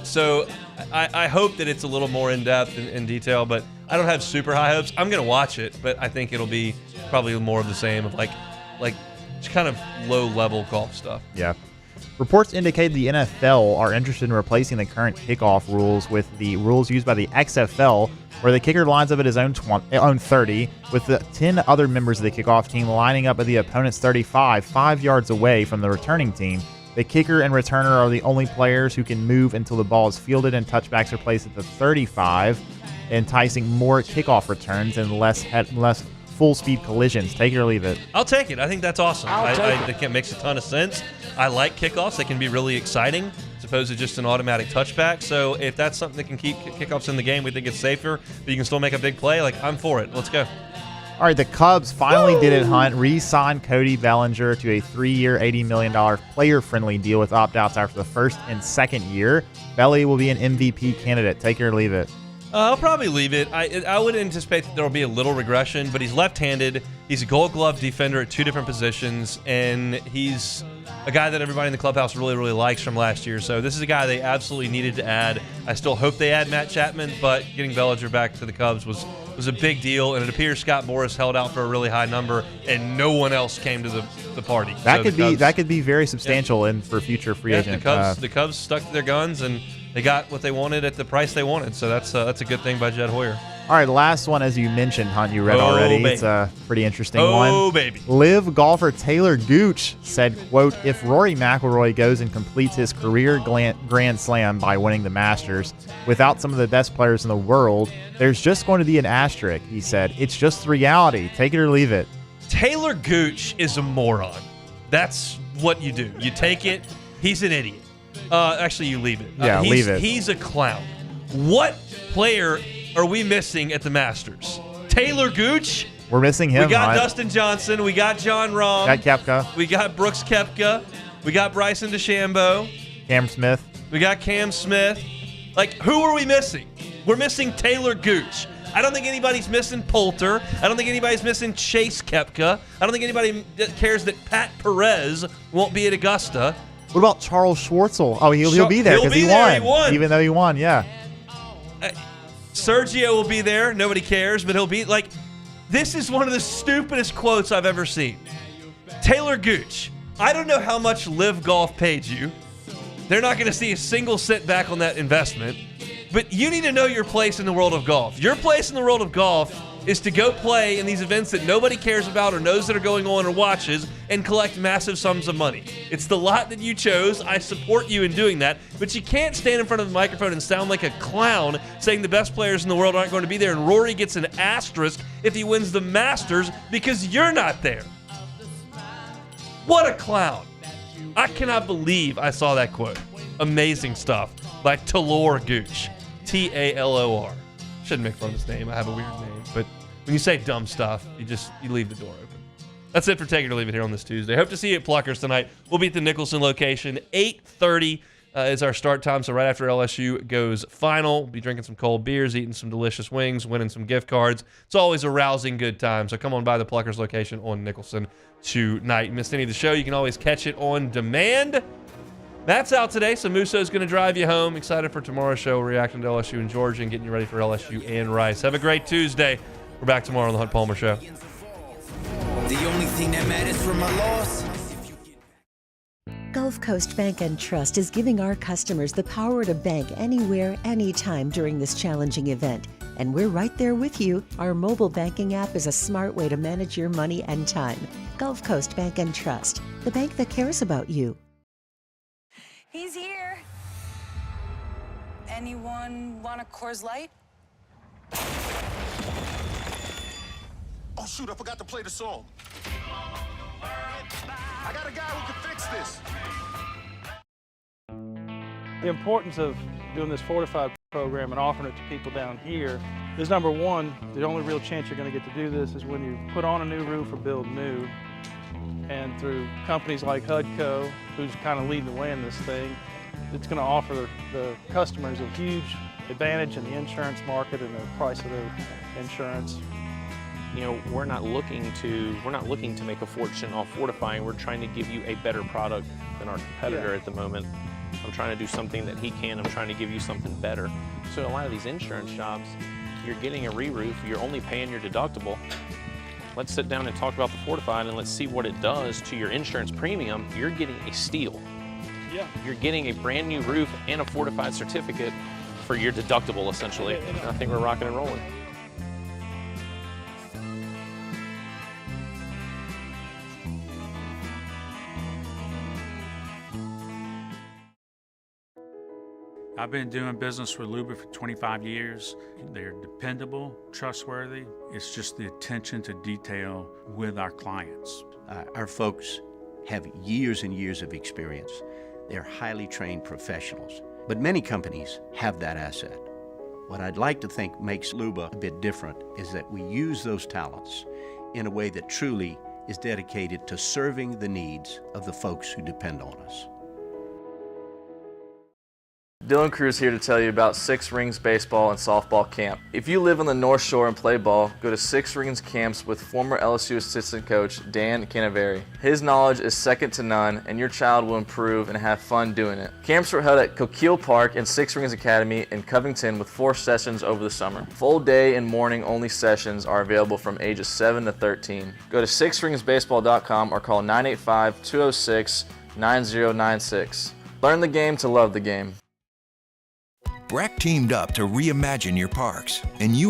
[SPEAKER 2] So I hope that it's a little more in-depth and in detail, but I don't have super high hopes. I'm going to watch it, but I think it'll be probably more of the same of like just kind of low-level golf stuff.
[SPEAKER 17] Yeah. Reports indicate the NFL are interested in replacing the current kickoff rules with the rules used by the XFL, where the kicker lines up at his own 30, with the 10 other members of the kickoff team lining up at the opponent's 35, 5 yards away from the returning team. The kicker and returner are the only players who can move until the ball is fielded, and touchbacks are placed at the 35, enticing more kickoff returns and less full-speed collisions. Take it or leave it.
[SPEAKER 2] I'll take it. I think that's awesome. I think it makes a ton of sense. I like kickoffs. They can be really exciting as opposed to just an automatic touchback. So if that's something that can keep kickoffs in the game, we think it's safer, but you can still make a big play. Like, I'm for it. Let's go.
[SPEAKER 17] All right, the Cubs finally did it, Hunt. Re-signed Cody Bellinger to a 3-year, $80 million player-friendly deal with opt-outs after the first and second year. Belly will be an MVP candidate. Take it or leave it.
[SPEAKER 2] I'll probably leave it. I would anticipate that there will be a little regression, but he's left-handed. He's a Gold Glove defender at 2 different positions, and he's a guy that everybody in the clubhouse really, really likes from last year. So this is a guy they absolutely needed to add. I still hope they add Matt Chapman, but getting Bellinger back to the Cubs was was a big deal, and it appears Scott Boras held out for a really high number, and no one else came to the party.
[SPEAKER 17] That could be very substantial and for future free agent.
[SPEAKER 2] The Cubs stuck to their guns, and they got what they wanted at the price they wanted. So that's a good thing by Jed Hoyer.
[SPEAKER 17] All right, the last one, as you mentioned, Hunt, you read already.
[SPEAKER 2] Baby.
[SPEAKER 17] It's a pretty interesting one.
[SPEAKER 2] Oh, baby.
[SPEAKER 17] Live golfer Taylor Gooch said, quote, if Rory McIlroy goes and completes his career Grand Slam by winning the Masters without some of the best players in the world, there's just going to be an asterisk, he said. It's just the reality. Take it or leave it.
[SPEAKER 2] Taylor Gooch is a moron. That's what you do. You take it. He's an idiot. Actually, you leave it.
[SPEAKER 17] Yeah, leave it.
[SPEAKER 2] He's a clown. What player are we missing at the Masters? Taylor Gooch?
[SPEAKER 17] We're missing him.
[SPEAKER 2] We got
[SPEAKER 17] Hunt.
[SPEAKER 2] Dustin Johnson. We got John Rahm.
[SPEAKER 17] Got Koepka.
[SPEAKER 2] We got Brooks Koepka. We got Bryson DeChambeau.
[SPEAKER 17] Cam Smith.
[SPEAKER 2] We got Cam Smith. Like, who are we missing? We're missing Taylor Gooch. I don't think anybody's missing Poulter. I don't think anybody's missing Chase Koepka. I don't think anybody cares that Pat Perez won't be at Augusta.
[SPEAKER 17] What about Charles Schwartzel? Oh, he'll be there because he won. Even though he won, yeah.
[SPEAKER 2] Sergio will be there. Nobody cares, but he'll be like, this is one of the stupidest quotes I've ever seen. Taylor Gooch, I don't know how much Live Golf paid you. They're not going to see a single cent back on that investment, but you need to know your place in the world of golf. Your place in the world of golf is to go play in these events that nobody cares about or knows that are going on or watches and collect massive sums of money. It's the lot that you chose. I support you in doing that, but you can't stand in front of the microphone and sound like a clown saying the best players in the world aren't going to be there and Rory gets an asterisk if he wins the Masters because you're not there. What a clown. I cannot believe I saw that quote. Amazing stuff by Taylor Gooch. Talor. Shouldn't make fun of his name. I have a weird name. But when you say dumb stuff, you leave the door open. That's it for Take It or Leave It here on this Tuesday. Hope to see you at Pluckers tonight. We'll be at the Nicholson location. 8:30 is our start time. So right after LSU goes final, we'll be drinking some cold beers, eating some delicious wings, winning some gift cards. It's always a rousing good time. So come on by the Pluckers location on Nicholson tonight. Missed any of the show, you can always catch it on demand. Matt's out today, so Musso's going to drive you home. Excited for tomorrow's show, reacting to LSU and Georgia and getting you ready for LSU and Rice. Have a great Tuesday. We're back tomorrow on the Hunt Palmer Show.
[SPEAKER 18] The only thing that matters for my loss.
[SPEAKER 19] Gulf Coast Bank and Trust is giving our customers the power to bank anywhere, anytime during this challenging event. And we're right there with you. Our mobile banking app is a smart way to manage your money and time. Gulf Coast Bank and Trust, the bank that cares about you.
[SPEAKER 21] He's here. Anyone want a Coors Light?
[SPEAKER 22] Oh shoot, I forgot to play the song. I got a guy who can fix this.
[SPEAKER 23] The importance of doing this fortified program and offering it to people down here is, number one, the only real chance you're going to get to do this is when you put on a new roof or build new. And through companies like HUDCO, who's kind of leading the way in this thing, it's going to offer the customers a huge advantage in the insurance market and the price of their insurance.
[SPEAKER 24] You know, we're not looking to make a fortune off fortifying. We're trying to give you a better product than our competitor at the moment. I'm trying to do something that he can. I'm trying to give you something better. So a lot of these insurance jobs, you're getting a re-roof, you're only paying your deductible. Let's sit down and talk about the fortified and let's see what it does to your insurance premium. You're getting a steal.
[SPEAKER 23] Yeah.
[SPEAKER 24] You're getting a brand new roof and a fortified certificate for your deductible, essentially. I think we're rocking and rolling.
[SPEAKER 13] I've been doing business with Luba for 25 years. They're dependable, trustworthy. It's just the attention to detail with our clients.
[SPEAKER 14] Our folks have years and years of experience. They're highly trained professionals, but many companies have that asset. What I'd like to think makes Luba a bit different is that we use those talents in a way that truly is dedicated to serving the needs of the folks who depend on us.
[SPEAKER 15] Dylan Cruz here to tell you about Six Rings Baseball and Softball Camp. If you live on the North Shore and play ball, go to Six Rings Camps with former LSU assistant coach Dan Canaveri. His knowledge is second to none, and your child will improve and have fun doing it. Camps were held at Coquille Park and Six Rings Academy in Covington with 4 sessions over the summer. Full day and morning only sessions are available from ages 7 to 13. Go to sixringsbaseball.com or call 985-206-9096. Learn the game to love the game.
[SPEAKER 26] Breck teamed up to reimagine your parks, and you